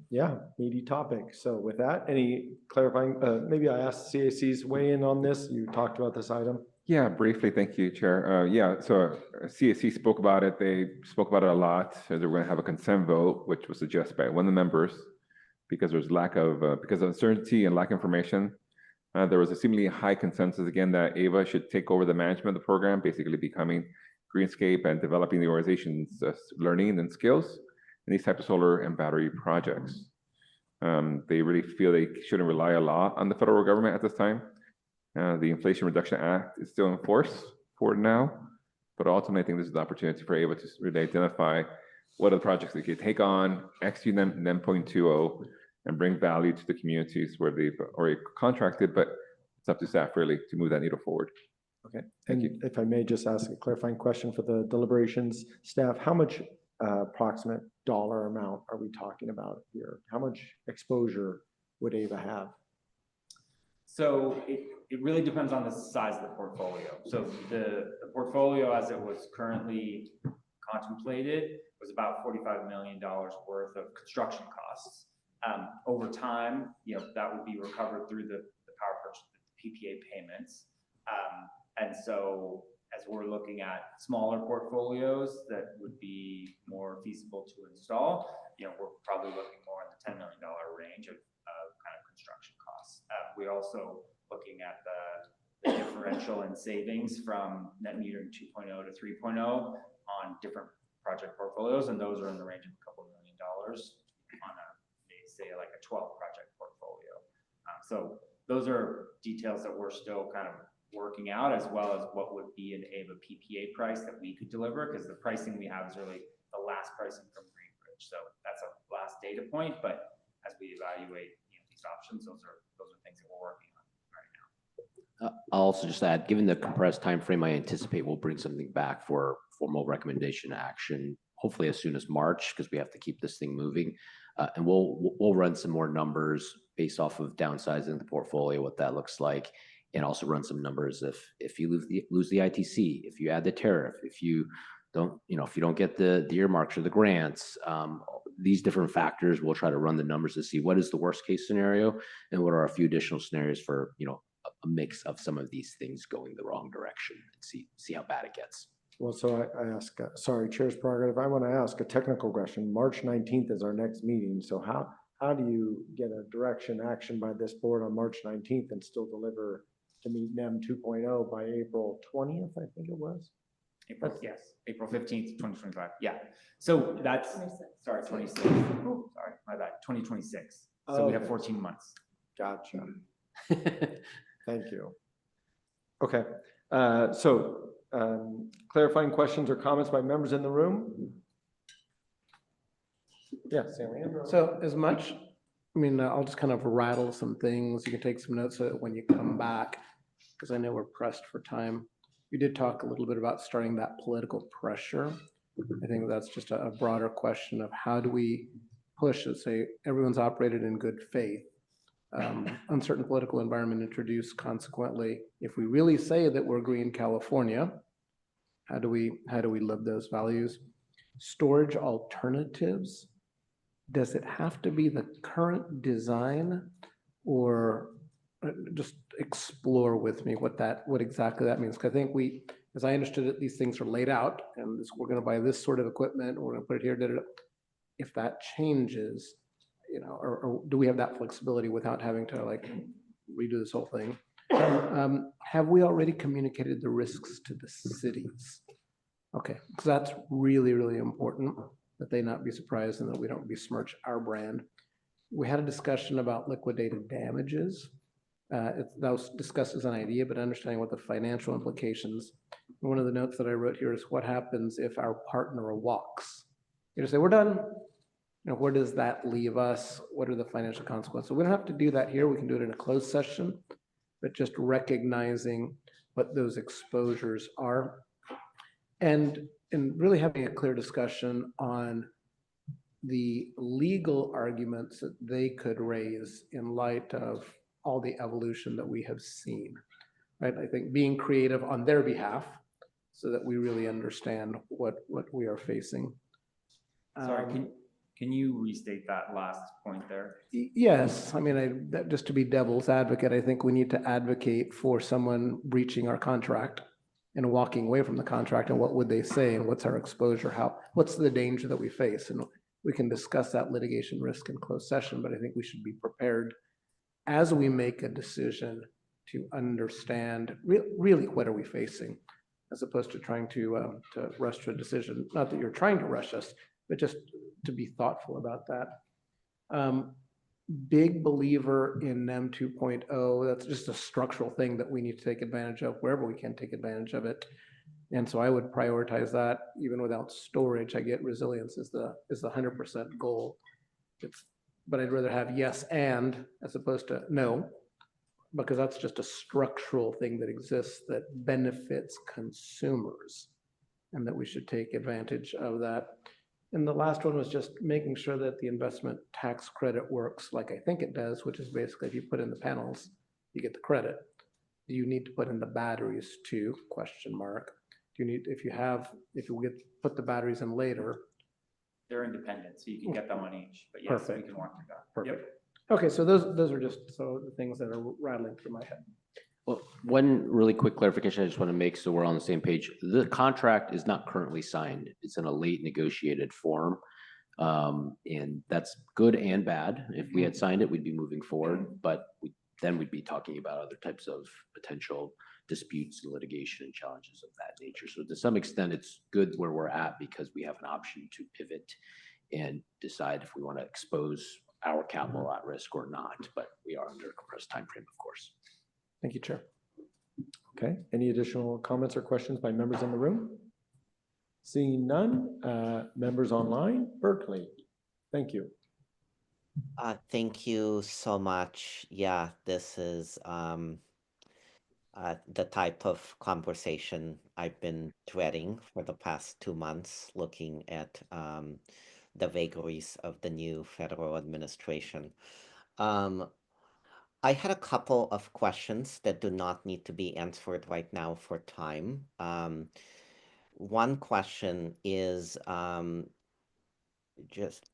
Yeah, meaty topic. So with that, any clarifying, maybe I asked CAC's weigh in on this. You talked about this item. Yeah, briefly. Thank you, Chair. Yeah, so CAC spoke about it. They spoke about it a lot. They were going to have a consent vote, which was suggested by one of the members because there's because of uncertainty and lack of information. There was a seemingly high consensus again that AVA should take over the management of the program, basically becoming Greenscape and developing the organization's learning and skills in these types of solar and battery projects. They really feel they shouldn't rely a lot on the federal government at this time. The Inflation Reduction Act is still in force for now, but ultimately I think this is the opportunity for AVA to really identify what are the projects they could take on, execute them 0.20, and bring value to the communities where they've already contracted, but it's up to staff really to move that needle forward. Okay, thank you. If I may just ask a clarifying question for the deliberations staff, how much approximate dollar amount are we talking about here? How much exposure would AVA have? So it really depends on the size of the portfolio. So the portfolio as it was currently contemplated was about $45 million worth of construction costs. Over time, that would be recovered through the power purchase, the PPA payments. And so as we're looking at smaller portfolios that would be more feasible to install, we're probably looking more in the $10 million range of kind of construction costs. We're also looking at the differential in savings from net metering 2.0 to 3.0 on different project portfolios, and those are in the range of a couple $1 million on a, say, like a 12 project portfolio. So those are details that we're still kind of working out, as well as what would be an AVA PPA price that we could deliver, because the pricing we have is really the last pricing from Greenbridge. So that's a last data point, but as we evaluate these options, those are things that we're working on right now. I'll also just add, given the compressed time frame, I anticipate we'll bring something back for formal recommendation action, hopefully as soon as March, because we have to keep this thing moving. And we'll run some more numbers based off of downsizing the portfolio, what that looks like, and also run some numbers if you lose the ITC, if you add the tariff, if you don't get the earmarks or the grants, these different factors, we'll try to run the numbers to see what is the worst case scenario and what are a few additional scenarios for a mix of some of these things going the wrong direction, and see how bad it gets. Well, so I ask, sorry, Chair's prerogative, I want to ask a technical question. March 19th is our next meeting. So how do you get a direction action by this board on March 19th and still deliver to meet NEM 2.0 by April 20th, I think it was? Yes, April 15th, 2025. Yeah. So that's, 26. Oh, sorry, my bad, 2026. So we have 14 months. Gotcha. Thank you. Okay. Clarifying questions or comments by members in the room? Yes, So I'll just kind of rattle some things. You can take some notes so that when you come back, because I know we're pressed for time. We did talk a little bit about starting that political pressure. I think that's just a broader question of how do we push, let's say everyone's operated in good faith. Uncertain political environment introduced consequently. If we really say that we're green California, how do we live those values? Storage alternatives. Does it have to be the current design, or just explore with me what exactly that means? Because I think as I understood it, these things are laid out, and we're going to buy this sort of equipment, we're going to put it here. If that changes, or do we have that flexibility without having to redo this whole thing? Have we already communicated the risks to the cities? Okay, because that's really, really important, that they not be surprised and that we don't besmirch our brand. We had a discussion about liquidated damages. That was discussed as an idea, but understanding what the financial implications. One of the notes that I wrote here is what happens if our partner walks? You just say, we're done. Where does that leave us? What are the financial consequences? So we don't have to do that here. We can do it in a closed session, but just recognizing what those exposures are. And really having a clear discussion on the legal arguments that they could raise in light of all the evolution that we have seen, right? I think being creative on their behalf so that we really understand what we are facing. Sorry, can you restate that last point there? Yes, just to be devil's advocate, I think we need to advocate for someone breaching our contract and walking away from the contract, and what would they say, and what's our exposure, what's the danger that we face? And we can discuss that litigation risk in closed session, but I think we should be prepared as we make a decision to understand really what are we facing, as opposed to trying to rush to a decision. Not that you're trying to rush us, but just to be thoughtful about that. Big believer in NEM 2.0. That's just a structural thing that we need to take advantage of wherever we can take advantage of it. And so I would prioritize that even without storage. I get resilience is the 100% goal. But I'd rather have yes and as opposed to no, because that's just a structural thing that exists that benefits consumers, and that we should take advantage of that. And the last one was just making sure that the investment tax credit works like I think it does, which is basically if you put in the panels, you get the credit. Do you need to put in the batteries too? Question mark. Do you need, if you put the batteries in later? They're independent, so you can get them on each, but yes, we Perfect. can walk through that. Perfect. Yep. Okay, so those are just the things that are rattling through my head. Well, one really quick clarification I just want to make so we're on the same page. The contract is not currently signed. It's in a late negotiated form. And that's good and bad. If we had signed it, we'd be moving forward, but then we'd be talking about other types of potential disputes and litigation and challenges of that nature. So to some extent, it's good where we're at because we have an option to pivot and decide if we want to expose our capital at risk or not, but we are under a compressed timeframe, of course. Thank you, Chair. Okay, any additional comments or questions by members in the room? Seeing none, members online, Berkeley, thank you. Thank you so much. Yeah, this is the type of conversation I've been dreading for the past 2 months, looking at the vagaries of the new federal administration. I had a couple of questions that do not need to be answered right now for time. One question is just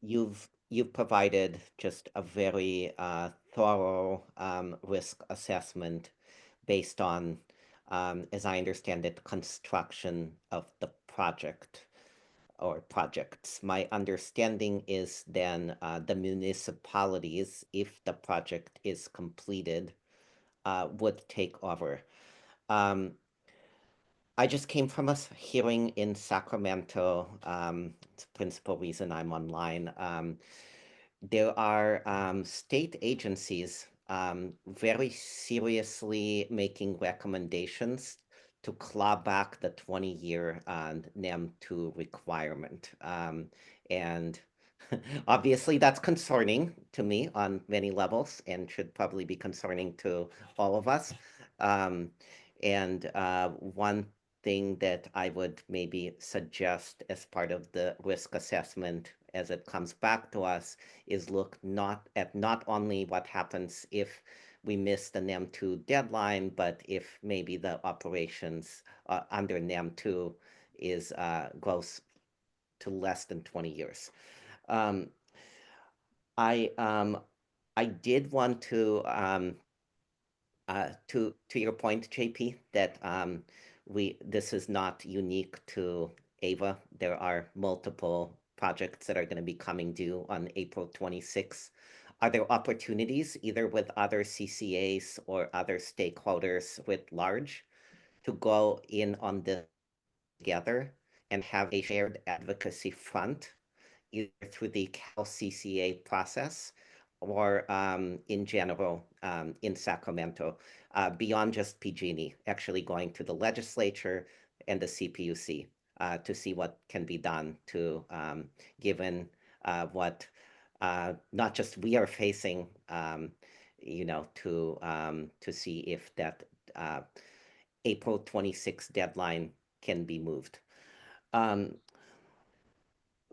you've provided just a very thorough risk assessment based on, as I understand it, construction of the project or projects. My understanding is then the municipalities, if the project is completed, would take over. I just came from a hearing in Sacramento. It's the principal reason I'm online. There are state agencies very seriously making recommendations to claw back the 20-year NEM 2 requirement. And obviously that's concerning to me on many levels and should probably be concerning to all of us. One thing that I would maybe suggest as part of the risk assessment as it comes back to us is look not only what happens if we miss the NEM 2 deadline, but if maybe the operations under NEM 2 is goes to less than 20 years. I did want to your point, JP, that this is not unique to AVA. There are multiple projects that are going to be coming due on April 26th. Are there opportunities either with other CCAs or other stakeholders writ large to go in on this together and have a shared advocacy front, either through the Cal CCA process or in general in Sacramento, beyond just PG&E, actually going to the legislature and the CPUC to see what can be done to, given what not just we are facing, to see if that April 26th deadline can be moved.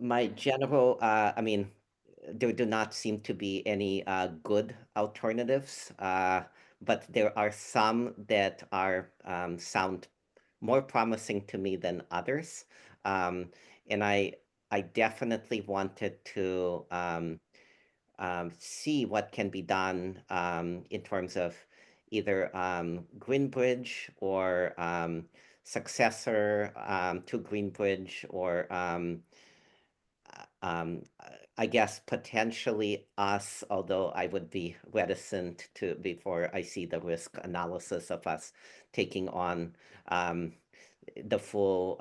My general, there do not seem to be any good alternatives, but there are some that are sound more promising to me than others. And I definitely wanted to see what can be done in terms of either Greenbridge or successor to Greenbridge, or I guess potentially us, although I would be reticent to before I see the risk analysis of us taking on the full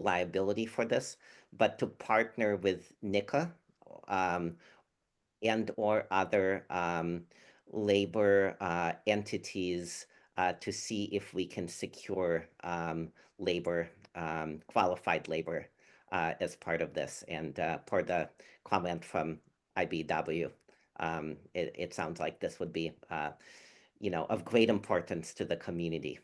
liability for this, but to partner with NICA and or other labor entities to see if we can secure labor, qualified labor as part of this. And per the comment from IBW, it sounds like this would be of great importance to the community.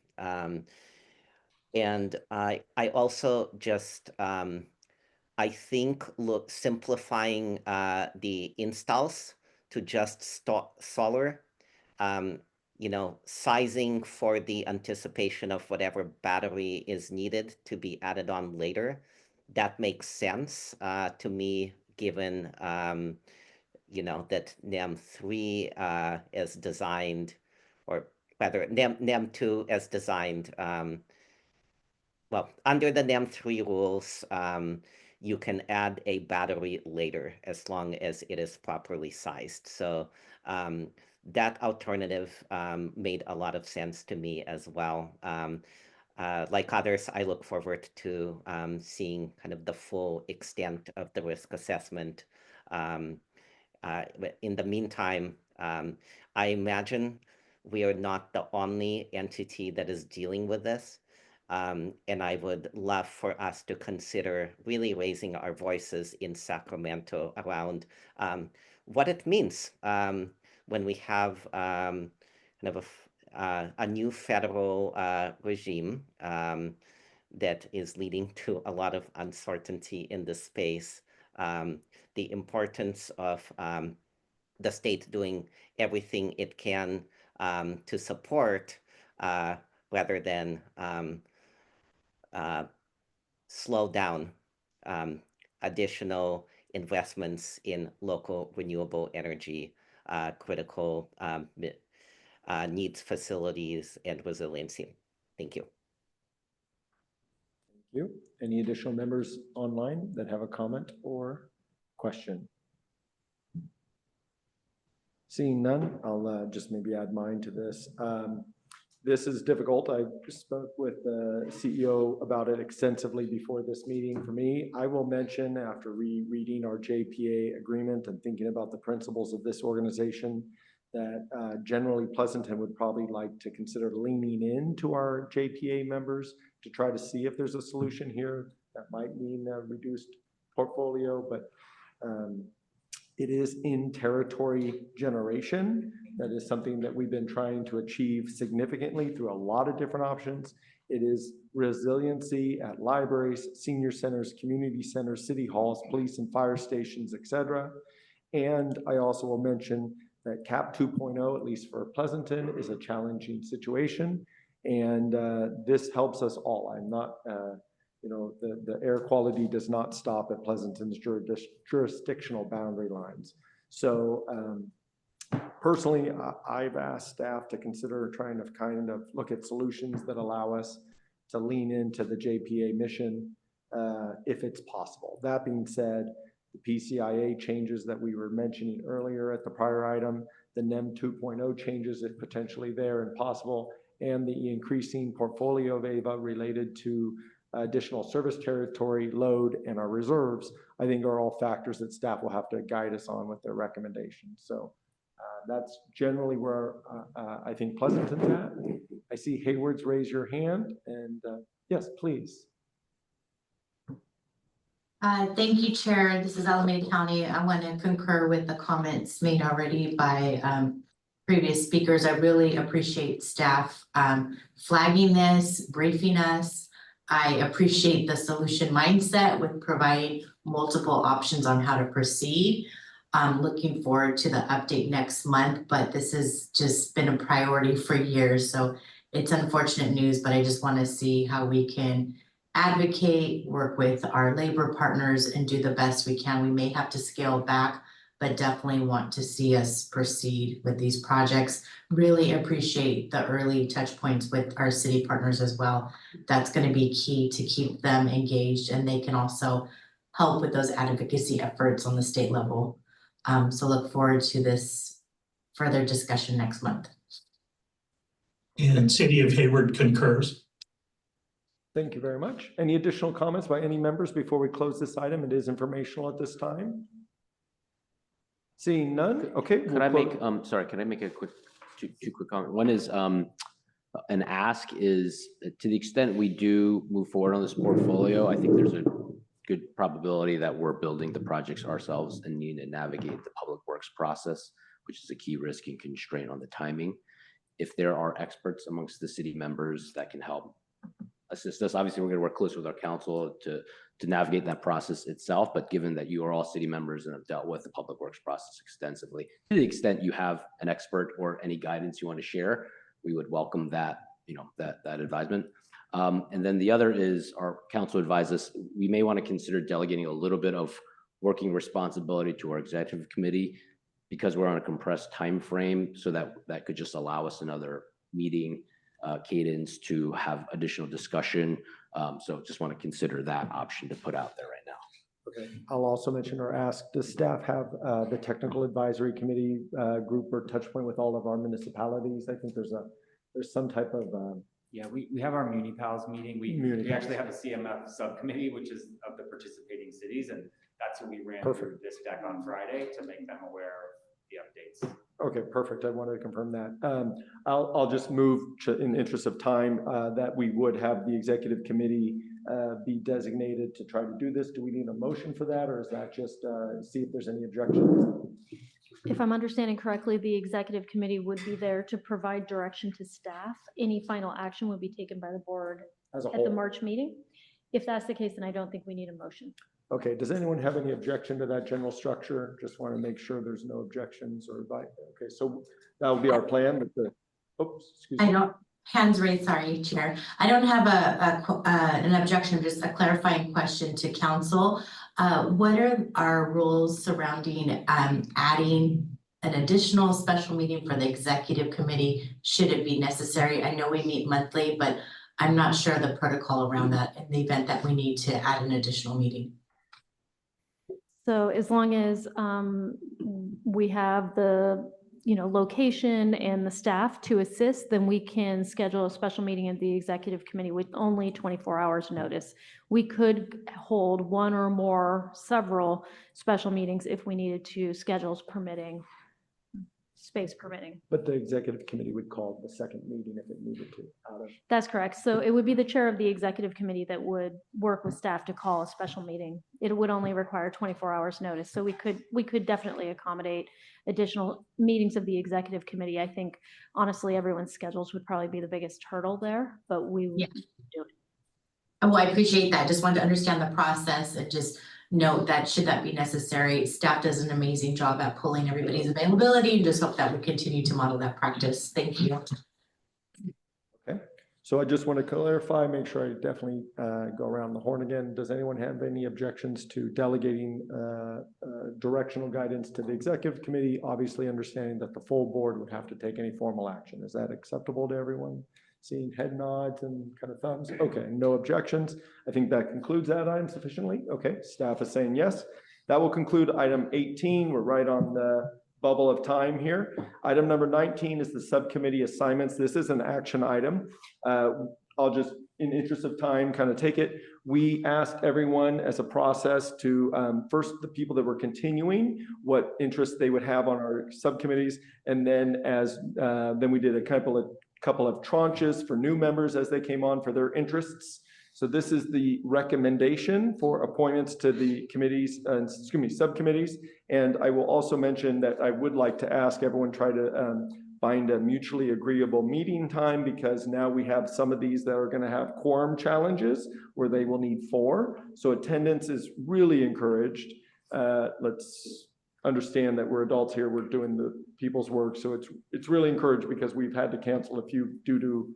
And I also just, I think, simplifying the installs to just solar, sizing for the anticipation of whatever battery is needed to be added on later, that makes sense to me, given that NEM 3 is designed, or rather NEM 2 as designed. Under the NEM 3 rules, you can add a battery later as long as it is properly sized. So that alternative made a lot of sense to me as well. Like others, I look forward to seeing kind of the full extent of the risk assessment. In the meantime, I imagine we are not the only entity that is dealing with this. And I would love for us to consider really raising our voices in Sacramento around what it means when we have kind of a new federal regime that is leading to a lot of uncertainty in the space. The importance of the state doing everything it can to support rather than slow down additional investments in local renewable energy, critical needs facilities, and resiliency. Thank you. Thank you. Any additional members online that have a comment or question? Seeing none, I'll just maybe add mine to this. This is difficult. I spoke with the CEO about it extensively before this meeting. For me, I will mention, after rereading our JPA agreement and thinking about the principles of this organization, that generally Pleasanton would probably like to consider leaning into our JPA members to try to see if there's a solution here. That might mean a reduced portfolio, but it is in territory generation. That is something that we've been trying to achieve significantly through a lot of different options. It is resiliency at libraries, senior centers, community centers, city halls, police and fire stations, etc. And I also will mention that CAP 2.0, at least for Pleasanton, is a challenging situation. And this helps us all. I'm not, the air quality does not stop at Pleasanton's jurisdictional boundary lines. So personally, I've asked staff to consider trying to kind of look at solutions that allow us to lean into the JPA mission if it's possible. That being said, the PCIA changes that we were mentioning earlier at the prior item, the NEM 2.0 changes if potentially there and possible, and the increasing portfolio of AVA related to additional service territory, load, and our reserves, I think are all factors that staff will have to guide us on with their recommendations. So that's generally where I think Pleasanton's at. I see Hayward's raise your hand, and yes, please. Thank you, Chair. This is Alameda County. I want to concur with the comments made already by previous speakers. I really appreciate staff flagging this, briefing us. I appreciate the solution mindset with providing multiple options on how to proceed. I'm looking forward to the update next month, but this has just been a priority for years. So it's unfortunate news, but I just want to see how we can advocate, work with our labor partners, and do the best we can. We may have to scale back, but definitely want to see us proceed with these projects. Really appreciate the early touch points with our city partners as well. That's going to be key to keep them engaged, and they can also help with those advocacy efforts on the state level. So look forward to this further discussion next month. And City of Hayward concurs. Thank you very much. Any additional comments by any members before we close this item? It is informational at this time. Seeing none, okay. Could I make, sorry, can I make a quick, two quick comments? One is an ask is, to the extent we do move forward on this portfolio, I think there's a good probability that we're building the projects ourselves and need to navigate the public works process, which is a key risk and constraint on the timing. If there are experts amongst the city members that can help assist us. Obviously, we're going to work closely with our council to navigate that process itself. But given that you are all city members and have dealt with the public works process extensively, to the extent you have an expert or any guidance you want to share, we would welcome that, that advisement. And then the other is our council advised us, we may want to consider delegating a little bit of working responsibility to our executive committee because we're on a compressed time frame, so that could just allow us another meeting cadence to have additional discussion. So just want to consider that option to put out there right now. Okay. I'll also mention or ask, does staff have the technical advisory committee group or touch point with all of our municipalities? I think there's some type of Yeah, we have our MuniPals meeting. We MuniPals. actually have a CMF subcommittee, which is of the participating cities, and that's who we ran Perfect. through this deck on Friday to make them aware of the updates. Okay, perfect. I wanted to confirm that. I'll just move to, in the interest of time, that we would have the executive committee be designated to try to do this. Do we need a motion for that, or is that just see if there's any objections? If I'm understanding correctly, the executive committee would be there to provide direction to staff. Any final action would be taken by the board As a at the whole. March meeting. If that's the case, then I don't think we need a motion. Okay, does anyone have any objection to that general structure? Just want to make sure there's no objections or, okay, so that will be our plan, but excuse me. I don't, hands raised, sorry, Chair. I don't have an objection, just a clarifying question to council. What are our rules surrounding adding an additional special meeting for the executive committee? Should it be necessary? I know we meet monthly, but I'm not sure the protocol around that in the event that we need to add an additional meeting. So as long as we have the location and the staff to assist, then we can schedule a special meeting of the executive committee with only 24 hours notice. We could hold one or more, several special meetings if we needed to, schedules permitting, space permitting. But the executive committee would call the second meeting if it needed to. That's correct. So it would be the chair of the executive committee that would work with staff to call a special meeting. It would only require 24 hours notice. So we could definitely accommodate additional meetings of the executive committee. I think honestly, everyone's schedules would probably be the biggest hurdle there, but we would do it. Oh, I appreciate that. Just wanted to understand the process and just note that should that be necessary, staff does an amazing job at pulling everybody's availability, and just hope that we continue to model that practice. Thank you. Okay, so I just want to clarify, make sure I definitely go around the horn again. Does anyone have any objections to delegating directional guidance to the executive committee? Obviously understanding that the full board would have to take any formal action. Is that acceptable to everyone? Seeing head nods and kind of thumbs. Okay, no objections. I think that concludes that item sufficiently. Okay, staff is saying yes. That will conclude item 18. We're right on the bubble of time here. Item number 19 is the subcommittee assignments. This is an action item. I'll just, in interest of time, kind of take it. We asked everyone as a process to, first the people that were continuing, what interest they would have on our subcommittees. And then then we did a couple of tranches for new members as they came on for their interests. So this is the recommendation for appointments to the committees, subcommittees. And I will also mention that I would like to ask everyone try to find a mutually agreeable meeting time, because now we have some of these that are going to have quorum challenges where they will need 4. So attendance is really encouraged. Let's understand that we're adults here, we're doing the people's work. So it's really encouraged because we've had to cancel a few due to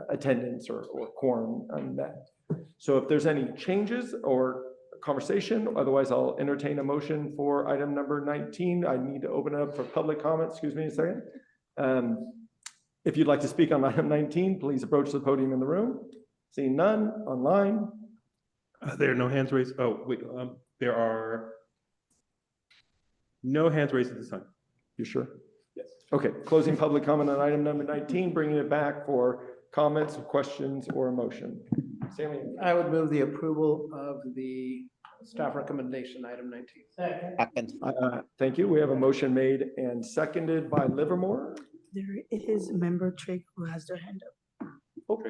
attendance or quorum unmet. So if there's any changes or conversation, otherwise I'll entertain a motion for item number 19. I need to open it up for public comment. Excuse me a second. If you'd like to speak on item 19, please approach the podium in the room. Seeing none online. There are no hands raised. Oh, wait, there are no hands raised at this time. You sure? Yes. Okay, closing public comment on item number 19, bringing it back for comments, questions, or a motion. Sammy? I would move the approval of the staff recommendation, item 19. Second. Thank you. We have a motion made and seconded by Livermore. There is member Trigg who has their hand up. Okay.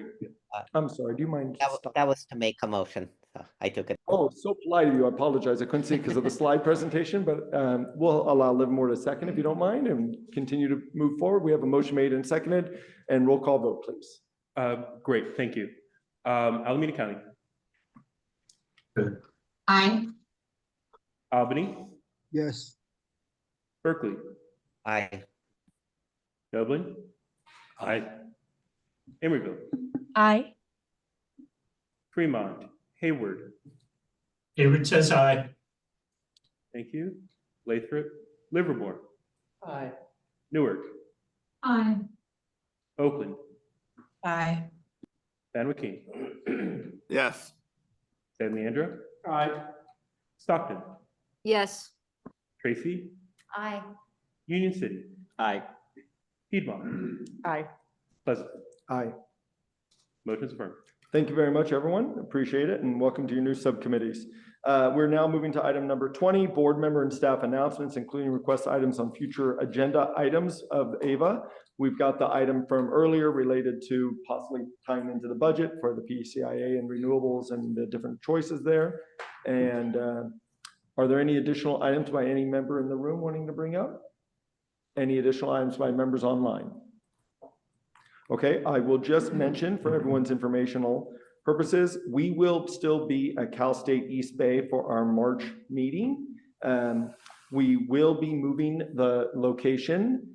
I'm sorry, do you mind? That was to make a motion, so I took it. Oh, so polite of you. I apologize. I couldn't see it because of the slide presentation, but we'll allow Livermore to second if you don't mind and continue to move forward. We have a motion made and seconded, and roll call vote, please. Great, thank you. Alameda County, Aye. Albany, Yes. Berkeley, Aye. Dublin. Aye. Emeryville, Aye. Fremont, Hayward. Hayward says aye. Thank you. Lathrop, Livermore, Aye. Newark, Aye. Oakland, Aye. San Joaquin, Yes. San Leandro, Aye. Stockton, Yes. Tracy, Aye. Union City, Aye. Piedmont, Aye. Pleasanton. Aye. Motion's affirmed. Thank you very much, everyone. Appreciate it, and welcome to your new subcommittees. We're now moving to item number 20, board member and staff announcements, including request items on future agenda items of AVA. We've got the item from earlier related to possibly tying into the budget for the PCIA and renewables and the different choices there. And are there any additional items by any member in the room wanting to bring up? Any additional items by members online? Okay, I will just mention for everyone's informational purposes, we will still be at Cal State East Bay for our March meeting. We will be moving the location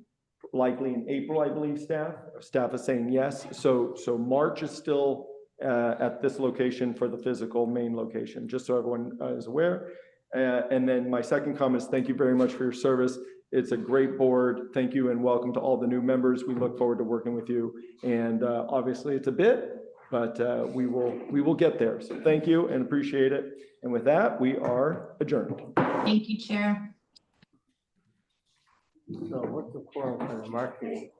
likely in April, I believe, staff. Staff is saying yes. So March is still at this location for the physical main location, just so everyone is aware. And then my second comment is thank you very much for your service. It's a great board. Thank you and welcome to all the new members. We look forward to working with you. And obviously it's a bit, but we will get there. So thank you and appreciate it. And with that, we are adjourned. Thank you, Chair. So what's the quorum for the market?